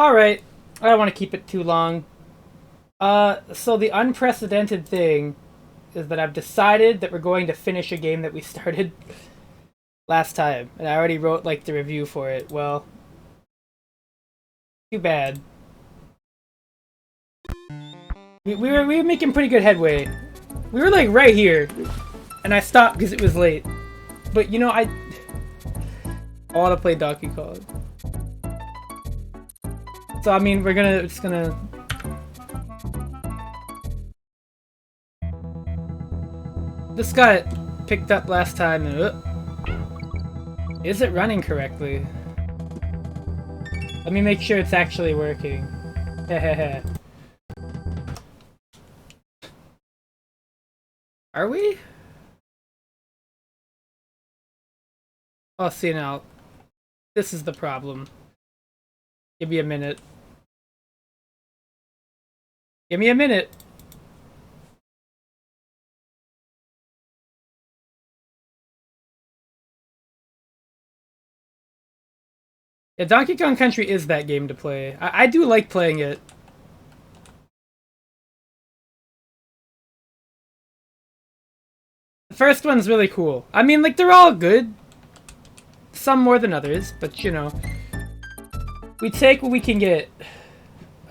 Alright, I don't want to keep it too long. So the unprecedented thing is that I've decided that we're going to finish a game that we started last time. And I already wrote, like, the review for it. Well, too bad. We were making pretty good headway. We were, like, right here. And I stopped because it was late. But, you know, I want to play Donkey Kong. So, I mean, we're just gonna... This got picked up last time and... Is it running correctly? Let me make sure it's actually working. Hehehe. Are we? Oh, see now. This is the problem. Give me a minute. Give me a minute. Yeah, Donkey Kong Country is that game to play. I do like playing it. The first one's really cool. I mean, like, they're all good. Some more than others, but, you know. We take what we can get.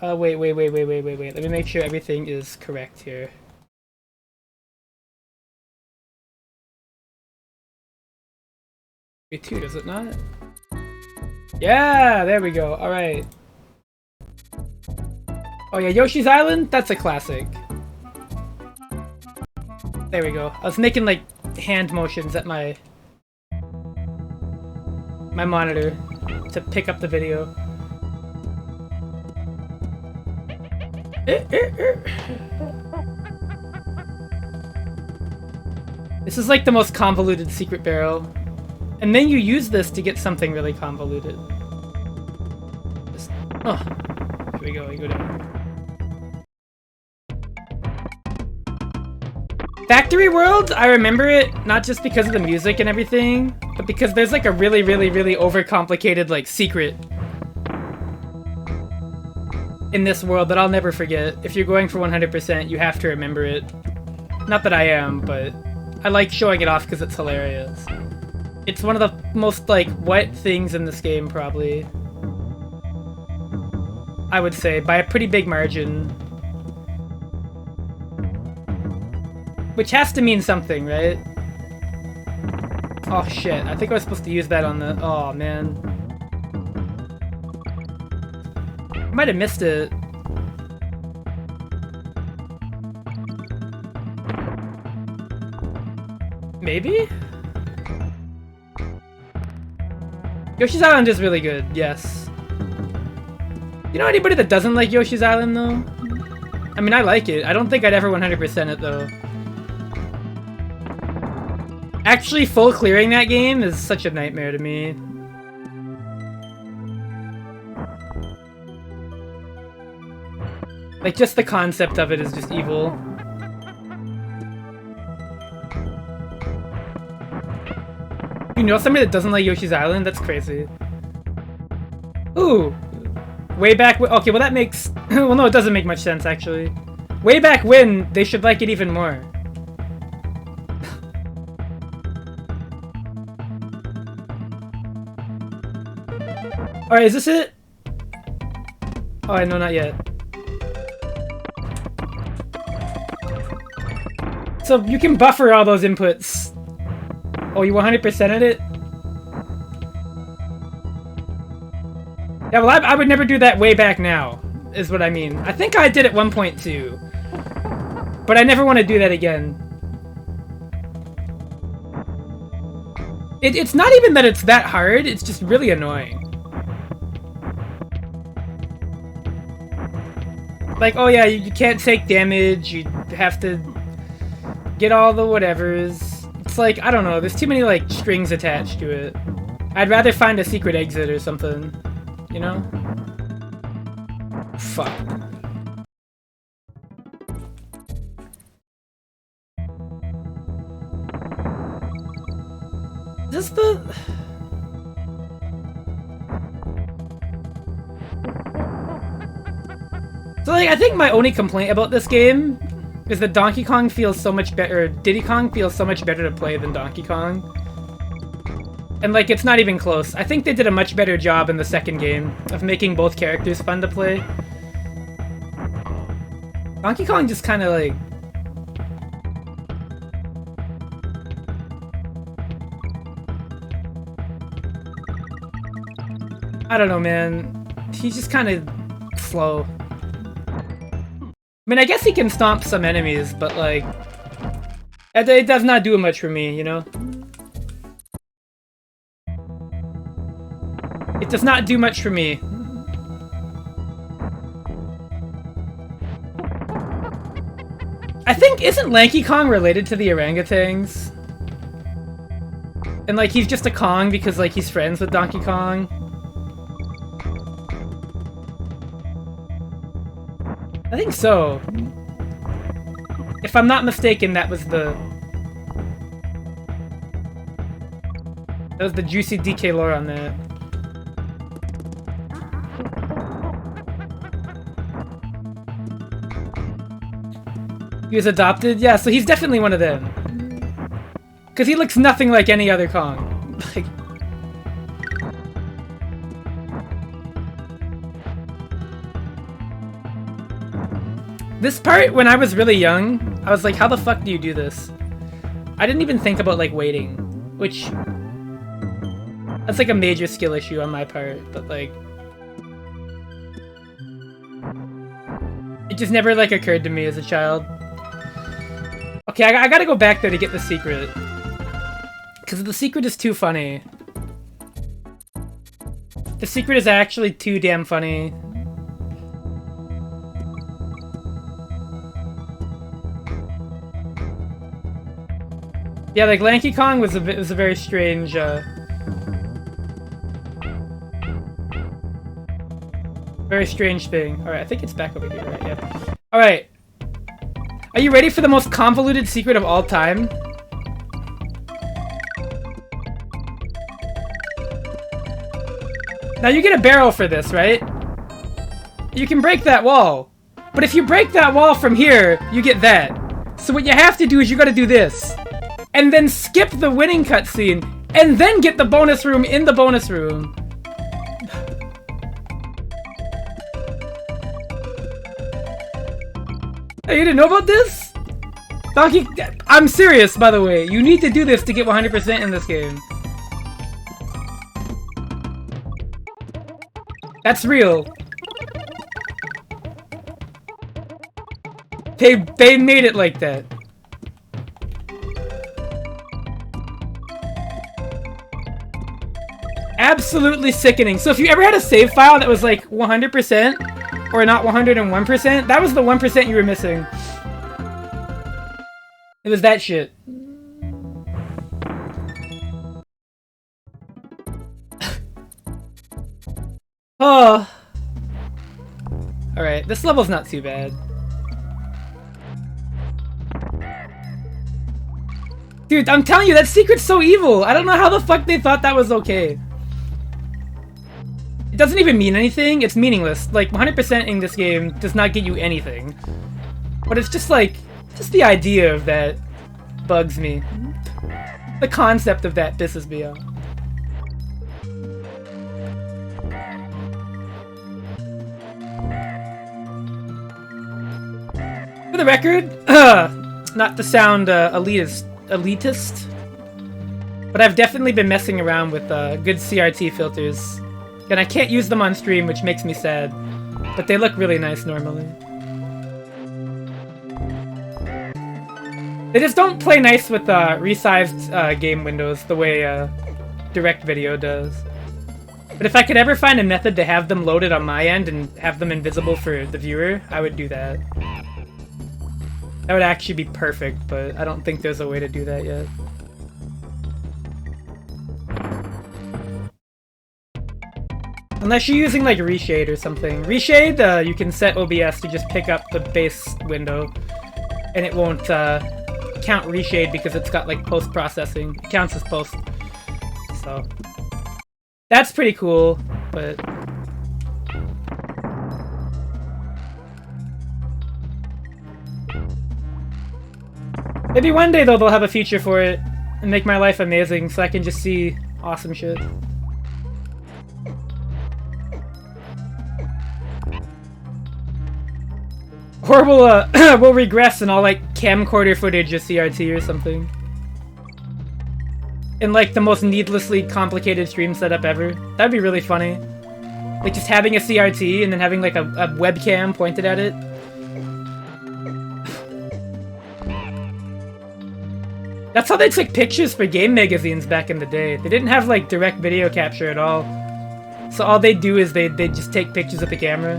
Wait. Let me make sure everything is correct here. Wait, 2, does it not? Yeah, there we go. Alright. Oh yeah, Yoshi's Island? That's a classic. There we go. I was making, like, hand motions at my monitor to pick up the video. This is like the most convoluted secret barrel. And then you use this to get something really convoluted. Just, oh, here we go, you go down. Factory World, I remember it, not just because of the music and everything, but because there's like a really overcomplicated, like, secret in this world that I'll never forget. If you're going for 100%, you have to remember it. Not that I am, but I like showing it off because it's hilarious. It's one of the most, like, wet things in this game, probably. I would say, by a pretty big margin. Which has to mean something, right? Oh shit, I think I was supposed to use that on the... Oh, man. I might have missed it. Maybe? Yoshi's Island is really good, yes. You know anybody that doesn't like Yoshi's Island, though? I mean, I like it. I don't think I'd ever 100% it, though. Actually, full clearing that game is such a nightmare to me. Like, just the concept of it is just evil. You know somebody that doesn't like Yoshi's Island? That's crazy. Ooh. Way back when... Okay, well that makes... Well, no, it doesn't make much sense, actually. Way back when, they should like it even more. Alright, is this it? Oh, no, not yet. So, you can buffer all those inputs. Oh, you 100%ed it? Yeah, well, I would never do that way back now, is what I mean. I think I did at 1.2. But I never want to do that again. It's not even that it's that hard, it's just really annoying. Like, oh yeah, you can't take damage, you have to get all the whatevers. It's like, I don't know, there's too many, like, strings attached to it. I'd rather find a secret exit or something, you know? Fuck. Is this the... So like, I think my only complaint about this game is that Donkey Kong feels so much better, Diddy Kong feels so much better to play than Donkey Kong. And like, it's not even close. I think they did a much better job in the second game of making both characters fun to play. Donkey Kong just kind of like... I don't know, man. He's just kind of slow. I mean, I guess he can stomp some enemies, but like... it does not do much for me, you know? It does not do much for me. I think, isn't Lanky Kong related to the orangutans? And like, he's just a Kong because like, he's friends with Donkey Kong? I think so. If I'm not mistaken, that was the juicy DK lore on that. He was adopted? Yeah, so he's definitely one of them. Because he looks nothing like any other Kong. Like... This part, when I was really young, I was like, how the fuck do you do this? I didn't even think about, like, waiting. Which... That's, like, a major skill issue on my part, but, like... It just never, like, occurred to me as a child. Okay, I gotta go back there to get the secret. Because the secret is too funny. The secret is actually too damn funny. Yeah, like Lanky Kong was a very strange, very strange thing. All right, I think it's back over here, right? Yeah. All right. Are you ready for the most convoluted secret of all time? Now you get a barrel for this, right? You can break that wall. But if you break that wall from here, you get that. So what you have to do is you gotta do this. And then skip the winning cutscene, and then get the bonus room in the bonus room. Hey, you didn't know about this? Donkey... I'm serious, by the way. You need to do this to get 100% in this game. That's real. They made it like that. Absolutely sickening. So if you ever had a save file that was like 100% or not 101%, that was the 1% you were missing. It was that shit. Oh. Alright, this level's not too bad. Dude, I'm telling you, that secret's so evil. I don't know how the fuck they thought that was okay. It doesn't even mean anything. It's meaningless. Like, 100% in this game does not get you anything. But it's just like, just the idea of that bugs me. The concept of that pisses me off. For the record, not to sound elitist, but I've definitely been messing around with good CRT filters. And I can't use them on stream, which makes me sad. But they look really nice normally. They just don't play nice with resized game windows the way direct video does. But if I could ever find a method to have them loaded on my end and have them invisible for the viewer, I would do that. That would actually be perfect, but I don't think there's a way to do that yet. Unless you're using like Reshade or something. Reshade, you can set OBS to just pick up the base window, and it won't count Reshade because it's got like post-processing. It counts as post. So that's pretty cool, but Maybe one day though they'll have a feature for it and make my life amazing so I can just see awesome shit. Or we'll regress and I'll like camcorder footage of CRT or something. In like the most needlessly complicated stream setup ever. That'd be really funny. Like just having a CRT and then having like a webcam pointed at it. That's how they took pictures for game magazines back in the day. They didn't have like direct video capture at all. So all they do is they just take pictures with the camera.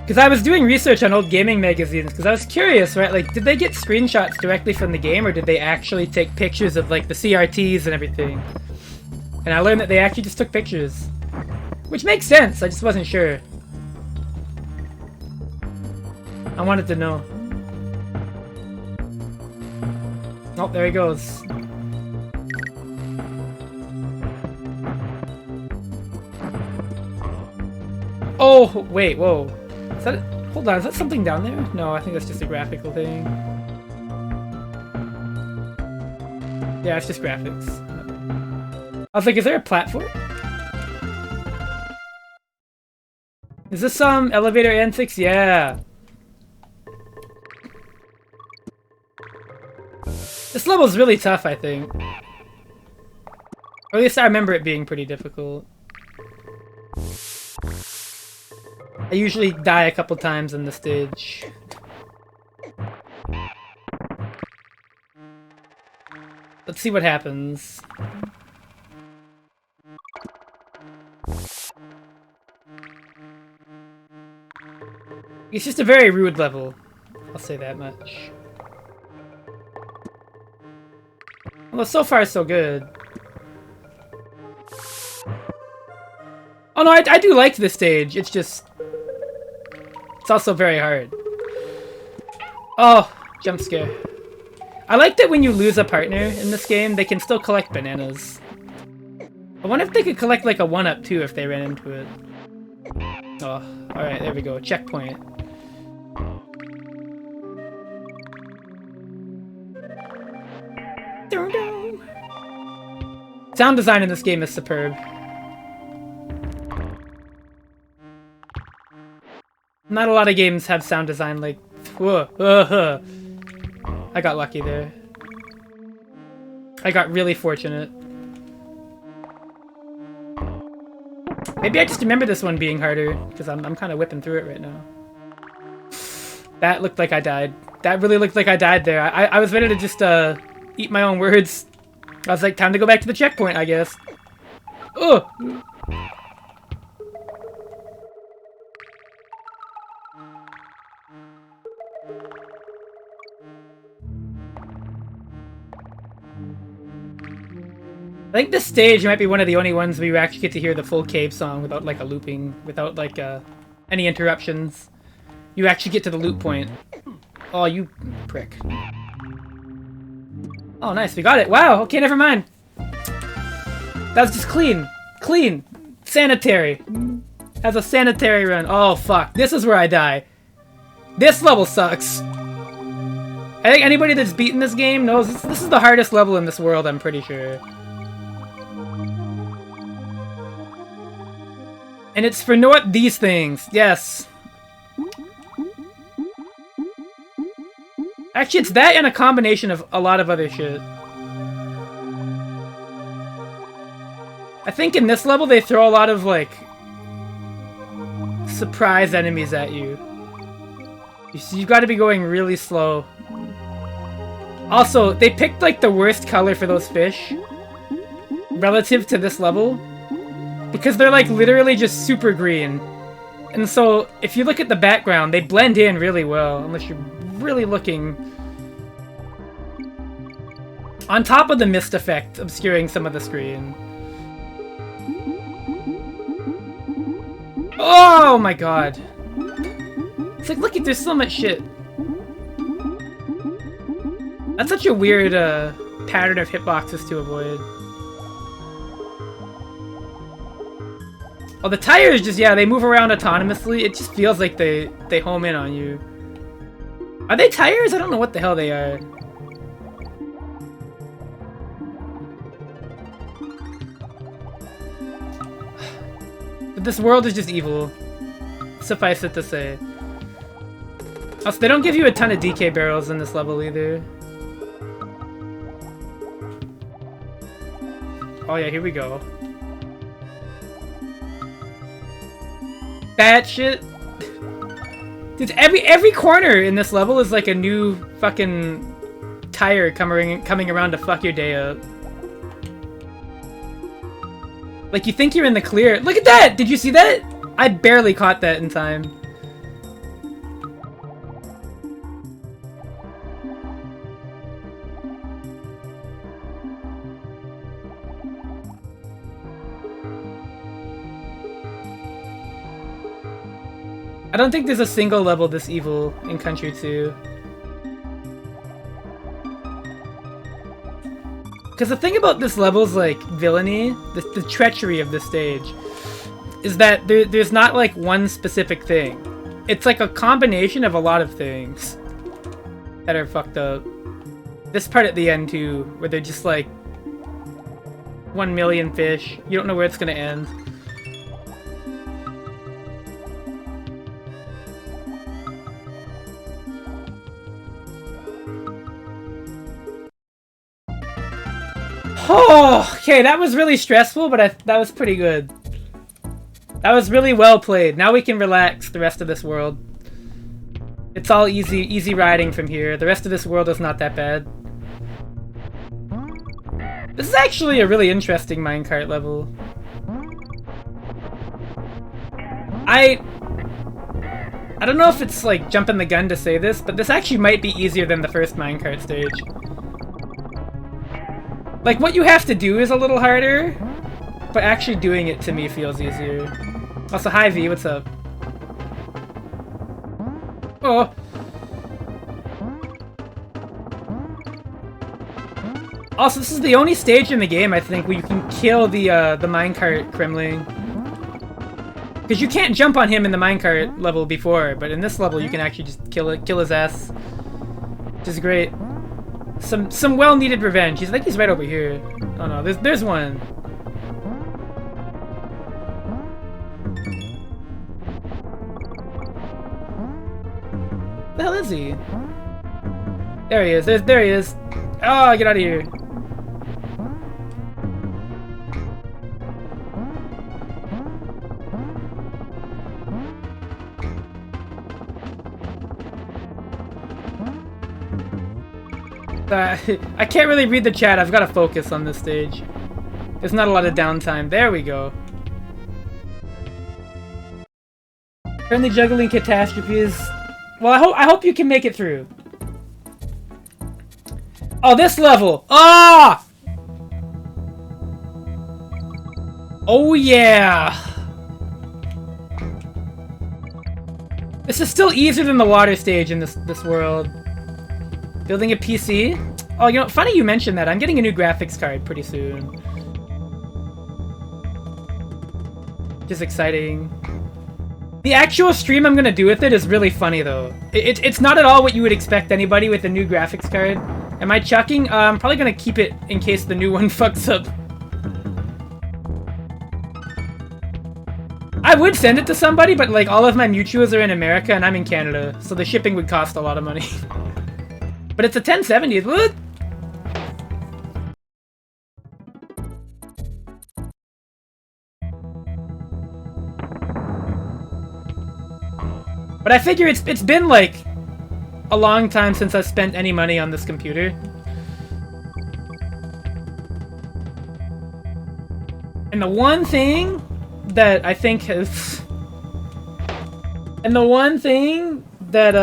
Because I was doing research on old gaming magazines because I was curious, right? Like, did they get screenshots directly from the game or did they actually take pictures of like the CRTs and everything? And I learned that they actually just took pictures. Which makes sense, I just wasn't sure. I wanted to know. Oh, there he goes. Oh, wait, whoa. Is that it? Hold on, is that something down there? No, I think that's just a graphical thing. Yeah, it's just graphics. I was like, is there a platform? Is this some elevator antics? Yeah. This level's really tough, I think. Or at least I remember it being pretty difficult. I usually die a couple times in the stage. Let's see what happens. It's just a very rude level. I'll say that much. Well, so far so good. Oh no, I do like this stage. It's just... It's also very hard. Oh, jump scare. I like that when you lose a partner in this game, they can still collect bananas. I wonder if they could collect like a 1-up too if they ran into it. Oh, alright, there we go. Checkpoint. Sound design in this game is superb. Not a lot of games have sound design like... I got lucky there. I got really fortunate. Maybe I just remember this one being harder, because I'm kind of whipping through it right now. That looked like I died. That really looked like I died there. I was ready to just eat my own words. I was like, time to go back to the checkpoint, I guess. Ugh! I think this stage might be one of the only ones where you actually get to hear the full cave song without like a looping, without like any interruptions. You actually get to the loop point. Oh, you prick. Oh, nice, we got it. Wow, okay, never mind. That was just clean. Clean. Sanitary. Has a sanitary run. Oh, fuck. This is where I die. This level sucks. I think anybody that's beaten this game knows this is the hardest level in this world, I'm pretty sure. And it's for not these things. Yes. Actually, it's that and a combination of a lot of other shit. I think in this level they throw a lot of, like, surprise enemies at you. You've got to be going really slow. Also, they picked, like, the worst color for those fish relative to this level. Because they're, like, literally just super green. And so, if you look at the background, they blend in really well, unless you're really looking. On top of the mist effect obscuring some of the screen. Oh my god. It's like, look, there's so much shit. That's such a weird pattern of hitboxes to avoid. Oh, the tires just, yeah, they move around autonomously. It just feels like they home in on you. Are they tires? I don't know what the hell they are. But this world is just evil. Suffice it to say. Also, they don't give you a ton of DK barrels in this level either. Oh yeah, here we go. That shit. Dude, every corner in this level is like a new fucking tire coming around to fuck your day up. Like, you think you're in the clear. Look at that! Did you see that? I barely caught that in time. I don't think there's a single level this evil in Country 2. Because the thing about this level's, like, villainy, the treachery of this stage, is that there's not, like, one specific thing. It's, like, a combination of a lot of things that are fucked up. This part at the end, too, where they're just, like, 1 million fish. You don't know where it's gonna end. Oh, okay, that was really stressful, but that was pretty good. That was really well played. Now we can relax the rest of this world. It's all easy riding from here. The rest of this world is not that bad. This is actually a really interesting minecart level. I don't know if it's like jumping the gun to say this, but this actually might be easier than the first minecart stage. Like, what you have to do is a little harder, but actually doing it to me feels easier. Also, hi V, what's up? Oh. Also, this is the only stage in the game, I think, where you can kill the minecart Kremling. Because you can't jump on him in the minecart level before, but in this level you can actually just kill his ass. Which is great. Some well-needed revenge. I think he's right over here. Oh no, there's one. Where the hell is he? There he is. There he is. Oh, get out of here. I can't really read the chat. I've got to focus on this stage. There's not a lot of downtime. There we go. Currently juggling catastrophes. Well, I hope you can make it through. Oh, this level! Ah! Oh yeah! This is still easier than the water stage in this world. Building a PC? Oh, you know, funny you mentioned that. I'm getting a new graphics card pretty soon. Which is exciting. The actual stream I'm gonna do with it is really funny, though. It's not at all what you would expect anybody with a new graphics card. Am I chucking? I'm probably gonna keep it in case the new one fucks up. I would send it to somebody, but like all of my mutuals are in America and I'm in Canada, so the shipping would cost a lot of money. But it's a 1070. What? But I figure it's been like a long time since I've spent any money on this computer. And the one thing that I think has... And the one thing that,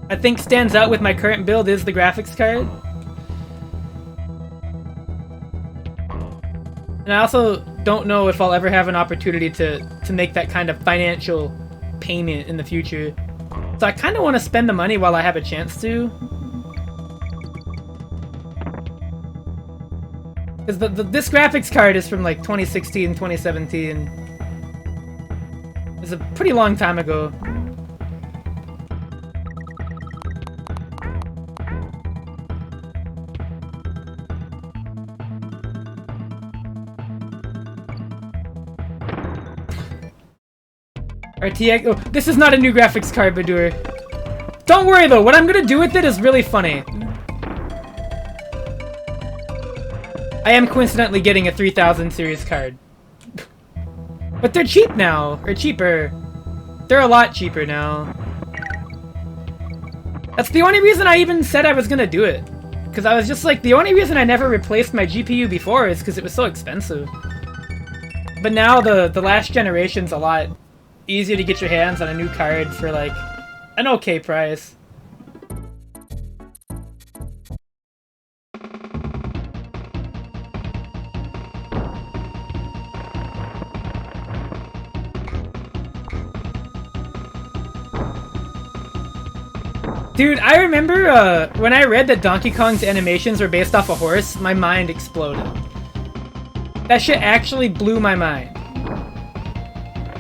I think stands out with my current build is the graphics card. And I also don't know if I'll ever have an opportunity to make that kind of financial payment in the future. So I kind of want to spend the money while I have a chance to. Because this graphics card is from like 2016, 2017. It's a pretty long time ago. RTX. Oh, this is not a new graphics card, Badur. Don't worry though, what I'm gonna do with it is really funny. I am coincidentally getting a 3000 series card. But they're cheap now, or cheaper. They're a lot cheaper now. That's the only reason I even said I was gonna do it. Because I was just like, the only reason I never replaced my GPU before is because it was so expensive. But now the last generation's a lot easier to get your hands on a new card for like an okay price. Dude, I remember when I read that Donkey Kong's animations were based off a horse, my mind exploded. That shit actually blew my mind.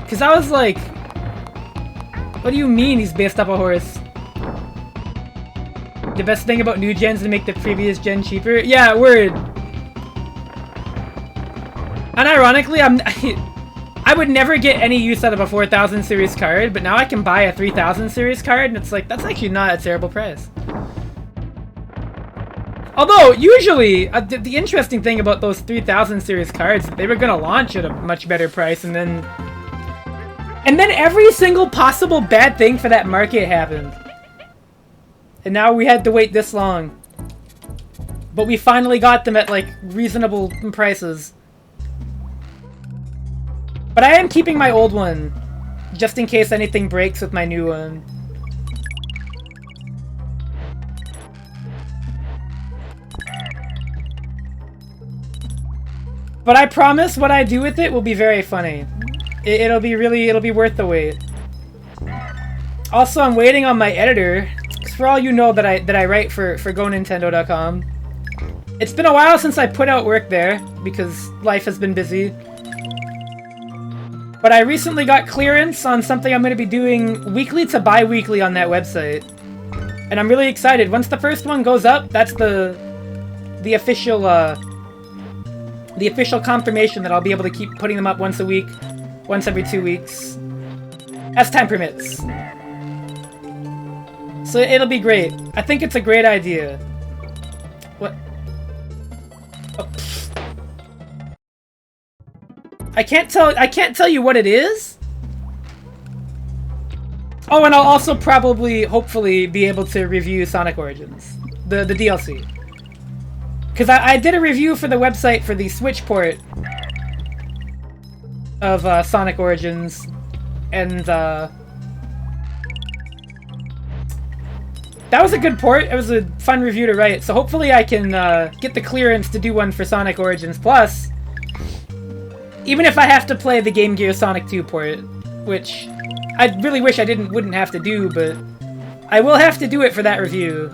Cause I was like, what do you mean he's based off a horse? The best thing about new gens is to make the previous gen cheaper? Yeah, word. Unironically, I would never get any use out of a 4000 series card, but now I can buy a 3000 series card, and it's like, that's actually not a terrible price. Although, usually, the interesting thing about those 3000 series cards, they were gonna launch at a much better price, and then every single possible bad thing for that market happened. And now we had to wait this long. But we finally got them at, like, reasonable prices. But I am keeping my old one, just in case anything breaks with my new one. But I promise what I do with it will be very funny. It'll be worth the wait. Also, I'm waiting on my editor, because for all you know that I write for GoNintendo.com. It's been a while since I put out work there, because life has been busy. But I recently got clearance on something I'm going to be doing weekly to bi-weekly on that website. And I'm really excited. Once the first one goes up, that's the official confirmation that I'll be able to keep putting them up once a week, once every 2 weeks, as time permits. So it'll be great. I think it's a great idea. What? Oh. I can't tell you what it is. Oh, and I'll also probably, hopefully, be able to review Sonic Origins, the DLC. Because I did a review for the website for the Switch port of Sonic Origins, and that was a good port. It was a fun review to write, so hopefully I can get the clearance to do one for Sonic Origins Plus. Even if I have to play the Game Gear Sonic 2 port, which I really wish I wouldn't have to do, but I will have to do it for that review.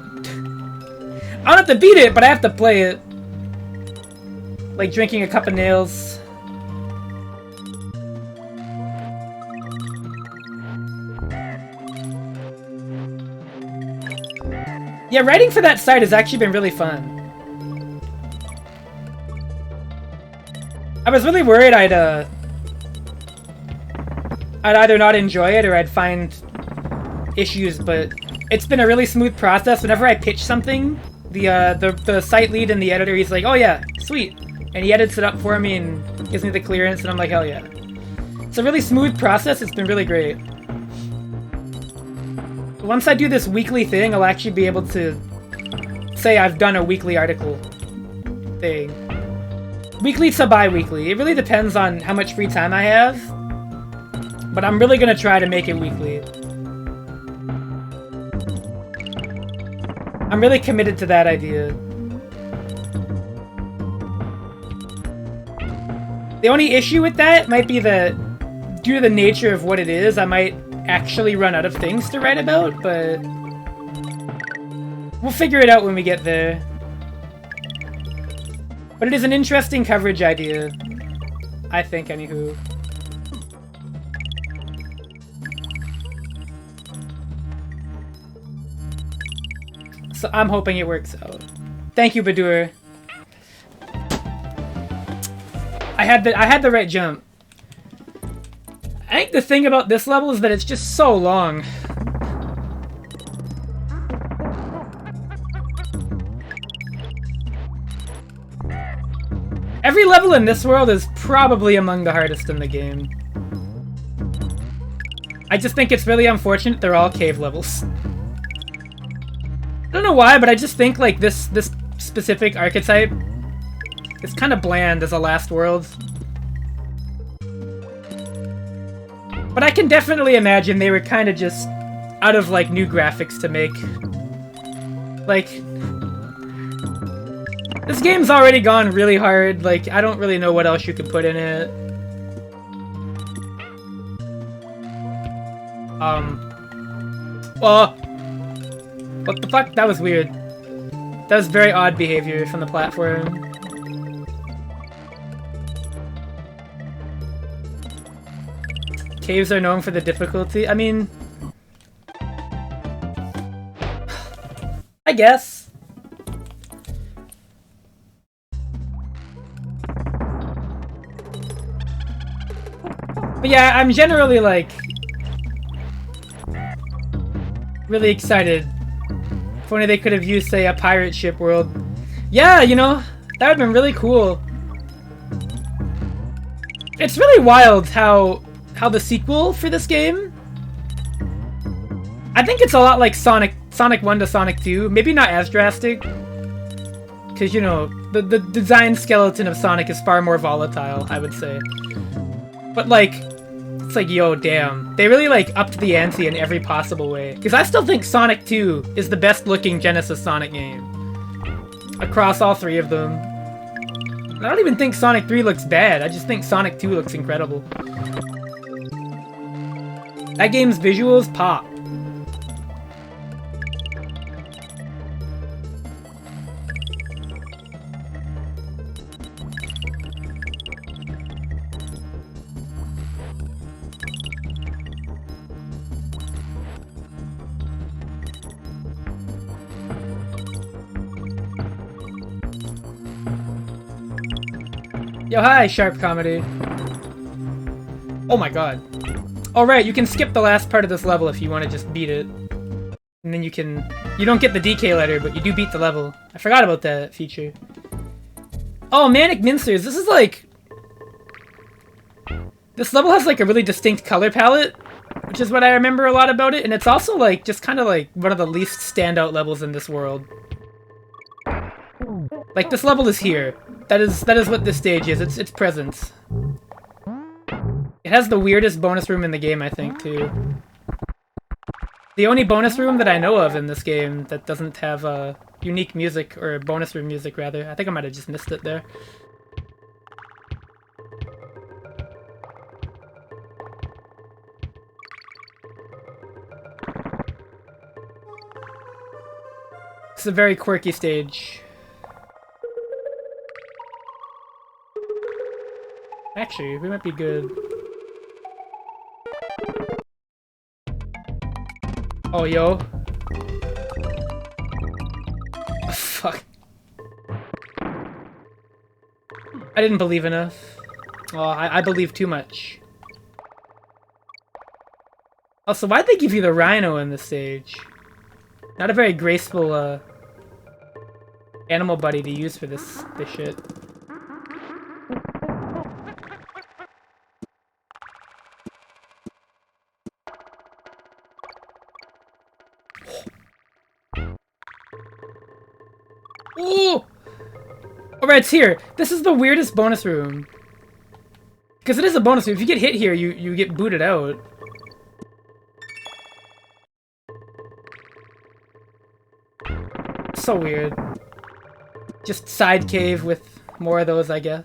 I don't have to beat it, but I have to play it. Like drinking a cup of nails. Yeah, writing for that site has actually been really fun. I was really worried I'd either not enjoy it or I'd find issues, but it's been a really smooth process. Whenever I pitch something, the site lead and the editor, he's like, oh yeah, sweet. And he edits it up for me and gives me the clearance, and I'm like, hell yeah. It's a really smooth process. It's been really great. Once I do this weekly thing, I'll actually be able to say I've done a weekly article thing. Weekly to bi-weekly. It really depends on how much free time I have. But I'm really gonna try to make it weekly. I'm really committed to that idea. The only issue with that might be that, due to the nature of what it is, I might actually run out of things to write about, but we'll figure it out when we get there. But it is an interesting coverage idea. I think, anywho. So I'm hoping it works out. Thank you, Badur. I had the right jump. I think the thing about this level is that it's just so long. Every level in this world is probably among the hardest in the game. I just think it's really unfortunate they're all cave levels. I don't know why, but I just think like this specific archetype is kind of bland as a last world. But I can definitely imagine they were kind of just out of like new graphics to make. Like, this game's already gone really hard. Like, I don't really know what else you could put in it. Well, what the fuck? That was weird. That was very odd behavior from the platform. Caves are known for the difficulty. I mean, I guess. But yeah, I'm generally like really excited. If only they could have used, say, a pirate ship world. Yeah, you know, that would have been really cool. It's really wild how the sequel for this game, I think it's a lot like Sonic 1 to Sonic 2. Maybe not as drastic, because, you know, the design skeleton of Sonic is far more volatile, I would say. But, like, it's like, yo, damn. They really, like, upped the ante in every possible way. Because I still think Sonic 2 is the best-looking Genesis Sonic game. Across all three of them. I don't even think Sonic 3 looks bad. I just think Sonic 2 looks incredible. That game's visuals pop. Yo, hi, Sharp Comedy. Oh my god. Alright, you can skip the last part of this level if you want to just beat it. And then you don't get the DK letter, but you do beat the level. I forgot about that feature. Oh, Manic Mincers, this is like... This level has like a really distinct color palette, which is what I remember a lot about it, and it's also like, just kind of like one of the least standout levels in this world. Like, this level is here. That is what this stage is. It's presence. It has the weirdest bonus room in the game, I think, too. The only bonus room that I know of in this game that doesn't have unique music, or bonus room music, rather. I think I might have just missed it there. It's a very quirky stage. Actually, we might be good. Oh, yo. Oh, fuck. I didn't believe enough. Oh, I believe too much. Also, why'd they give you the rhino in this stage? Not a very graceful, animal buddy to use for this shit. Ooh! Alright, it's here. This is the weirdest bonus room. Because it is a bonus room. If you get hit here, you get booted out. So weird. Just side cave with more of those, I guess.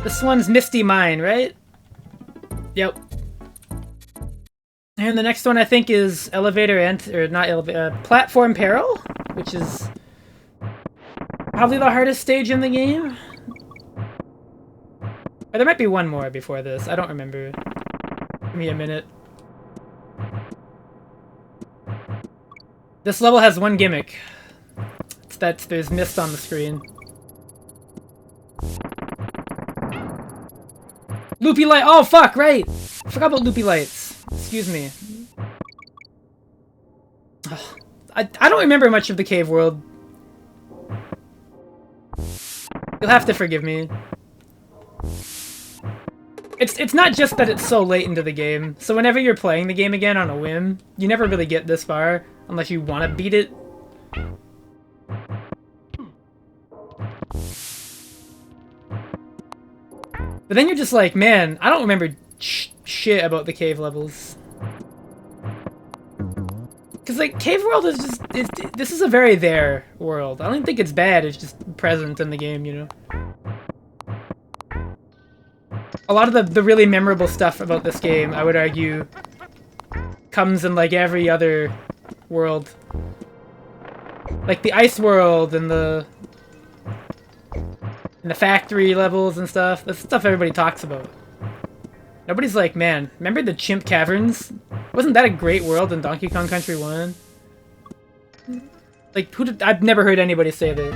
This one's Misty Mine, right? Yep. And the next one I think is Elevator or not Elevator, Platform Peril, which is Probably the hardest stage in the game. Or there might be one more before this. I don't remember. Give me a minute. This level has one gimmick. It's that there's mist on the screen. Loopy light. Oh, fuck, right. I forgot about loopy lights. Excuse me. Ugh. I don't remember much of the cave world. You'll have to forgive me. It's not just that it's so late into the game. So whenever you're playing the game again on a whim, you never really get this far unless you want to beat it. But then you're just like, man, I don't remember shit about the cave levels. Because, like, Cave World is just... this is a very there world. I don't think it's bad, it's just present in the game, you know? A lot of the really memorable stuff about this game, I would argue, comes in, like, every other world. Like, the ice world and the factory levels and stuff. That's stuff everybody talks about. Nobody's like, man, remember the Chimp Caverns? Wasn't that a great world in Donkey Kong Country 1? Like, I've never heard anybody say this.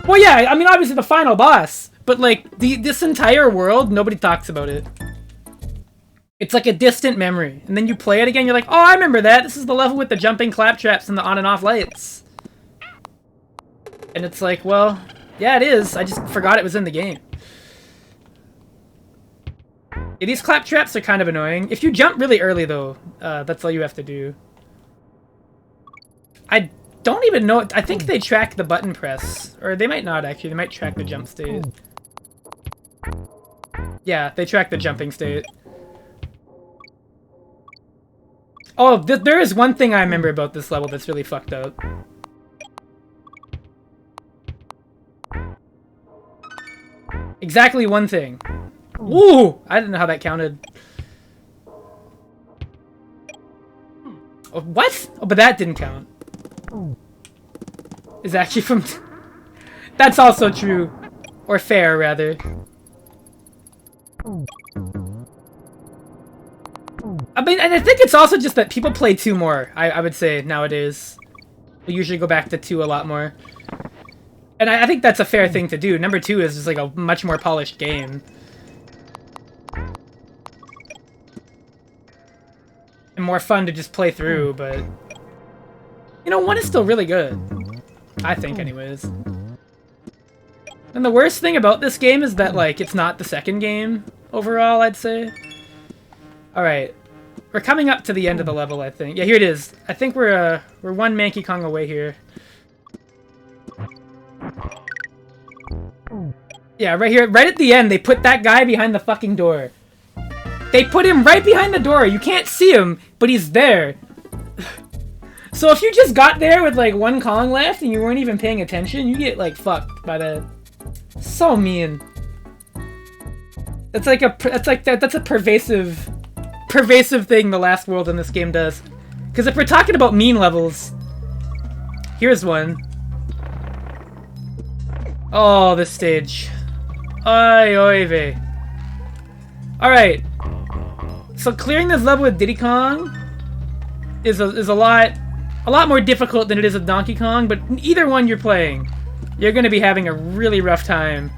Well, yeah, I mean, obviously the final boss. But, like, this entire world, nobody talks about it. It's like a distant memory. And then you play it again, you're like, oh, I remember that. This is the level with the jumping claptraps and the on and off lights. And it's like, well, yeah, it is. I just forgot it was in the game. Yeah, these claptraps are kind of annoying. If you jump really early, though, that's all you have to do. I don't even know. I think they track the button press. Or they might not, actually. They might track the jump state. Yeah, they track the jumping state. Oh, there is one thing I remember about this level that's really fucked up. Exactly one thing. Ooh! I didn't know how that counted. Oh, what? Oh, but that didn't count. Is actually from... That's also true. Or fair, rather. I mean, and I think it's also just that people play 2 more, I would say, nowadays. We usually go back to 2 a lot more. And I think that's a fair thing to do. Number 2 is just like a much more polished game. And more fun to just play through, but... You know, 1 is still really good. I think, anyways. And the worst thing about this game is that, like, it's not the second game overall, I'd say. Alright. We're coming up to the end of the level, I think. Yeah, here it is. I think we're 1 Manky Kong away here. Yeah, right here, right at the end, they put that guy behind the fucking door. They put him right behind the door. You can't see him, but he's there. So if you just got there with, like, 1 Kong left and you weren't even paying attention, you get, like, fucked by that. So mean. That's like that's a pervasive thing the last world in this game does. Because if we're talking about mean levels, here's one. Oh, this stage. Oy oy vey. Alright. So clearing this level with Diddy Kong is a lot more difficult than it is with Donkey Kong, but in either one you're playing, you're gonna be having a really rough time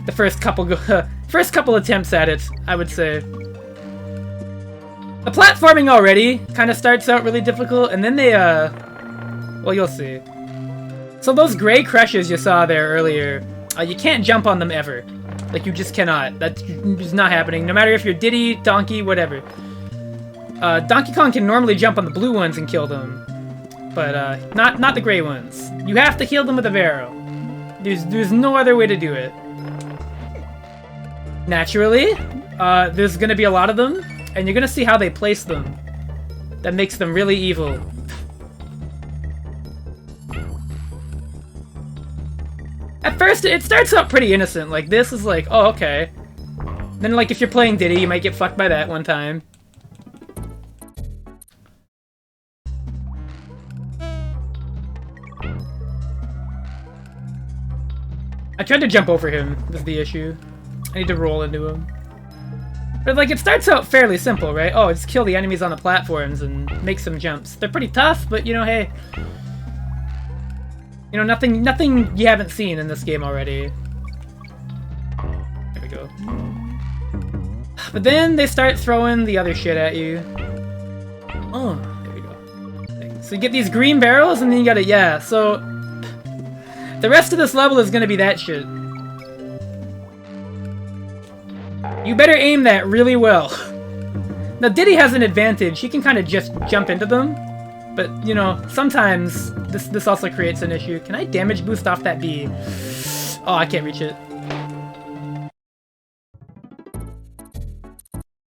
the first couple attempts at it, I would say. The platforming already kind of starts out really difficult, and then they, well, you'll see. So those gray crushes you saw there earlier, you can't jump on them ever. Like, you just cannot. That's just not happening, no matter if you're Diddy, Donkey, whatever. Donkey Kong can normally jump on the blue ones and kill them, but, not the gray ones. You have to kill them with a barrel. There's no other way to do it. Naturally, there's gonna be a lot of them, and you're gonna see how they place them. That makes them really evil. At first, it starts out pretty innocent. Like, this is like, oh, okay. Then, like, if you're playing Diddy, you might get fucked by that one time. tried to jump over him, was the issue. I need to roll into him. But like, it starts out fairly simple, right? Oh, just kill the enemies on the platforms and make some jumps. They're pretty tough, but you know, hey. You know, nothing you haven't seen in this game already. There we go. But then they start throwing the other shit at you. Oh, there we go. So you get these green barrels and then you gotta, yeah, so... The rest of this level is gonna be that shit. You better aim that really well. Now, Diddy has an advantage. He can kind of just jump into them. But, you know, sometimes this also creates an issue. Can I damage boost off that bee? Oh, I can't reach it.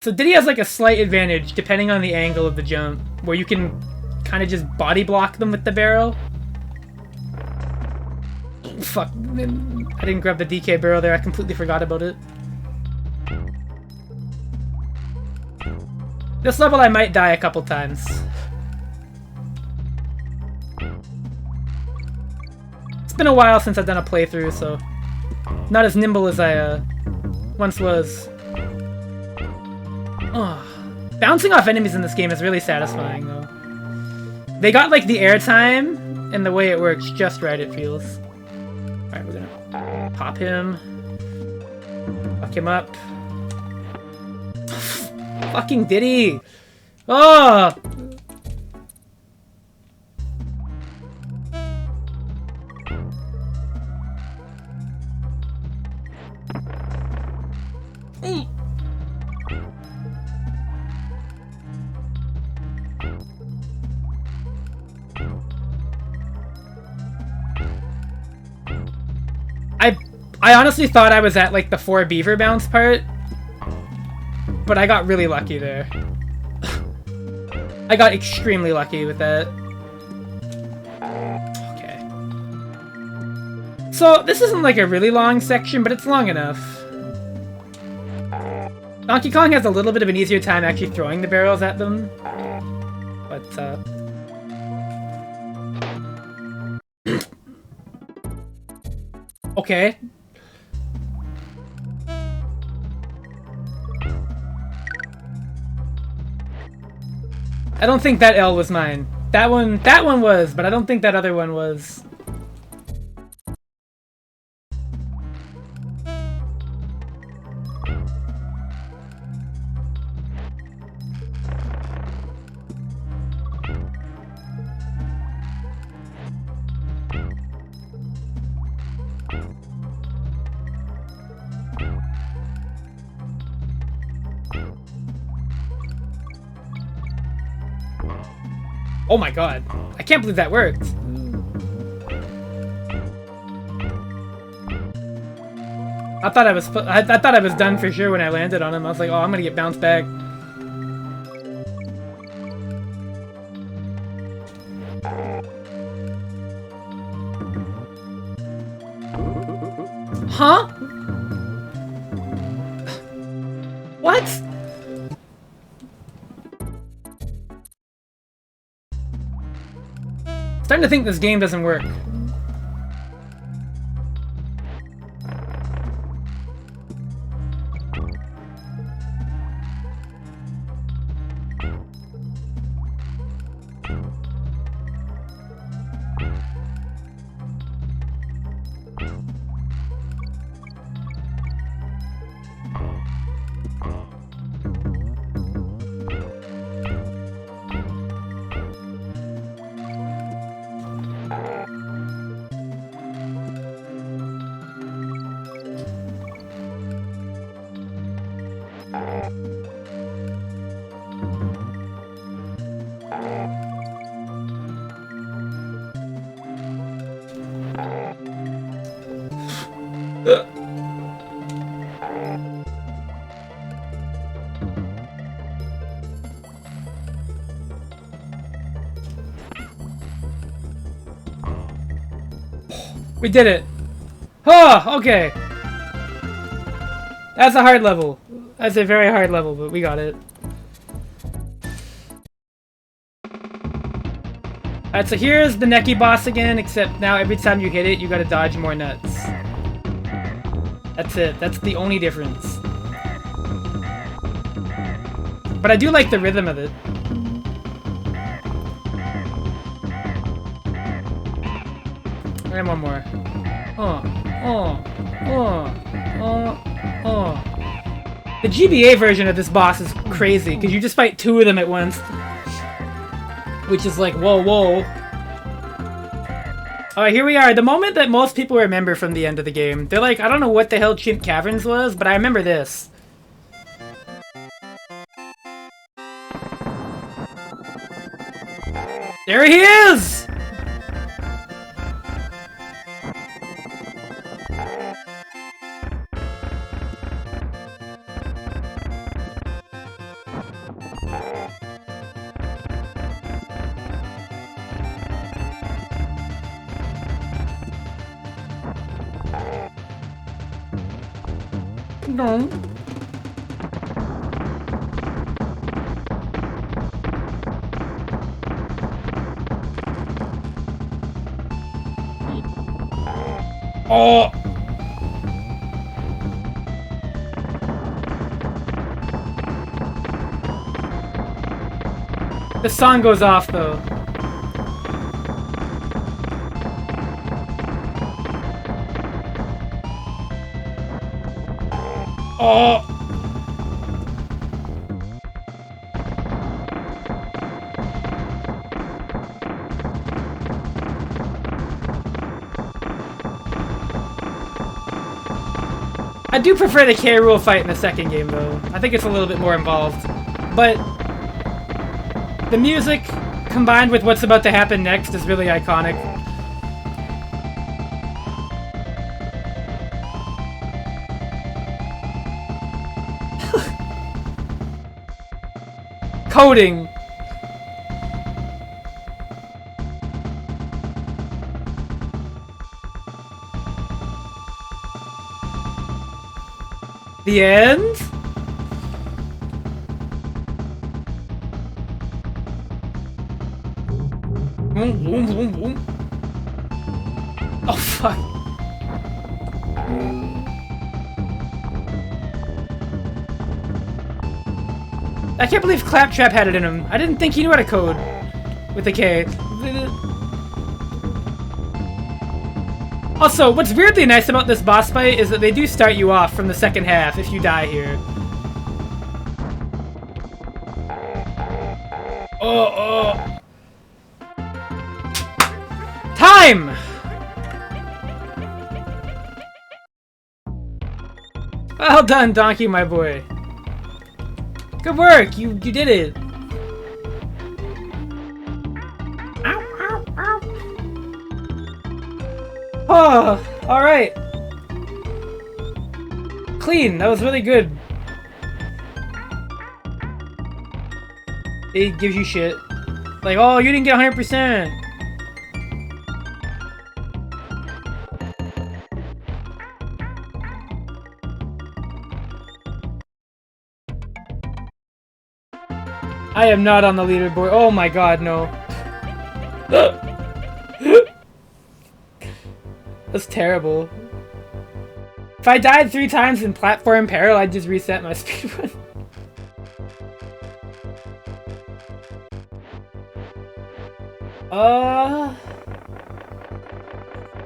So Diddy has like a slight advantage depending on the angle of the jump, where you can kind of just body block them with the barrel. Fuck. I didn't grab the DK barrel there. I completely forgot about it. This level I might die a couple times. It's been a while since I've done a playthrough, so not as nimble as I once was. Oh. Bouncing off enemies in this game is really satisfying, though. They got like the airtime and the way it works just right, it feels. Alright, we're gonna pop him. Fuck him up. Fucking Diddy! Oh! I honestly thought I was at like the 4 beaver bounce part, but I got really lucky there. I got extremely lucky with that. Okay. So this isn't like a really long section, but it's long enough. Donkey Kong has a little bit of an easier time actually throwing the barrels at them, but okay. I don't think that L was mine. That one was, but I don't think that other one was. Oh my god. I can't believe that worked. I thought I was done for sure when I landed on him. I was like, oh, I'm gonna get bounced back. Huh? What? Starting to think this game doesn't work. We did it! Oh, okay! That's a hard level. That's a very hard level, but we got it. Alright, so here's the Neki boss again, except now every time you hit it, you gotta dodge more nuts. That's it. That's the only difference. But I do like the rhythm of it. And one more. The GBA version of this boss is crazy, because you just fight two of them at once. Which is like, whoa, whoa. Alright, here we are. The moment that most people remember from the end of the game. They're like, I don't know what the hell Chimp Caverns was, but I remember this. There he is! No. Oh! The song goes off though. Oh! I do prefer the K. Rool fight in the second game, though. I think it's a little bit more involved. But the music, combined with what's about to happen next, is really iconic. Coding! The end? Oh, fuck. I can't believe Claptrap had it in him. I didn't think he knew how to code with a K. Also, what's weirdly nice about this boss fight is that they do start you off from the second half if you die here. Oh. Time! Well done, Donkey, my boy. Good work! You did it! Ow, ow, ow. Oh, alright. Clean, that was really good. It gives you shit. Like, oh, you didn't get 100%. I am not on the leaderboard. Oh my god, no. That's terrible. If I died 3 times in platform peril, I'd just reset my speedrun.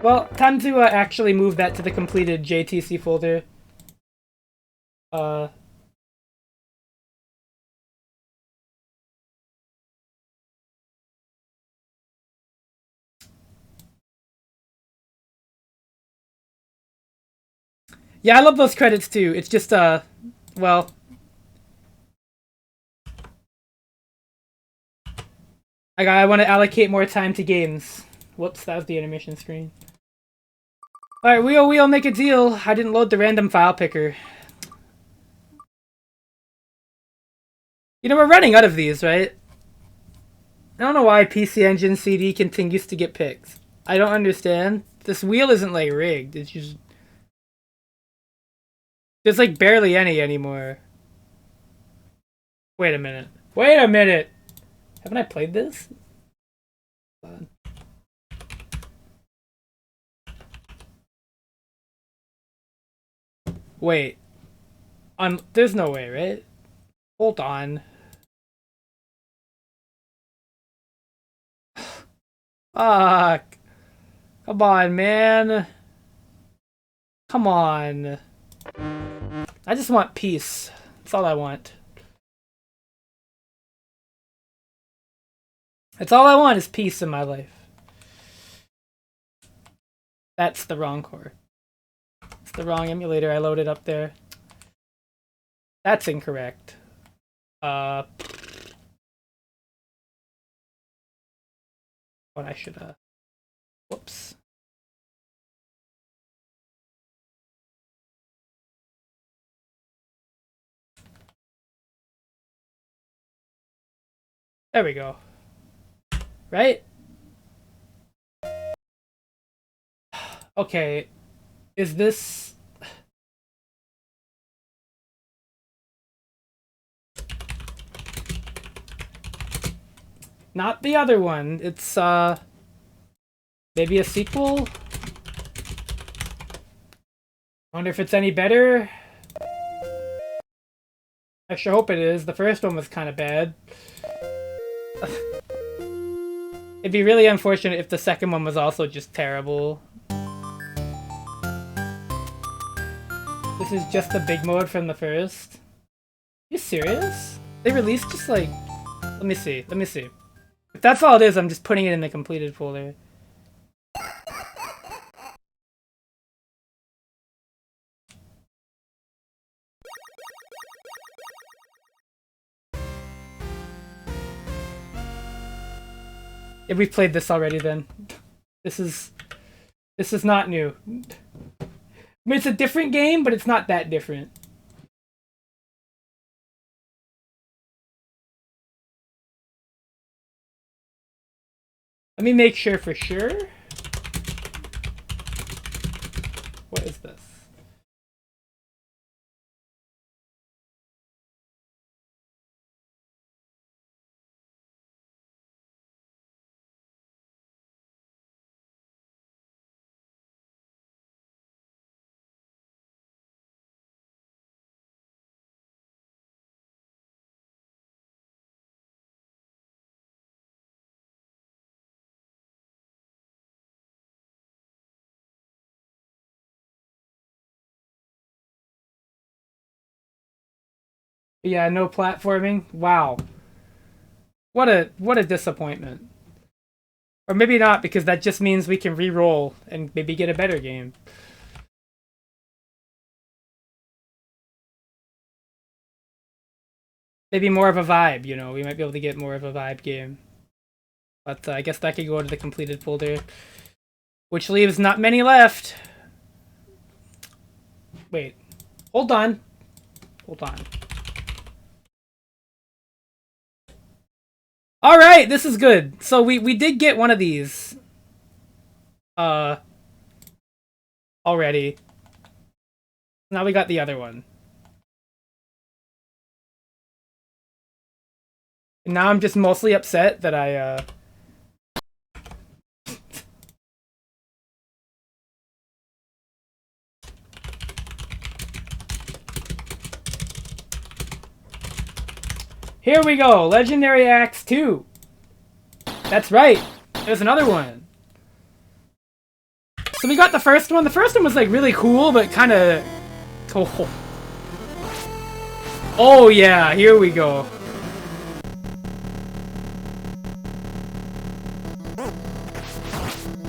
Well, time to actually move that to the completed JTC folder. Yeah, I love those credits too. It's just, well... I want to allocate more time to games. Whoops, that was the intermission screen. Alright, we'll make a deal. I didn't load the random file picker. You know, we're running out of these, right? I don't know why PC Engine CD continues to get picked. I don't understand. This wheel isn't, like, rigged. It's just... There's, like, barely any anymore. Wait a minute. Wait a minute! Haven't I played this? Hold on. Wait. There's no way, right? Hold on. Fuck. Come on, man. Come on. I just want peace. That's all I want. That's all I want is peace in my life. That's the wrong core. It's the wrong emulator I loaded up there. That's incorrect. What I should whoops. There we go. Right? Okay. Is this... Not the other one. It's, maybe a sequel? Wonder if it's any better? I sure hope it is. The first one was kind of bad. It'd be really unfortunate if the second one was also just terrible. This is just the big mode from the first? You serious? They released just like... Let me see. If that's all it is, I'm just putting it in the completed folder. Yeah, we've played this already then. This is not new. I mean, it's a different game, but it's not that different. Let me make sure for sure. What is this? Yeah, no platforming. Wow. What a disappointment. Or maybe not, because that just means we can re-roll and maybe get a better game. Maybe more of a vibe, you know. We might be able to get more of a vibe game. But I guess that could go to the completed folder. Which leaves not many left. Wait. Hold on. Alright, this is good. So we did get one of these. Already. Now we got the other one. And now I'm just mostly upset that I, Here we go! Legendary Axe 2! That's right! There's another one! So we got the first one. The first one was like really cool, but kinda... Oh yeah, here we go.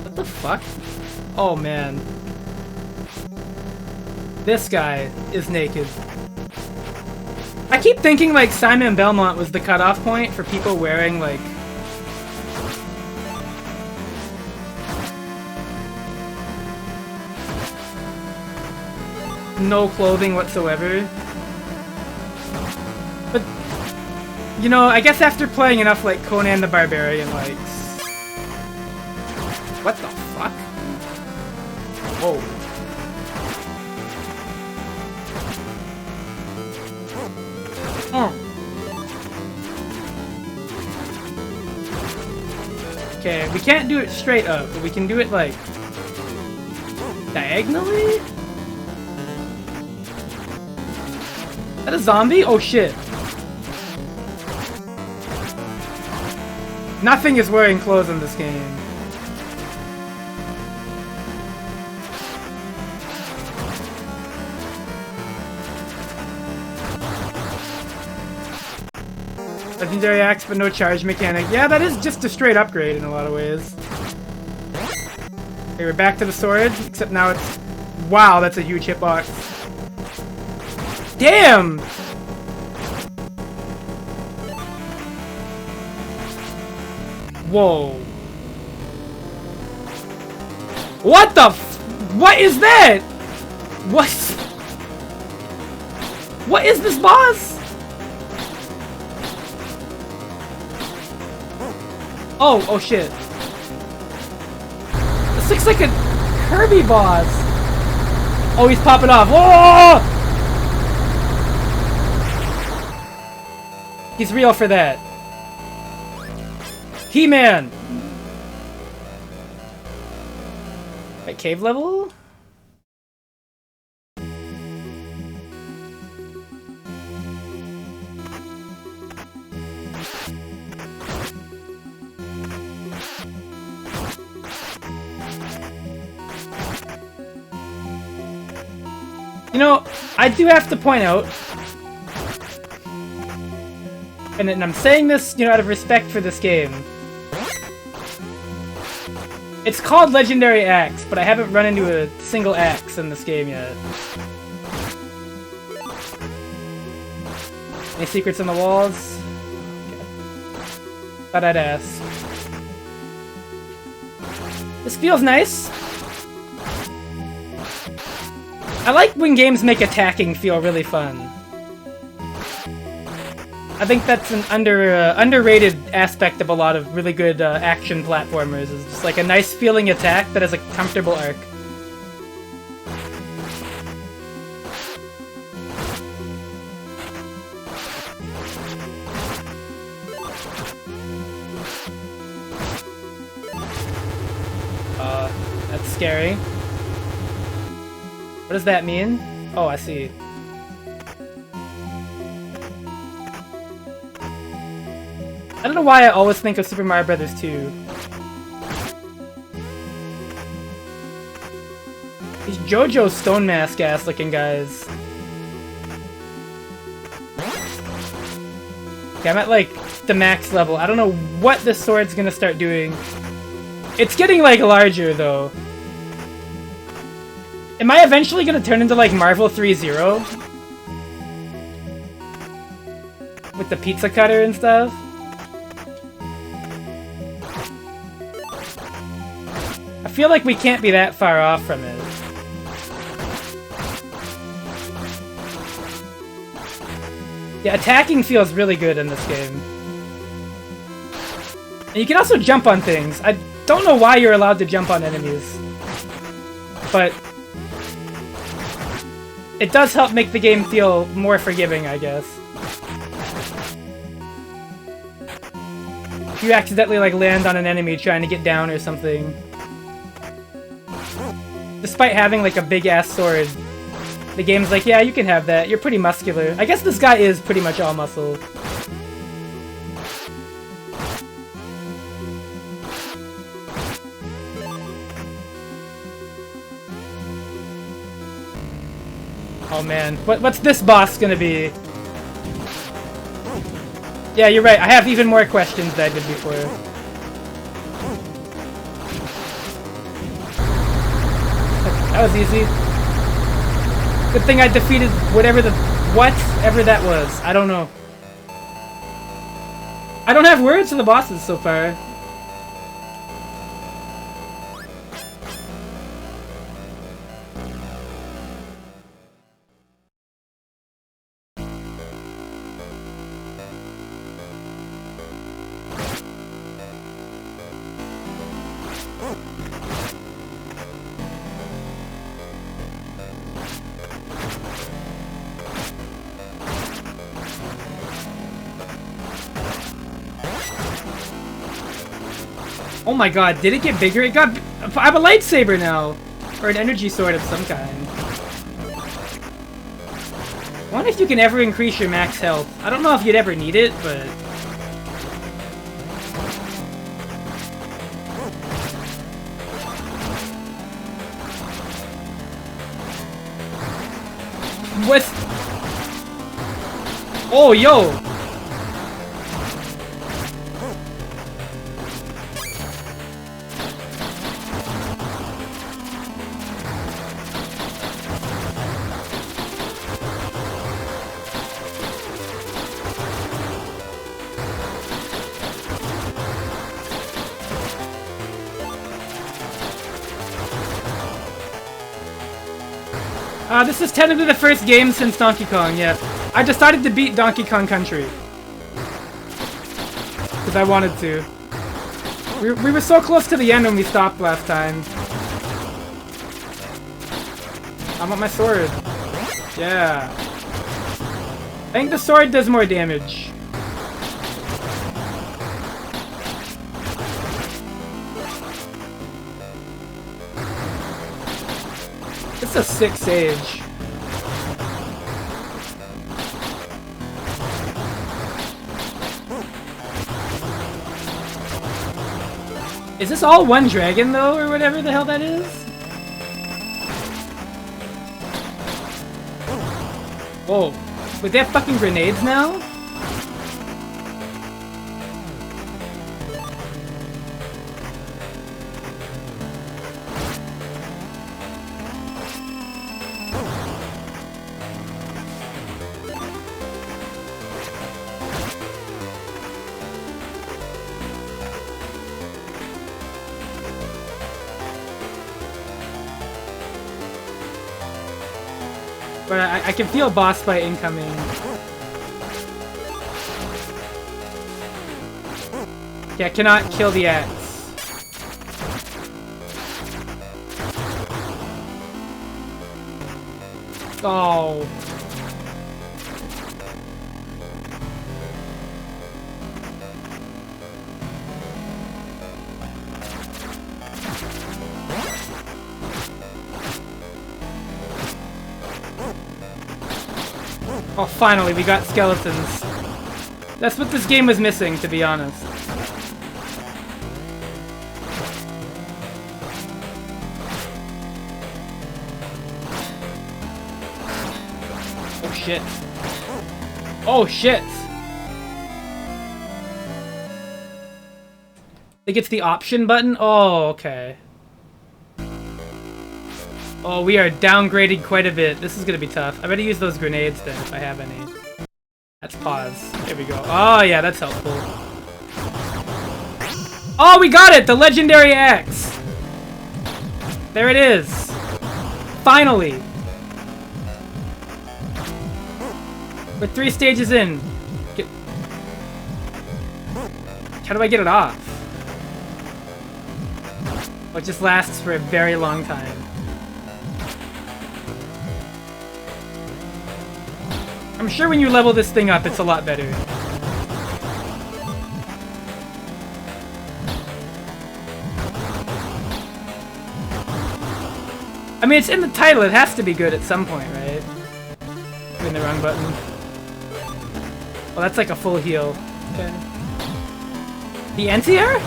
What the fuck? Oh man. This guy is naked. I keep thinking like Simon Belmont was the cutoff point for people wearing like no clothing whatsoever. But you know, I guess after playing enough like Conan the Barbarian, like what the fuck? Whoa. Okay, we can't do it straight up, but we can do it like diagonally? that a zombie? Oh shit. Nothing is wearing clothes in this game. Legendary axe, but no charge mechanic. Yeah, that is just a straight upgrade in a lot of ways. Okay, we're back to the sword, except now it's... Wow, that's a huge hitbox. Damn! Whoa. What the f... What is that? What? What is this boss? Oh, oh shit. This looks like a Kirby boss. Oh, he's popping off. Whoa! He's real for that. He-Man! At cave level? You know, I do have to point out, and I'm saying this, you know, out of respect for this game. It's called Legendary Axe, but I haven't run into a single axe in this game yet. Any secrets in the walls? Okay. Thought I'd ask. This feels nice. I like when games make attacking feel really fun. I think that's an underrated aspect of a lot of really good action platformers. Is just like a nice feeling attack that has a comfortable arc. That's scary. What does that mean? Oh, I see. I don't know why I always think of Super Mario Brothers 2. These JoJo Stone Mask ass looking guys. Okay, I'm at like the max level. I don't know what this sword's gonna start doing. It's getting like larger though. Am I eventually gonna turn into like Marvel 3-0? With the pizza cutter and stuff? I feel like we can't be that far off from it. Yeah, attacking feels really good in this game. And you can also jump on things. I don't know why you're allowed to jump on enemies. But it does help make the game feel more forgiving, I guess. If you accidentally like land on an enemy trying to get down or something. Despite having like a big-ass sword, the game's like, yeah, you can have that. You're pretty muscular. I guess this guy is pretty much all muscle. Oh man, what's this boss gonna be? Yeah, you're right. I have even more questions than I did before. That was easy. Good thing I defeated whatever that was. I don't know. I don't have words for the bosses so far. Oh my god, did it get bigger? It got... I have a lightsaber now! Or an energy sword of some kind. I wonder if you can ever increase your max health. I don't know if you'd ever need it, but... What? Oh, yo! This is technically the first game since Donkey Kong, yeah. I decided to beat Donkey Kong Country. Because I wanted to. We were so close to the end when we stopped last time. I want my sword. Yeah. I think the sword does more damage. It's a sick sage. Is this all one dragon though, or whatever the hell that is? Whoa. Wait, they have fucking grenades now? But I can feel boss fight incoming. Yeah, I cannot kill the axe. Oh. Oh, finally, we got skeletons. That's what this game was missing, to be honest. Oh, shit. Oh, shit! I think it's the option button? Oh, okay. Oh, we are downgraded quite a bit. This is gonna be tough. I better use those grenades then, if I have any. Let's pause. There we go. Oh, yeah, that's helpful. Oh, we got it! The legendary axe! There it is! Finally! We're 3 stages in. How do I get it off? Oh, it just lasts for a very long time. I'm sure when you level this thing up, it's a lot better. I mean, it's in the title. It has to be good at some point, right? I'm in the wrong button. Well, that's like a full heal. Okay. The anti-air?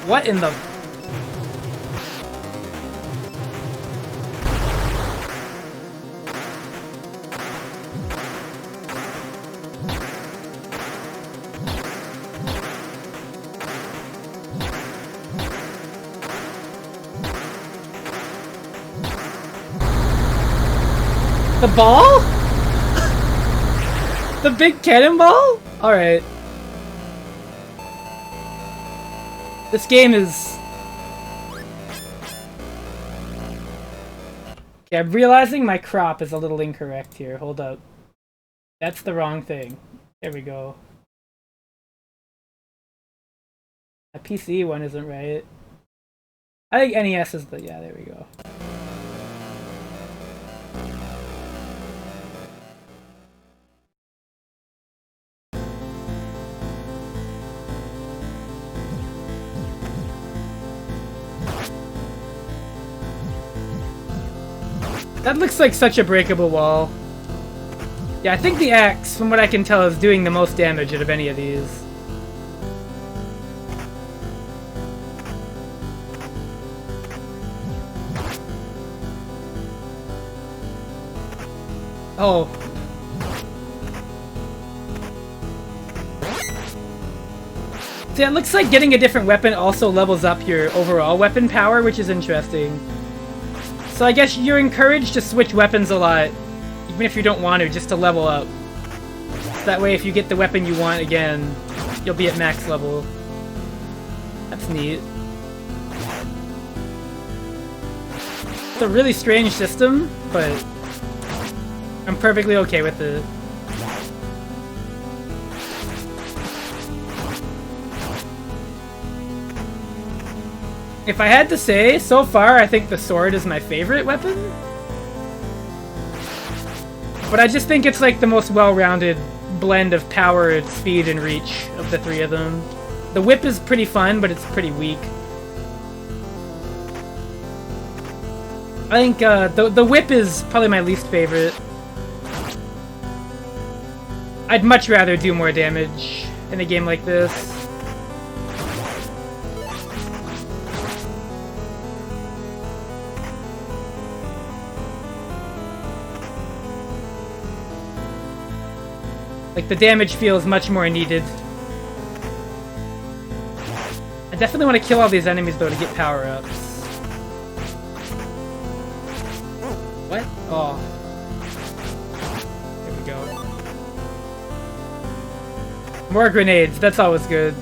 What in the... The ball? The big cannonball? Alright. This game is... Okay, I'm realizing my crop is a little incorrect here. Hold up. That's the wrong thing. There we go. A PC one isn't right. I think NES is the... Yeah, there we go. That looks like such a breakable wall. Yeah, I think the axe, from what I can tell, is doing the most damage out of any of these. Oh. See, it looks like getting a different weapon also levels up your overall weapon power, which is interesting. So I guess you're encouraged to switch weapons a lot, even if you don't want to, just to level up. So that way if you get the weapon you want again, you'll be at max level. That's neat. It's a really strange system, but I'm perfectly okay with it. If I had to say, so far I think the sword is my favorite weapon. But I just think it's like the most well-rounded blend of power, speed, and reach of the three of them. The whip is pretty fun, but it's pretty weak. I think the whip is probably my least favorite. I'd much rather do more damage in a game like this. Like, the damage feels much more needed. I definitely want to kill all these enemies, though, to get power-ups. What? Oh. There we go. More grenades. That's always good.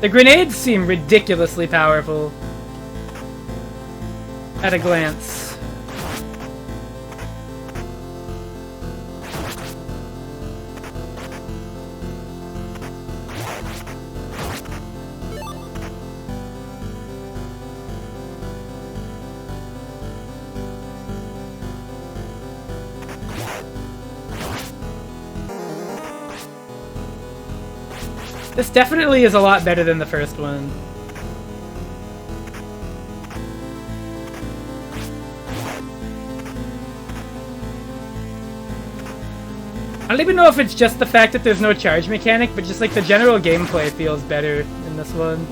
The grenades seem ridiculously powerful at a glance. This definitely is a lot better than the first one. I don't even know if it's just the fact that there's no charge mechanic, but just like the general gameplay feels better in this one.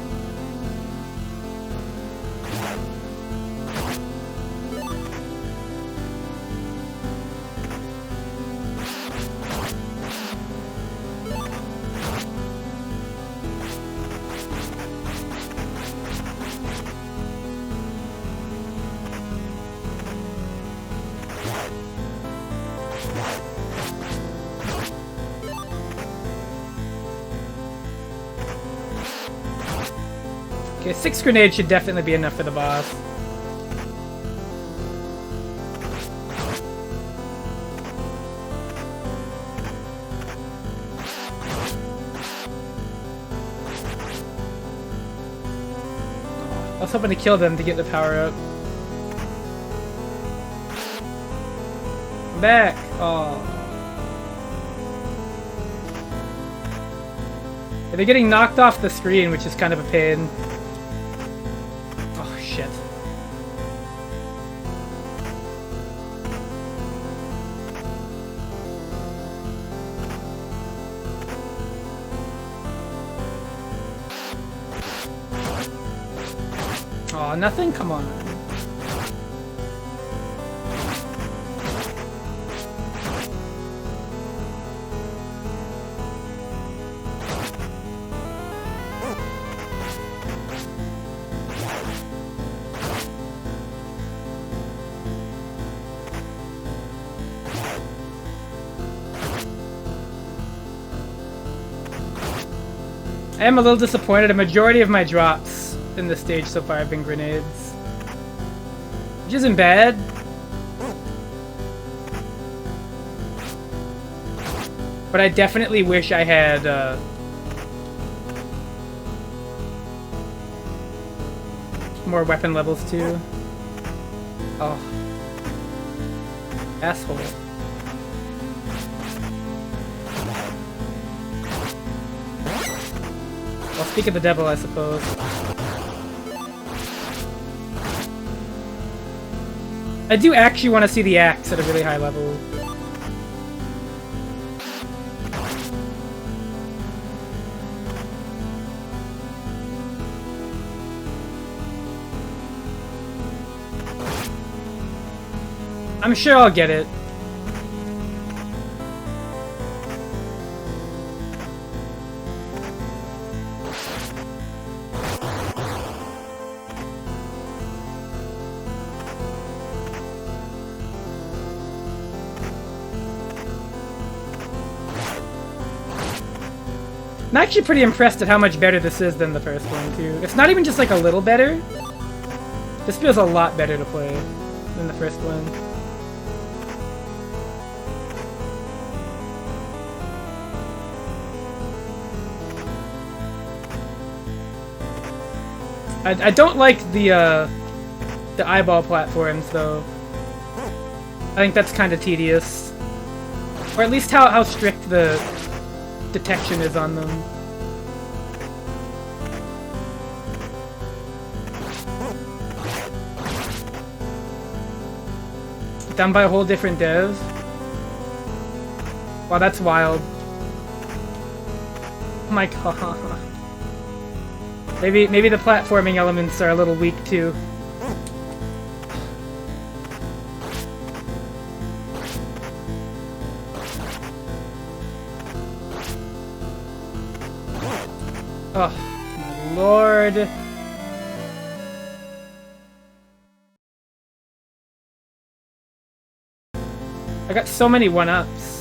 Okay, 6 grenades should definitely be enough for the boss. I was hoping to kill them to get the power up. I'm back! Oh. They're getting knocked off the screen, which is kind of a pain. Oh, shit. Oh, nothing? Come on. I am a little disappointed. A majority of my drops in this stage so far have been grenades. Which isn't bad. But I definitely wish I had more weapon levels too. Oh. Asshole. Well, speak of the devil, I suppose. I do actually want to see the axe at a really high level. I'm sure I'll get it. I'm actually pretty impressed at how much better this is than the first one, too. It's not even just like a little better. This feels a lot better to play than the first one. I don't like the eyeball platforms, though. I think that's kind of tedious. Or at least how strict the detection is on them. Done by a whole different dev? Wow, that's wild. Oh my god. Maybe the platforming elements are a little weak too. Oh, my lord. I got so many one-ups.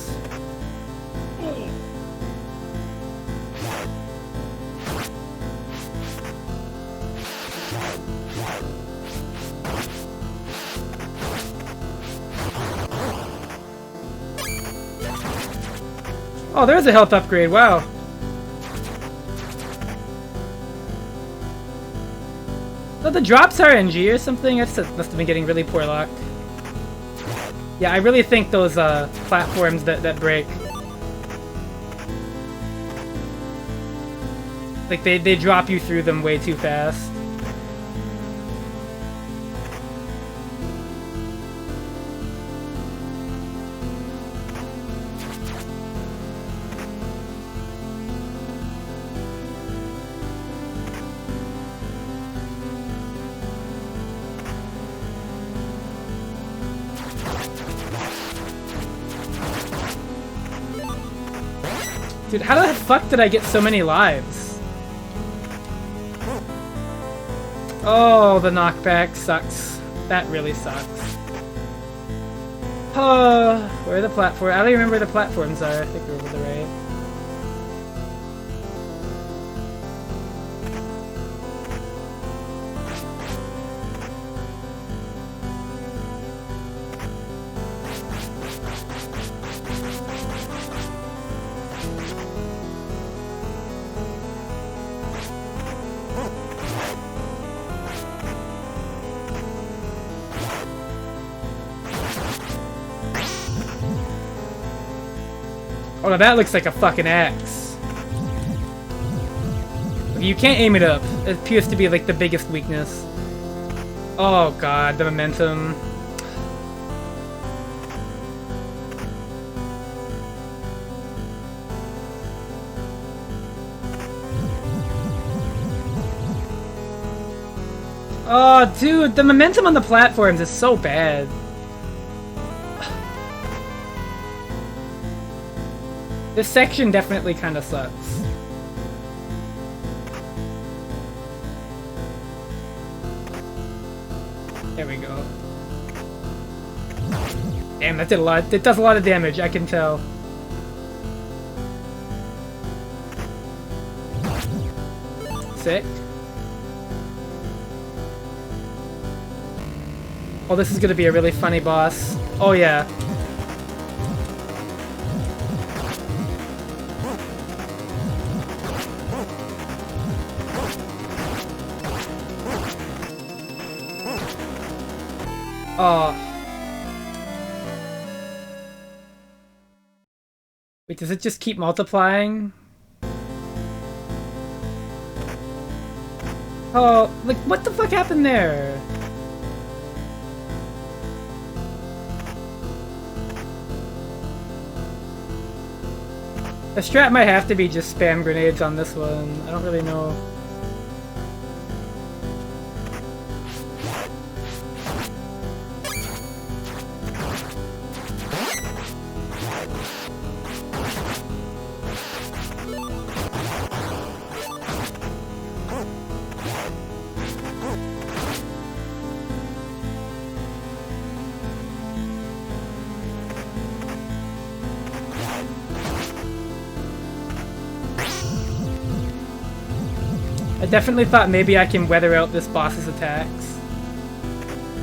Oh, there's a health upgrade, wow. So the drops RNG or something? I must have been getting really poor luck. Yeah, I really think those platforms that break. Like they drop you through them way too fast. Dude, how the fuck did I get so many lives? Oh, the knockback sucks. That really sucks. Oh, where are the platforms? I don't even remember where the platforms are. I think they're over the right. Oh, now that looks like a fucking axe. You can't aim it up. It appears to be like the biggest weakness. Oh god, the momentum. Oh, dude, the momentum on the platforms is so bad. This section definitely kind of sucks. There we go. Damn, that did a lot. It does a lot of damage, I can tell. Sick. Oh, this is gonna be a really funny boss. Oh yeah. Oh. Wait, does it just keep multiplying? Oh, like, what the fuck happened there? The strat might have to be just spam grenades on this one. I don't really know. I definitely thought maybe I can weather out this boss's attacks.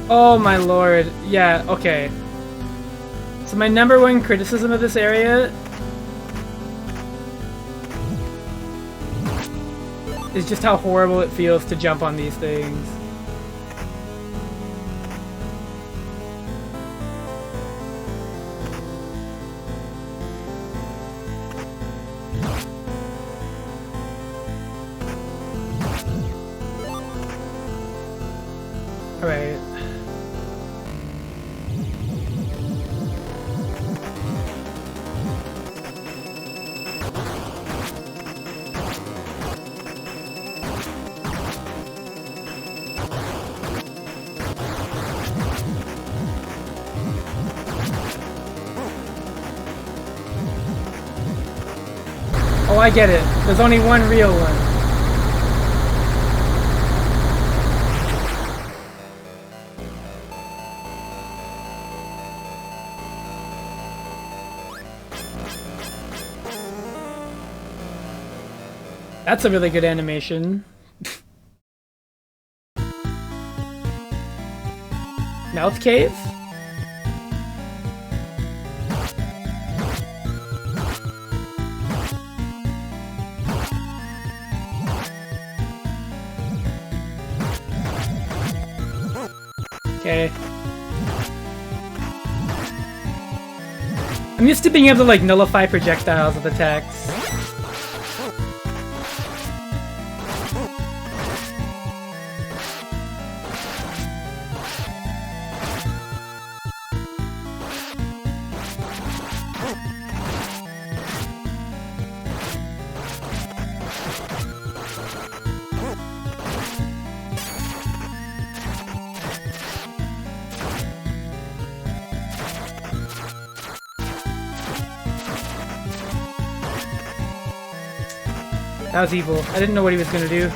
Oh my lord. Yeah, okay. So my number one criticism of this area is just how horrible it feels to jump on these things. Alright. Oh, I get it. There's only one real one. That's a really good animation. Mouth cave? Okay. I'm used to being able to like nullify projectiles with attacks. That was evil. I didn't know what he was gonna do.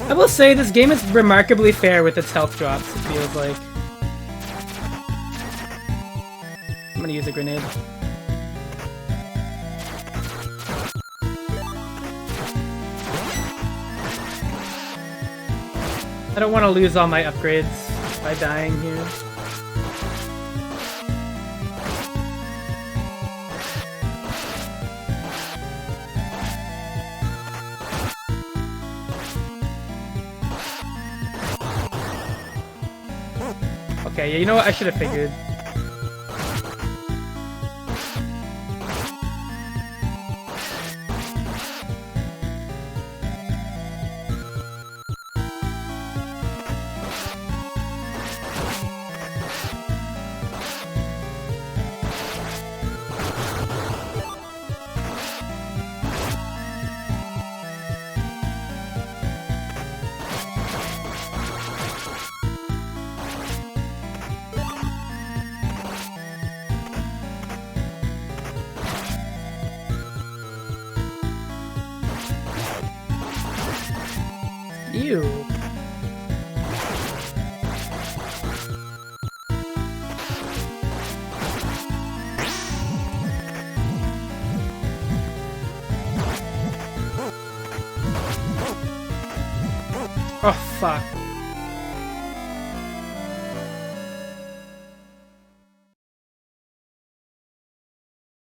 I will say this game is remarkably fair with its health drops, it feels like. I'm gonna use a grenade. I don't want to lose all my upgrades by dying here. Okay, yeah, you know what? I should have figured. Ew. Oh, fuck.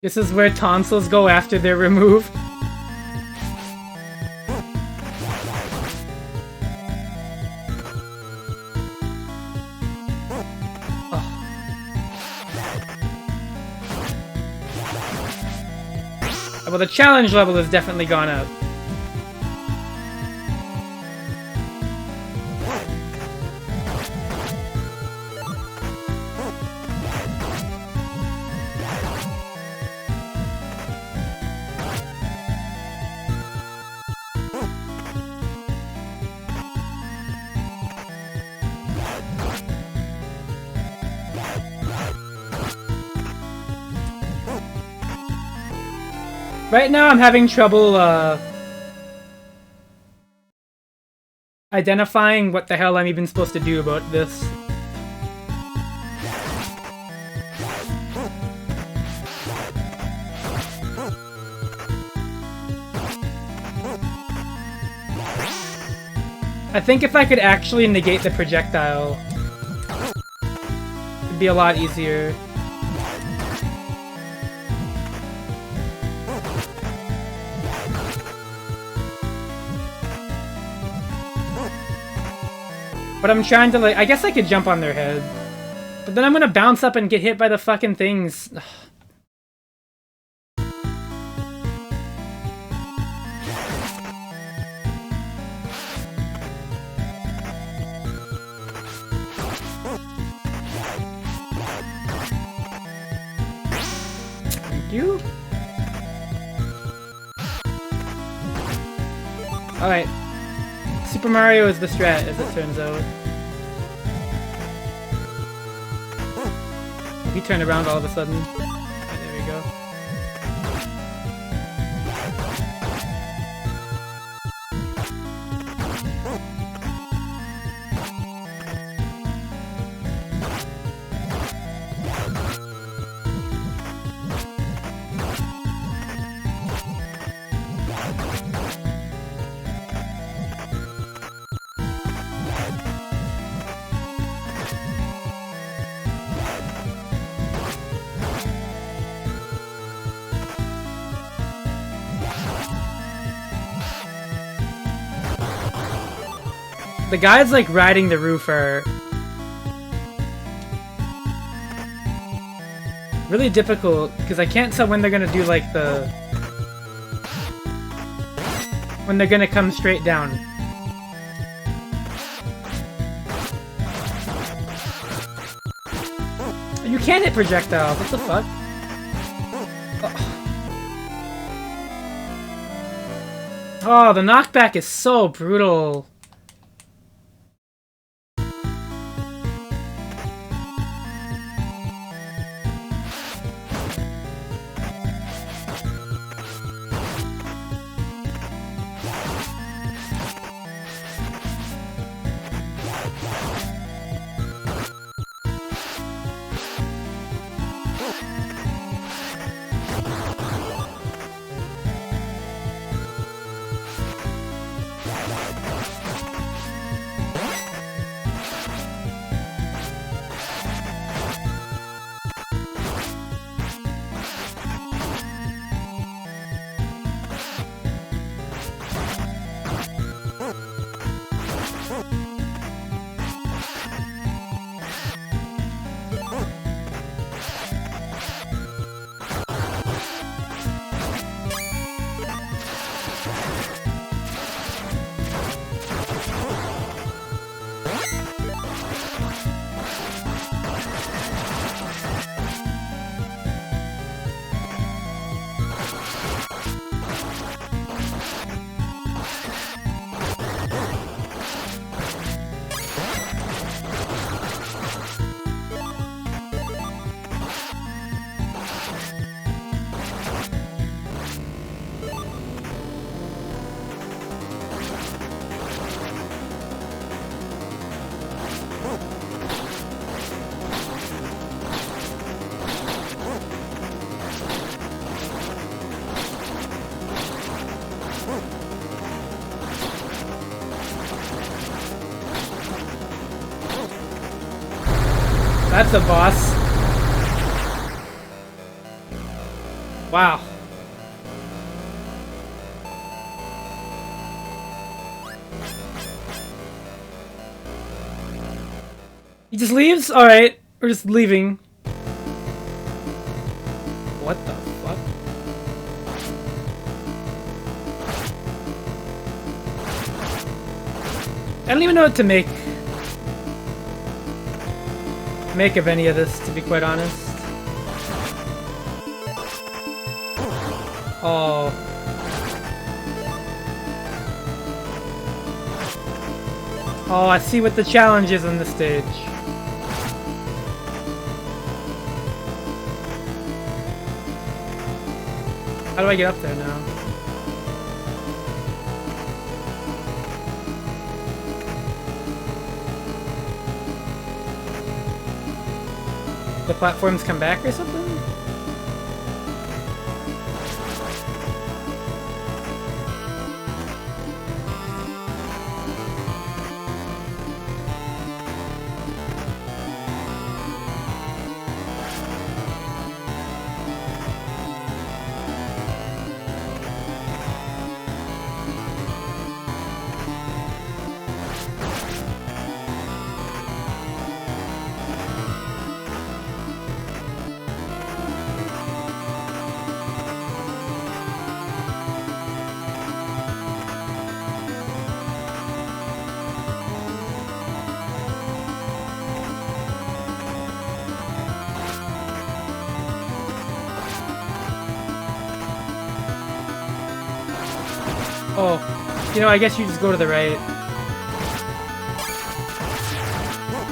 This is where tonsils go after they're removed. Well, the challenge level has definitely gone up. Right now I'm having trouble identifying what the hell I'm even supposed to do about this. I think if I could actually negate the projectile, it'd be a lot easier. But I'm trying to, like, I guess I could jump on their head. But then I'm gonna bounce up and get hit by the fucking things. Thank you. Alright. Super Mario is the strat, as it turns out. He turned around all of a sudden. Right, there we go. The guys, like, riding the roof are really difficult, because I can't tell when they're gonna do, like, when they're gonna come straight down. You can't hit projectiles, what the fuck? Oh, the knockback is so brutal. That's a boss. Wow. He just leaves? Alright. We're just leaving. What the fuck? I don't even know what to make of any of this, to be quite honest. Oh. Oh, I see what the challenge is on this stage. How do I get up there now? The platforms come back or something? Oh, you know, I guess you just go to the right.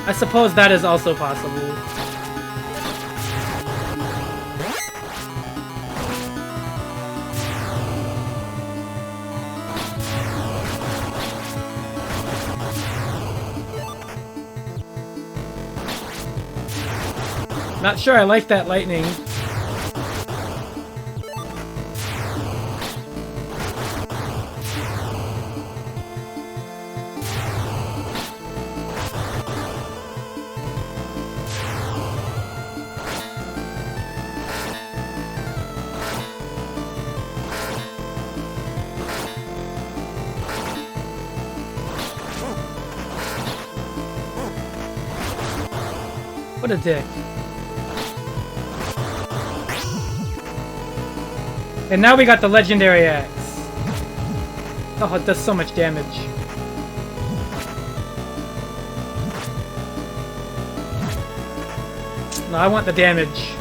I suppose that is also possible. Not sure I like that lightning. What a dick. And now we got the legendary axe. Oh, it does so much damage. No, I want the damage.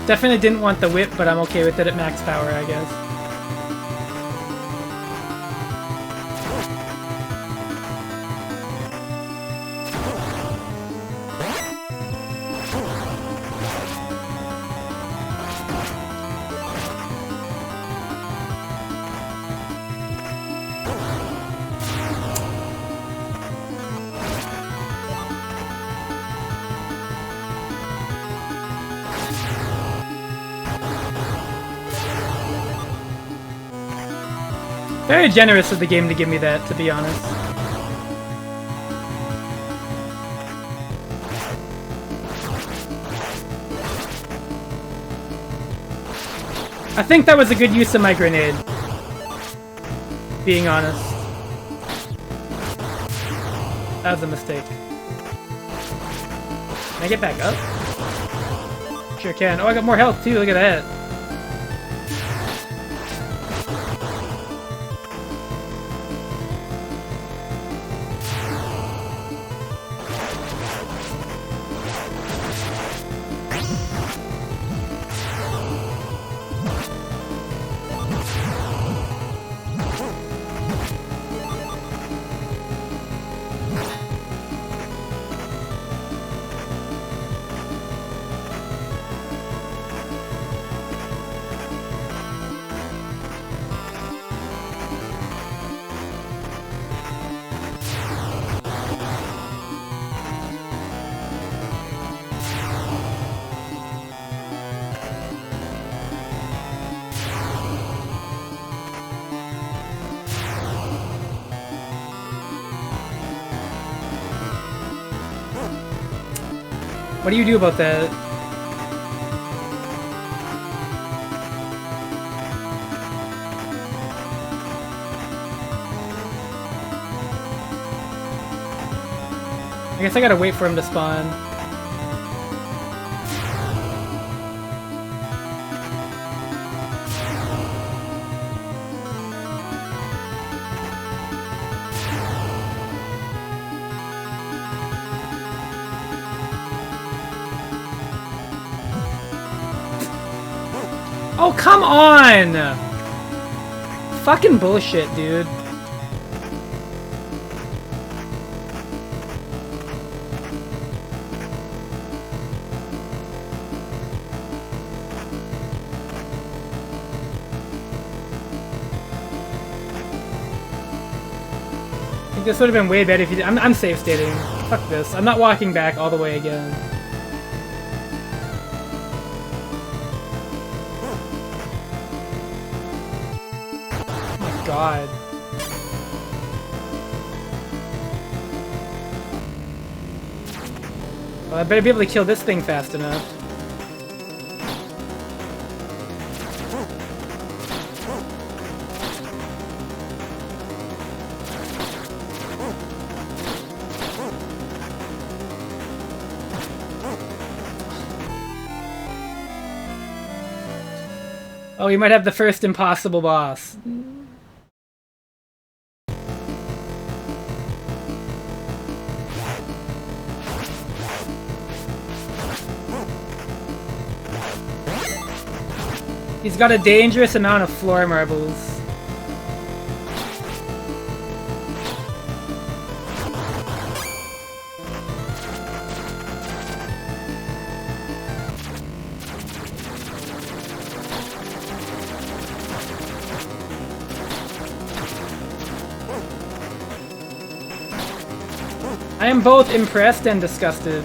Definitely didn't want the whip, but I'm okay with it at max power, I guess. Very generous of the game to give me that, to be honest. I think that was a good use of my grenade. Being honest. That was a mistake. Can I get back up? Sure can. Oh, I got more health too, look at that. What do you do about that? I guess I gotta wait for him to spawn. Oh, come on! Fucking bullshit, dude. This would have been way better if you did. I'm safe stating. Fuck this. I'm not walking back all the way again. Oh my god. Well, I better be able to kill this thing fast enough. Oh, we might have the first impossible boss. He's got a dangerous amount of floor marbles. I am both impressed and disgusted.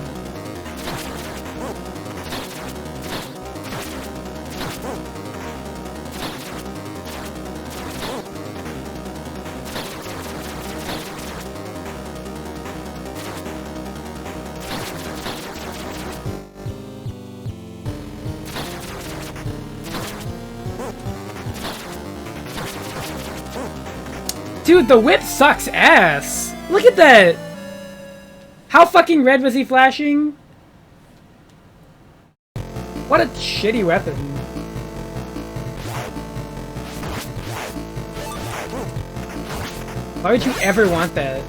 Dude, the whip sucks ass! Look at that! How fucking red was he flashing? What a shitty weapon. Why would you ever want that?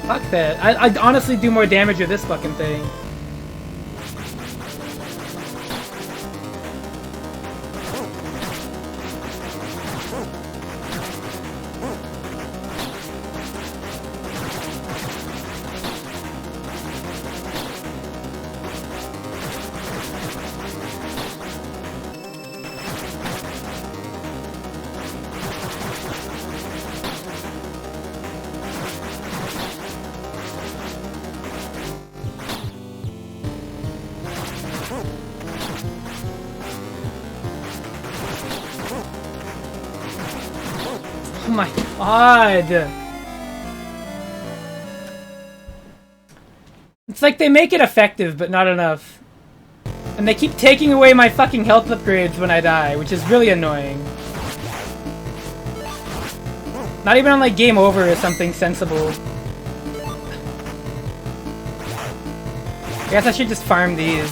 Fuck that. I'd honestly do more damage with this fucking thing. Oh my god! It's like they make it effective, but not enough. And they keep taking away my fucking health upgrades when I die, which is really annoying. Not even on like game over or something sensible. I guess I should just farm these.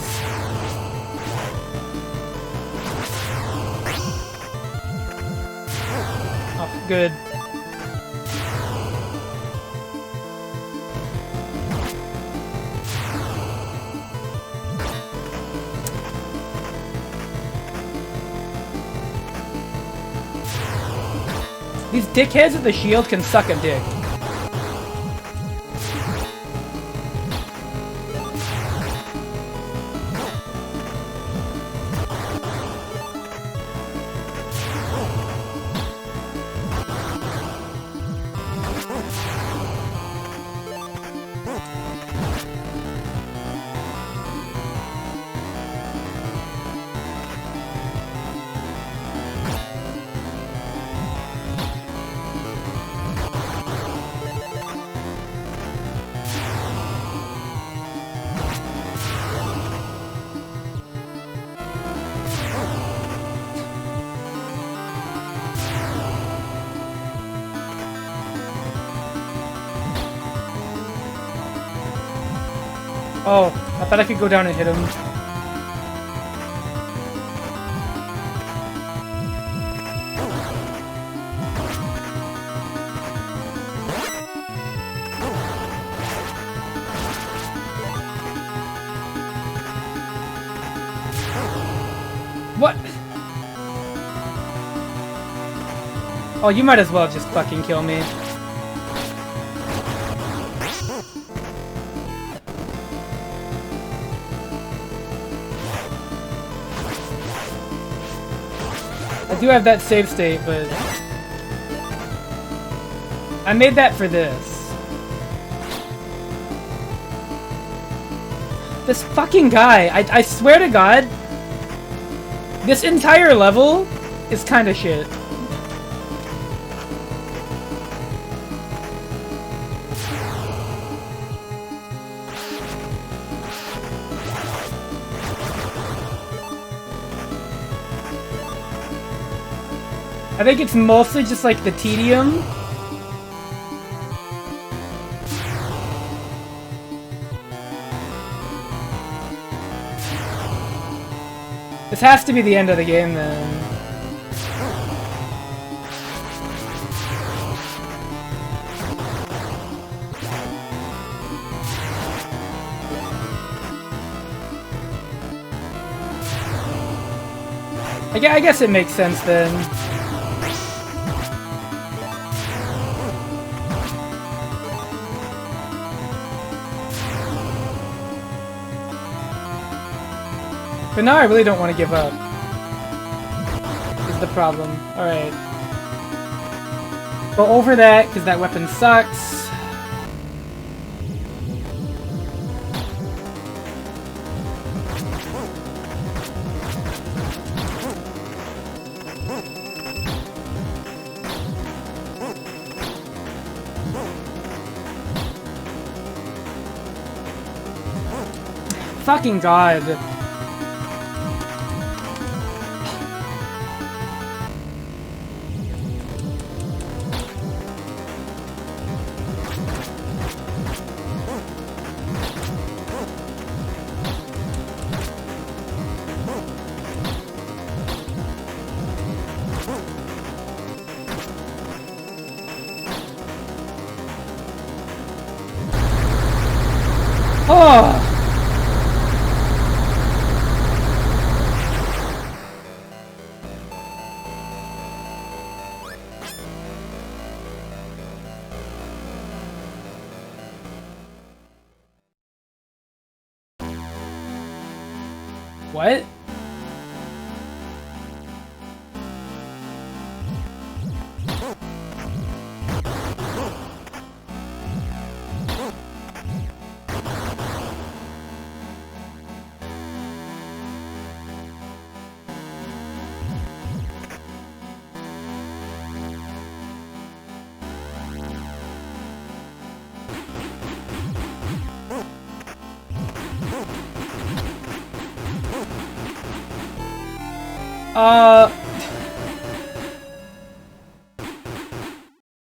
Oh, good. These dickheads with the shield can suck a dick. Oh, I thought I could go down and hit him. What? Oh, you might as well just fucking kill me. I do have that save state, but I made that for this. This fucking guy, I swear to God, this entire level is kind of shit. I think it's mostly just like the tedium. This has to be the end of the game then. I guess it makes sense then. But now I really don't want to give up. Is the problem. Alright. Go over that, because that weapon sucks. Fucking God. Oh! What?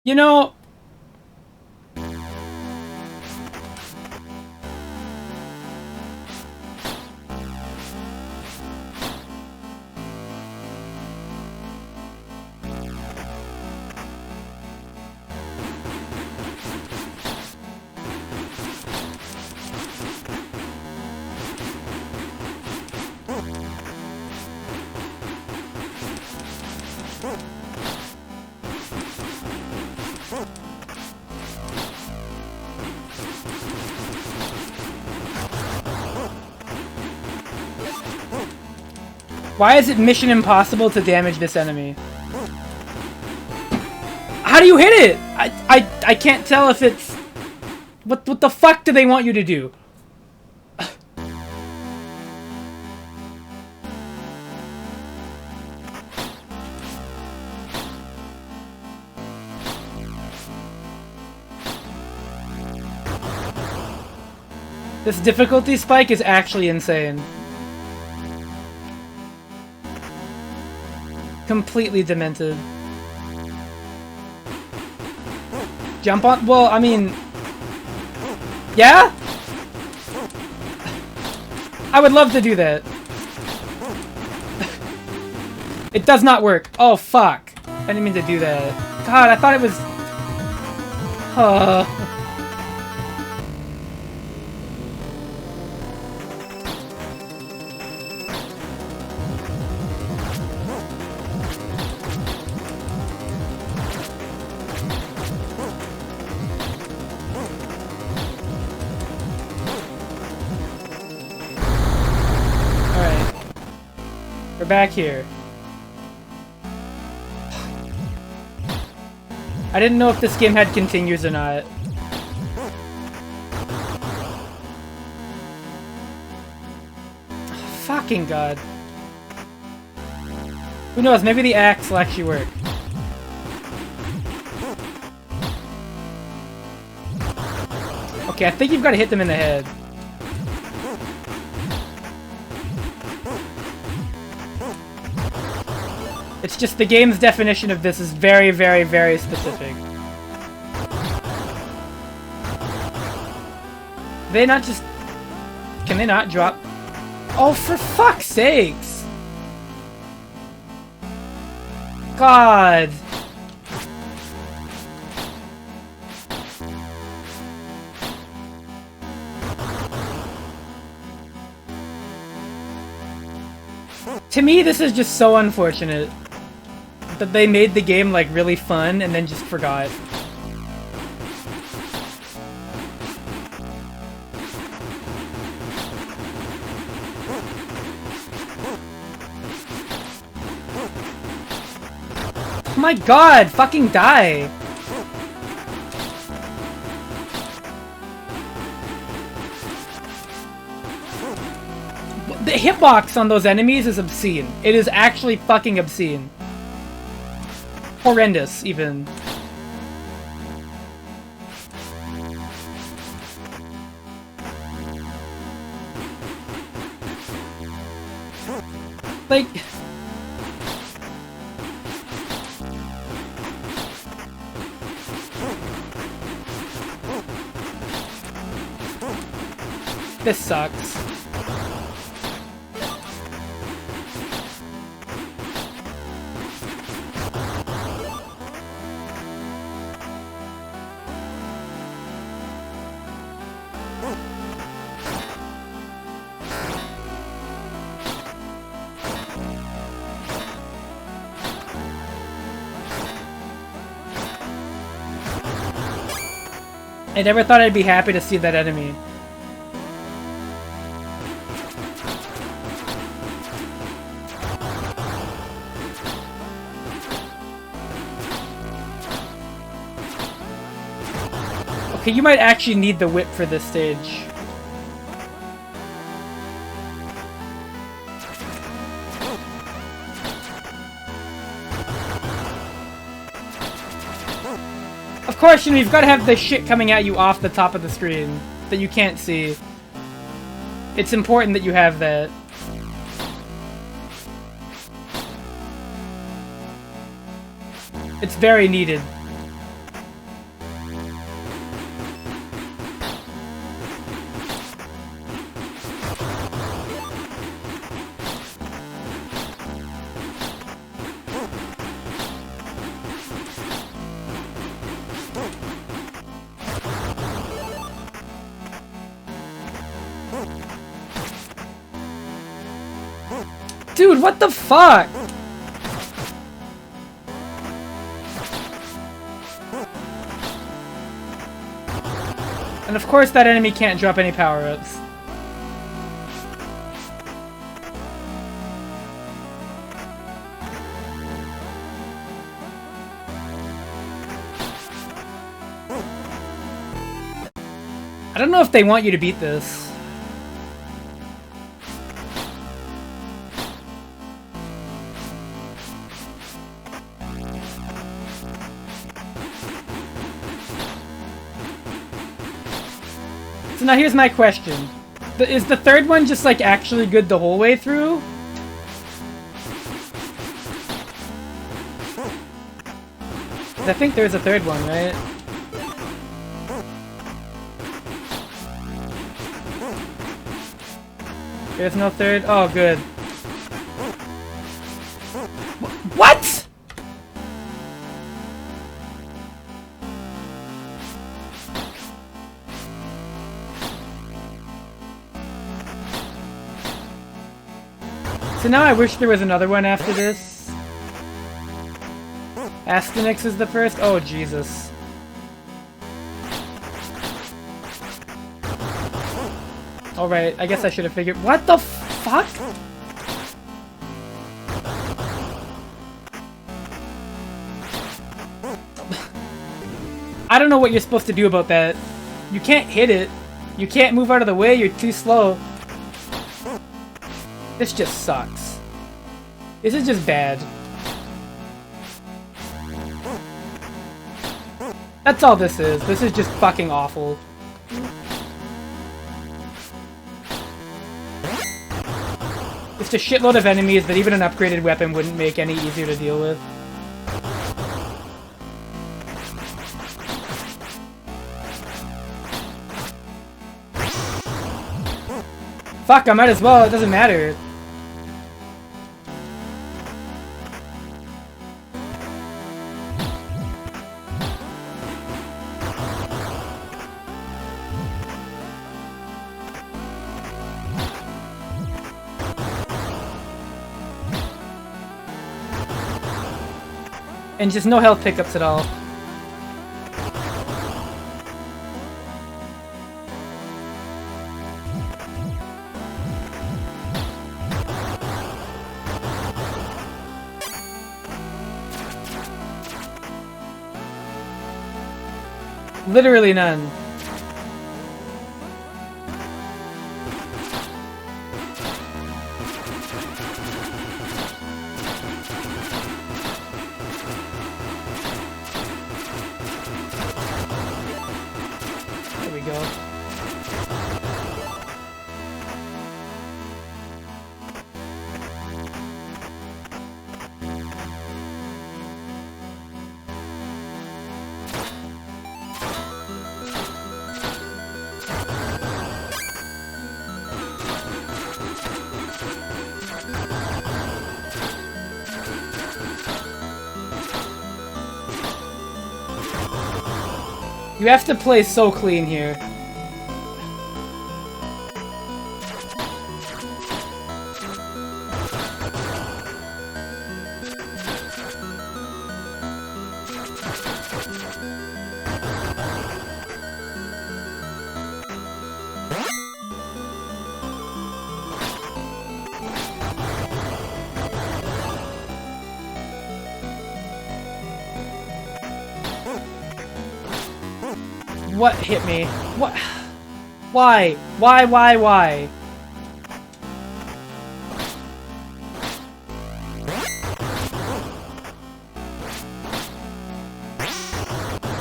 You know, why is it mission impossible to damage this enemy? How do you hit it? I can't tell if it's... What the fuck do they want you to do? This difficulty spike is actually insane. Completely demented. Jump on... Well, I mean... Yeah? I would love to do that. It does not work. Oh, fuck. I didn't mean to do that. God, I thought it was... Alright. We're back here. I didn't know if this game had continues or not. Oh, fucking god. Who knows, maybe the axe will actually work. Okay, I think you've got to hit them in the head. It's just the game's definition of this is very, very, very specific. They not just... Can they not drop... Oh, for fuck's sakes! God! To me, this is just so unfortunate. That they made the game, like, really fun and then just forgot. Oh my god! Fucking die! The hitbox on those enemies is obscene. It is actually fucking obscene. Horrendous, even. Like... This sucks. I never thought I'd be happy to see that enemy. Okay, you might actually need the whip for this stage. Of course, you know, you've got to have the shit coming at you off the top of the screen that you can't see. It's important that you have that. It's very needed. Dude, what the fuck? And of course that enemy can't drop any power-ups. I don't know if they want you to beat this. So now here's my question. Is the third one just like actually good the whole way through? I think there's a third one, right? There's no third? Oh, good. What?! So now I wish there was another one after this. Astenix is the first? Oh, Jesus. Alright, I guess I should have figured- What the fuck?! I don't know what you're supposed to do about that. You can't hit it. You can't move out of the way, you're too slow. This just sucks. This is just bad. That's all this is. This is just fucking awful. Just a shitload of enemies that even an upgraded weapon wouldn't make any easier to deal with. Fuck, I might as well, it doesn't matter. And just no health pickups at all. Literally none. There we go. You have to play so clean here. What hit me? What? Why? Why?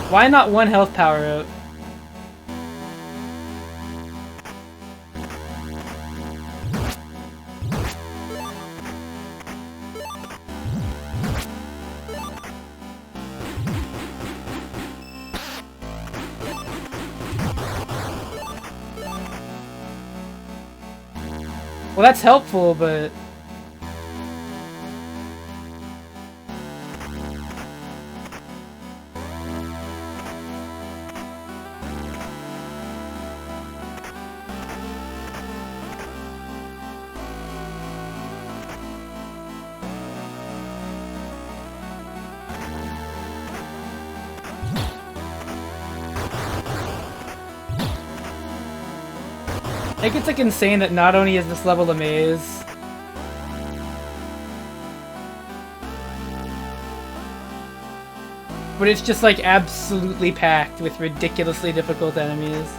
Why not one health power out? Well, that's helpful, but... I think it's like insane that not only is this level a maze, but it's just like absolutely packed with ridiculously difficult enemies.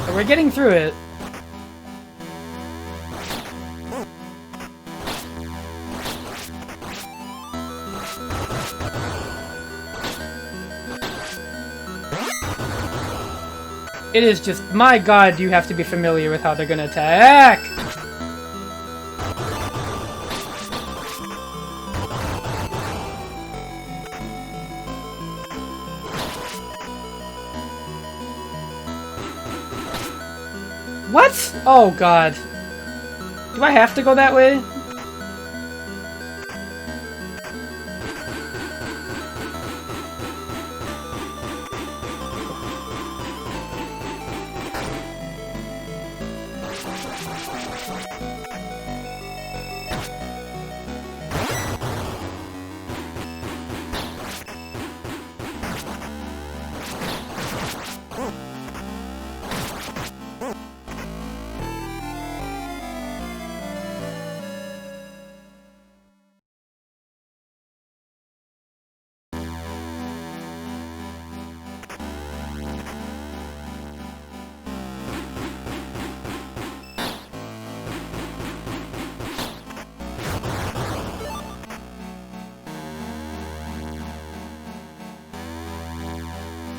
But we're getting through it. It is just, my god, you have to be familiar with how they're gonna attack! What? Oh god. Do I have to go that way?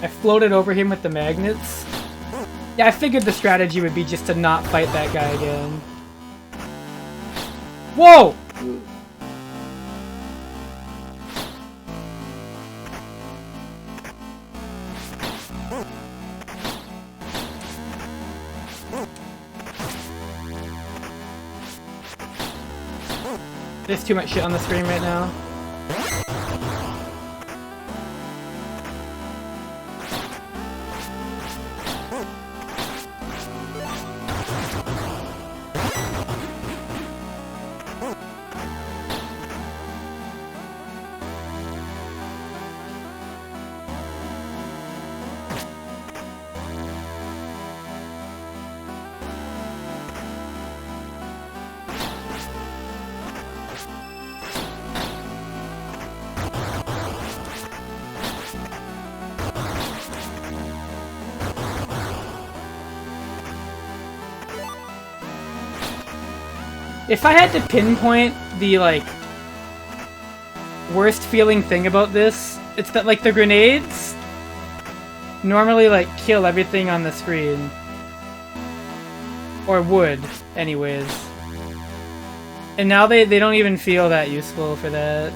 I floated over him with the magnets. Yeah, I figured the strategy would be just to not fight that guy again. Whoa! There's too much shit on the screen right now. If I had to pinpoint the, like, worst feeling thing about this, it's that, like, the grenades normally, like, kill everything on the screen. Or would, anyways. And now they don't even feel that useful for that.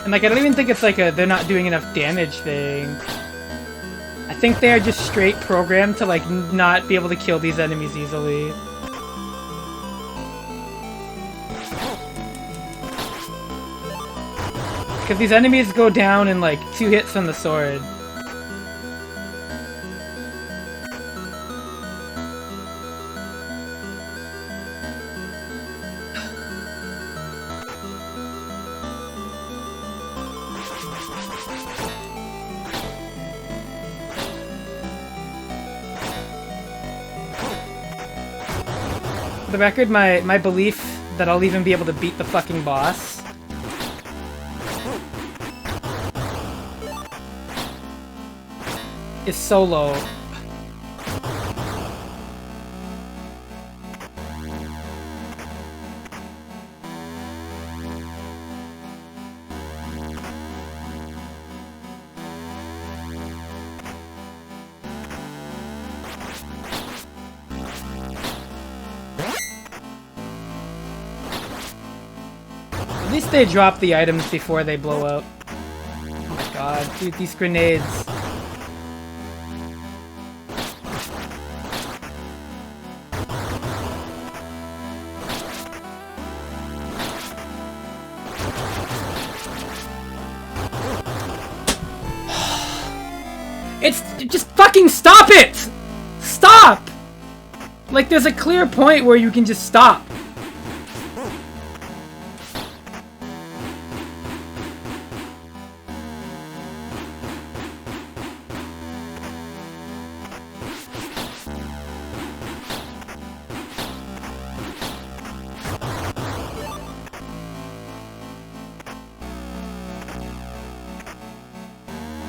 And, like, I don't even think it's like a they're not doing enough damage thing. I think they are just straight programmed to, like, not be able to kill these enemies easily. Because these enemies go down in, like, 2 hits on the sword. For the record, my belief that I'll even be able to beat the fucking boss is so low. At least they drop the items before they blow up. Oh my god, dude, these grenades. Just fucking stop it! Stop! Like, there's a clear point where you can just stop.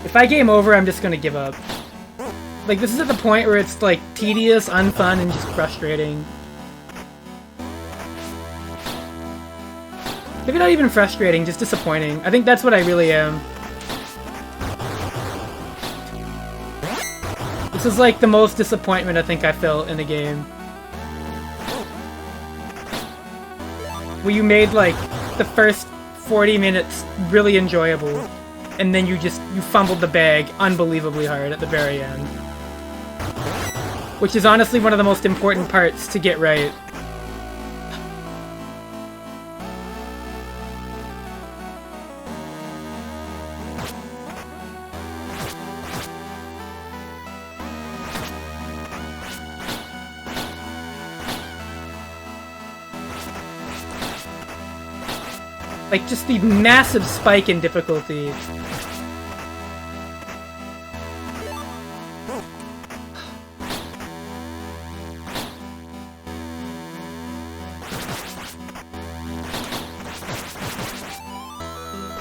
If I game over, I'm just gonna give up. Like, this is at the point where it's, like, tedious, unfun, and just frustrating. Maybe not even frustrating, just disappointing. I think that's what I really am. This is like the most disappointment I think I felt in a game. Where you made like the first 40 minutes really enjoyable, and then you fumbled the bag unbelievably hard at the very end. Which is honestly one of the most important parts to get right. Like, just the massive spike in difficulty.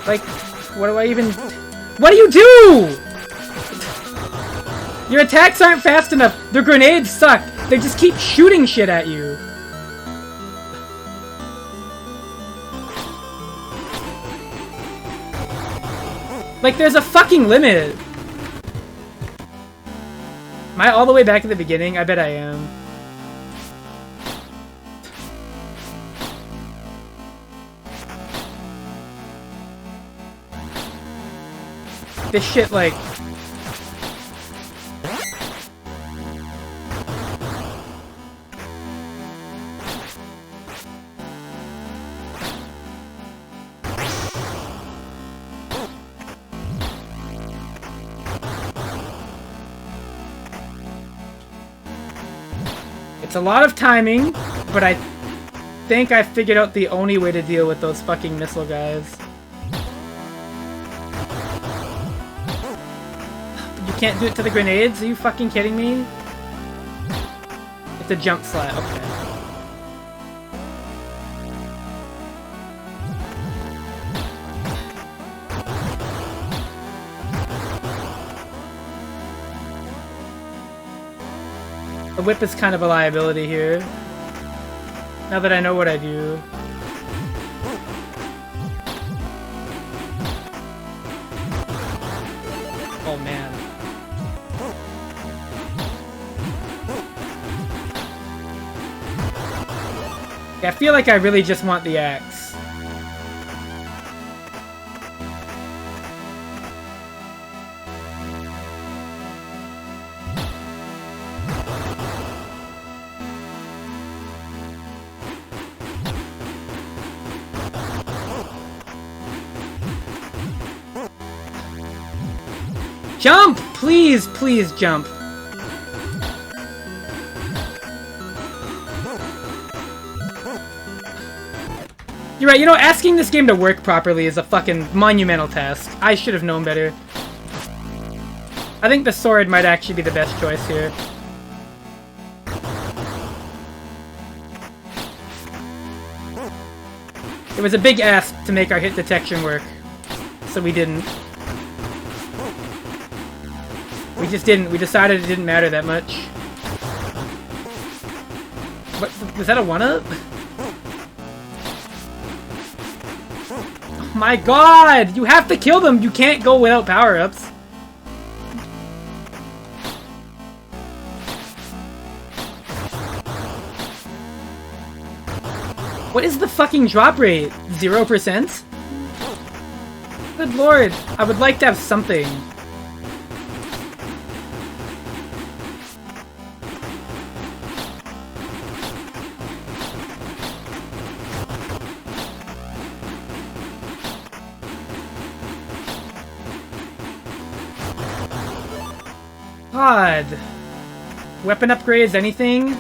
Like, what do I even... What do you do?! Your attacks aren't fast enough! The grenades suck! They just keep shooting shit at you! Like, there's a fucking limit! Am I all the way back at the beginning? I bet I am. This shit, like... It's a lot of timing, but I think I figured out the only way to deal with those fucking missile guys. You can't do it to the grenades? Are you fucking kidding me? It's a jump slap, okay. The whip is kind of a liability here. Now that I know what I do. Oh man. Yeah, I feel like I really just want the axe. Jump! Please, please jump. You're right, you know, asking this game to work properly is a fucking monumental task. I should have known better. I think the sword might actually be the best choice here. It was a big ask to make our hit detection work, so we didn't. We just didn't. We decided it didn't matter that much. What? Was that a 1-up? Oh my god! You have to kill them! You can't go without power-ups. What is the fucking drop rate? 0%? Good lord, I would like to have something. God. Weapon upgrades, anything?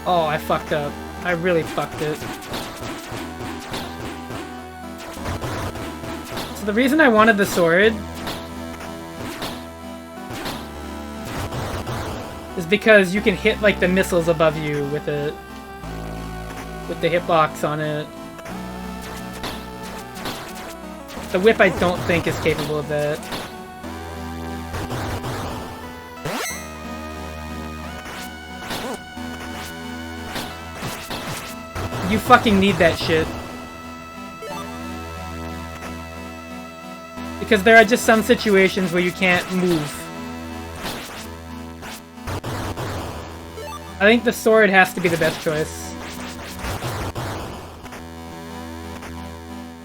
Oh, I fucked up. I really fucked it. So the reason I wanted the sword is because you can hit like the missiles above you with it. With the hitbox on it. The whip I don't think is capable of that. You fucking need that shit. Because there are just some situations where you can't move. I think the sword has to be the best choice.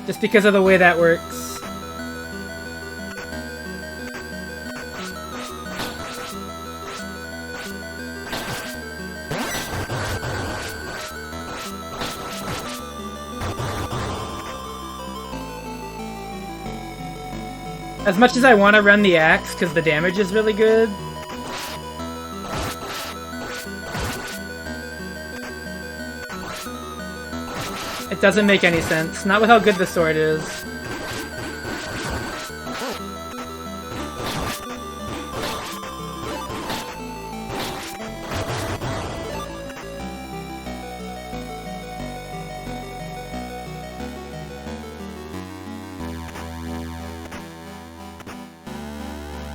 Just because of the way that works. As much as I want to run the axe, because the damage is really good, it doesn't make any sense. Not with how good the sword is.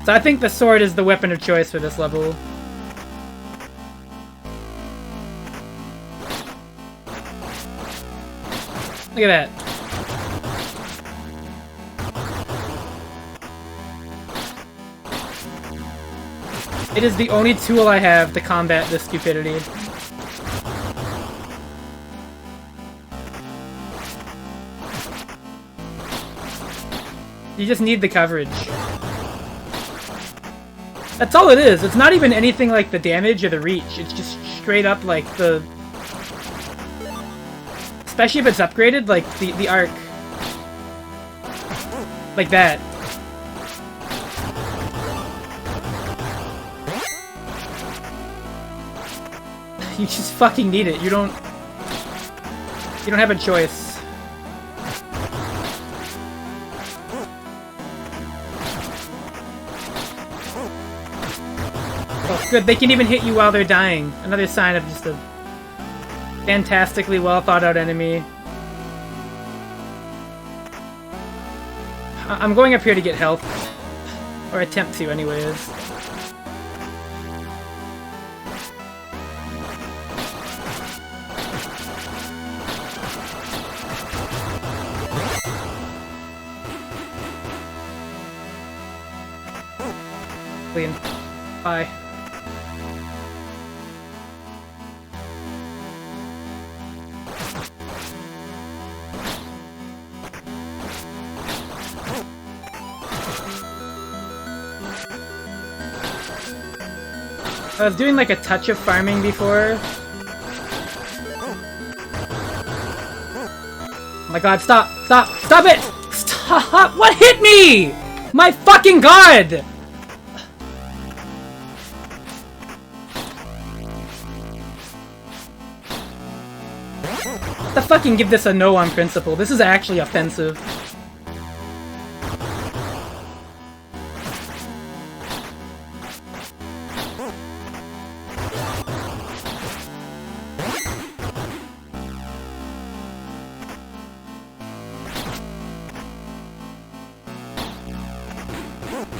So I think the sword is the weapon of choice for this level. Look at that. It is the only tool I have to combat this stupidity. You just need the coverage. That's all it is. It's not even anything like the damage or the reach. It's just straight up like the... Especially if it's upgraded, like the arc. Like that. You just fucking need it. You don't have a choice. Oh, good. They can even hit you while they're dying. Another sign of just a fantastically well thought out enemy. I'm going up here to get health. Or attempt to, anyways. Clean. Bye. I was doing like a touch of farming before. Oh my god, stop! Stop! Stop it! Stop! What hit me?! My fucking god! The fucking give this a no on principle. This is actually offensive.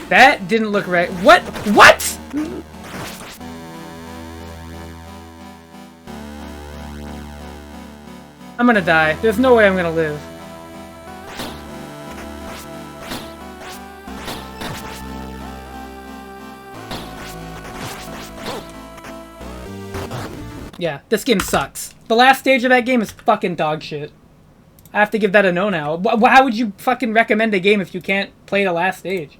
That didn't look right. What? What?! I'm gonna die. There's no way I'm gonna live. Yeah, this game sucks. The last stage of that game is fucking dog shit. I have to give that a no now. How would you fucking recommend a game if you can't play the last stage?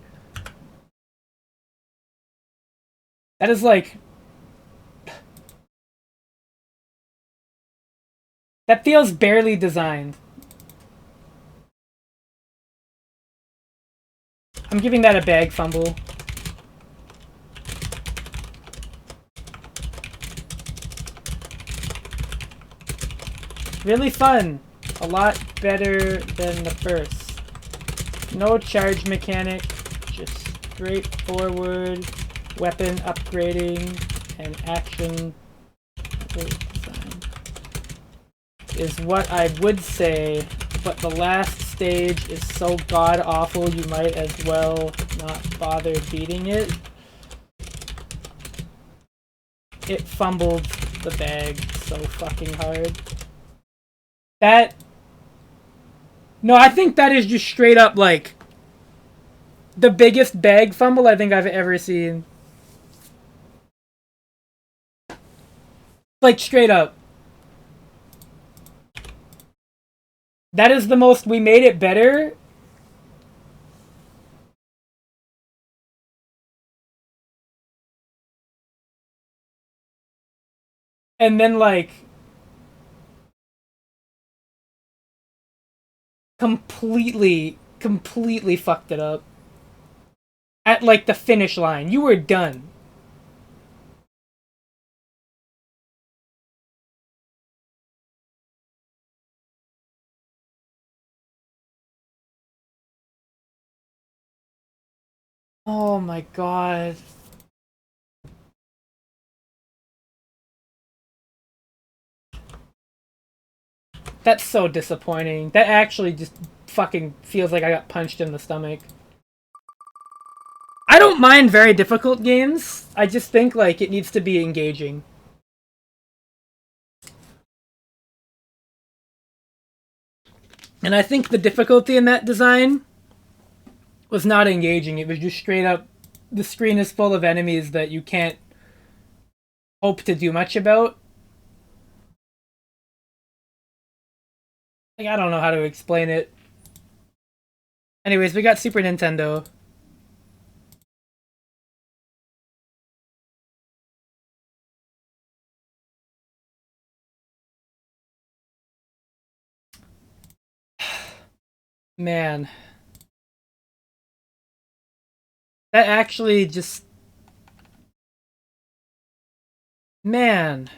That is like... That feels barely designed. I'm giving that a bag fumble. Really fun. A lot better than the first. No charge mechanic. Just straightforward weapon upgrading and action design is what I would say, but the last stage is so god-awful you might as well not bother beating it. It fumbled the bag so fucking hard. That... No, I think that is just straight up, like, the biggest bag fumble I think I've ever seen. Like, straight up. That is the most we made it better. And then, like, completely fucked it up. At, like, the finish line. You were done. Oh my god. That's so disappointing. That actually just fucking feels like I got punched in the stomach. I don't mind very difficult games. I just think, like, it needs to be engaging. And I think the difficulty in that design was not engaging. It was just straight up, the screen is full of enemies that you can't hope to do much about. Like, I don't know how to explain it. Anyways, we got Super Nintendo. Man. That actually just... Man.